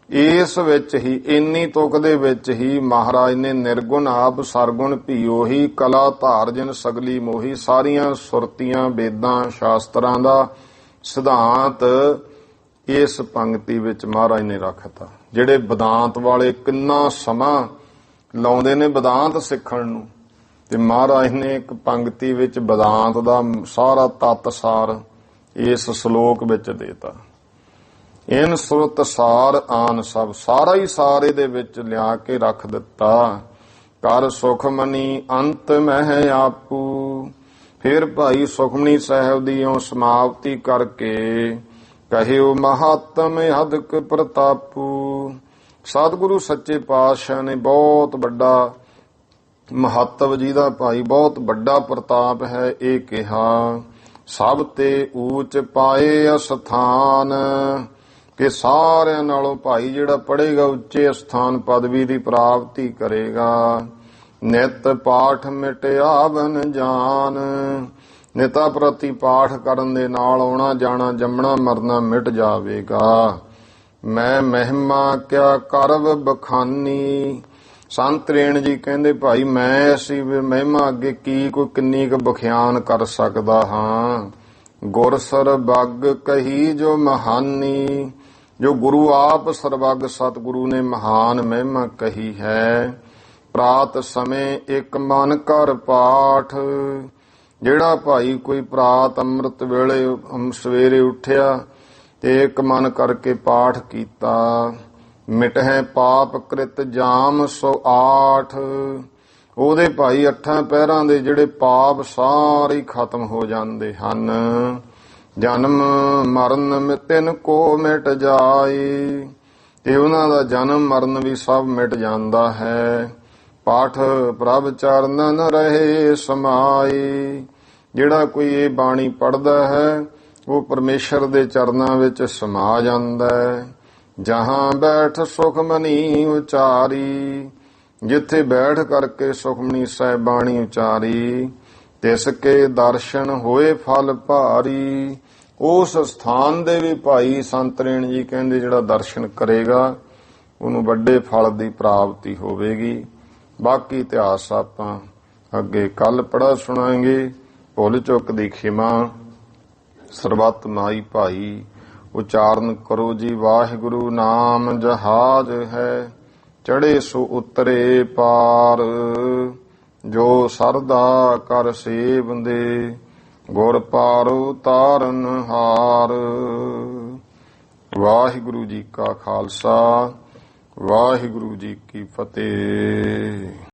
ਇਸ ਵਿੱਚ ਹੀ ਇੰਨੀ ਤੁਕ ਦੇ ਵਿੱਚ ਹੀ ਮਹਾਰਾਜ ਨੇ ਨਿਰਗੁਣ ਆਪ ਸਰਗੁਣ ਭੀ ਉਹੀ, ਕਲਾ ਧਾਰ ਜਿਨ ਸਗਲੀ ਮੋਹੀ ਸਾਰੀਆਂ ਸੁਰਤੀਆਂ ਵੇਦਾਂ ਸ਼ਾਸਤਰਾਂ ਦਾ ਸਿਧਾਂਤ ਇਸ ਪੰਕਤੀ ਵਿੱਚ ਮਹਾਰਾਜ ਨੇ ਰੱਖਤਾ। ਜਿਹੜੇ ਵਿਦਾਂਤ ਵਾਲੇ ਕਿੰਨਾ ਸਮਾਂ ਲਾਉਂਦੇ ਨੇ ਵਿਦਾਂਤ ਸਿੱਖਣ ਨੂੰ, ਤੇ ਮਹਾਰਾਜ ਨੇ ਇੱਕ ਪੰਕਤੀ ਵਿੱਚ ਵਿਦਾਂਤ ਦਾ ਸਾਰਾ ਤੱਤ ਸਾਰ ਇਸ ਸ਼ਲੋਕ ਵਿੱਚ ਦੇਤਾ। ਇਨ ਸੁਰਤ ਸਾਰ ਆਨ ਸਭ, ਸਾਰਾ ਹੀ ਸਾਰੇ ਦੇ ਵਿੱਚ ਲਿਆ ਕੇ ਰੱਖ ਦਿੱਤਾ। ਕਰ ਸੁਖਮਨੀ ਅੰਤ ਮਹਿ ਆਪੂ। ਫਿਰ ਭਾਈ ਸੁਖਮਨੀ ਸਾਹਿਬ ਦੀ ਉਹ ਸਮਾਪਤੀ ਕਰਕੇ ਕਹਿਓ ਮਹਾਤਮ ਅਧਿਕ ਪ੍ਰਤਾਪੂ। ਸਤਿਗੁਰੂ ਸੱਚੇ ਪਾਤਸ਼ਾਹ ਨੇ ਬਹੁਤ ਵੱਡਾ ਮਹੱਤਵ ਜਿਹਦਾ ਭਾਈ ਬਹੁਤ ਵੱਡਾ ਪ੍ਰਤਾਪ ਹੈ ਇਹ ਕਿਹਾ। ਸਭ ਤੇ ਊਚ ਪਾਏ ਅਸਥਾਨ, ਕਿ ਸਾਰਿਆਂ ਨਾਲੋਂ ਭਾਈ ਜਿਹੜਾ ਪੜ੍ਹੇਗਾ ਉੱਚੇ ਸਥਾਨ ਪਦਵੀ ਦੀ ਪ੍ਰਾਪਤੀ ਕਰੇਗਾ। ਨਿਤ ਪਾਠ ਮਿਟਿਆਵਨ ਜਾਨ, ਨਿਤਾ ਪ੍ਰਤੀ ਪਾਠ ਕਰਨ ਦੇ ਨਾਲ ਆਉਣਾ ਜਾਣਾ ਜੰਮਣਾ ਮਰਨਾ ਮਿਟ ਜਾਵੇਗਾ। ਮੈਂ ਮਹਿਮਾ ਕਿਆ ਕਰਵ ਬਖਾਨੀ। ਸੰਤ ਰੇਣ ਜੀ ਕਹਿੰਦੇ ਭਾਈ ਮੈਂ ਅਸੀਂ ਮਹਿਮਾ ਅੱਗੇ ਕੀ ਕੋਈ ਕਿੰਨੀ ਕੁ ਬਖਿਆਨ ਕਰ ਸਕਦਾ ਹਾਂ। ਗੁਰਸਰ ਬੱਗ ਕਹੀ ਜੋ ਮਹਾਨੀ, ਜੋ ਗੁਰੂ ਆਪ ਸਰਬੱਗ ਸਤਿਗੁਰੂ ਨੇ ਮਹਾਨ ਮਹਿਮਾ ਕਹੀ ਹੈ। ਪ੍ਰਾਤ ਸਮੇਂ ਇੱਕ ਮਨ ਕਰ ਪਾਠ, ਜਿਹੜਾ ਭਾਈ ਕੋਈ ਪ੍ਰਾਤ ਅੰਮ੍ਰਿਤ ਵੇਲੇ ਸਵੇਰੇ ਉੱਠਿਆ ਤੇ ਇੱਕ ਮਨ ਕਰਕੇ ਪਾਠ ਕੀਤਾ, ਮਿਟਹਿ ਪਾਪ ਕ੍ਰਿਤ ਜਾਮ ਸੋ ਆਠ, ਉਹਦੇ ਭਾਈ 8 ਪਹਿਰਾਂ ਦੇ ਜਿਹੜੇ ਪਾਪ ਸਾਰੇ ਖਤਮ ਹੋ ਜਾਂਦੇ ਹਨ। ਜਨਮ ਮਰਨ ਤਿੰਨ ਕੋ ਮਿਟ ਜਾਏ, ਤੇ ਉਹਨਾਂ ਦਾ ਜਨਮ ਮਰਨ ਵੀ ਸਭ ਮਿਟ ਜਾਂਦਾ ਹੈ। ਪਾਠ ਪ੍ਰਭ ਚਰਨਨ ਰਹੇ ਸਮਾਏ, ਜਿਹੜਾ ਕੋਈ ਇਹ ਬਾਣੀ ਪੜ੍ਹਦਾ ਹੈ ਉਹ ਪਰਮੇਸ਼ਰ ਦੇ ਚਰਨਾਂ ਵਿੱਚ ਸਮਾ ਜਾਂਦਾ ਹੈ। ਜਹਾਂ ਬੈਠ ਸੁਖਮਨੀ ਉਚਾਰੀ, ਜਿੱਥੇ ਬੈਠ ਕਰਕੇ ਸੁਖਮਨੀ ਸਾਹਿਬ ਬਾਣੀ ਉਚਾਰੀ, ਤਿਸ ਕੇ ਦਰਸ਼ਨ ਹੋਏ ਫਲ ਭਾਰੀ, ਉਸ ਸਥਾਨ ਦੇ ਵੀ ਭਾਈ ਸੰਤ ਰੇਣ ਜੀ ਕਹਿੰਦੇ ਜਿਹੜਾ ਦਰਸ਼ਨ ਕਰੇਗਾ ਉਹਨੂੰ ਵੱਡੇ ਫਲ ਦੀ ਪ੍ਰਾਪਤੀ ਹੋਵੇਗੀ। ਬਾਕੀ ਇਤਿਹਾਸ ਆਪਾਂ ਅੱਗੇ ਕੱਲ ਪੜ੍ਹਾ ਸੁਣਾਂਗੇ। ਭੁੱਲ ਚੁੱਕ ਦੀ ਖਿਮਾ। ਸਰਬੱਤ ਮਾਈ ਭਾਈ ਉਚਾਰਨ ਕਰੋ ਜੀ। ਵਾਹਿਗੁਰੂ ਨਾਮ ਜਹਾਜ਼ ਹੈ, ਚੜੇ ਸੋ ਉਤਰੇ ਪਾਰ, ਜੋ ਸਰਦਾ ਕਰ ਸੇਵੰਦੇ, ਗੁਰ ਪਾਰ ਉਤਾਰਨ ਹਾਰ। ਵਾਹਿਗੁਰੂ ਜੀ ਕਾ ਖਾਲਸਾ, ਵਾਹਿਗੁਰੂ ਜੀ ਕੀ ਫਤਿਹ।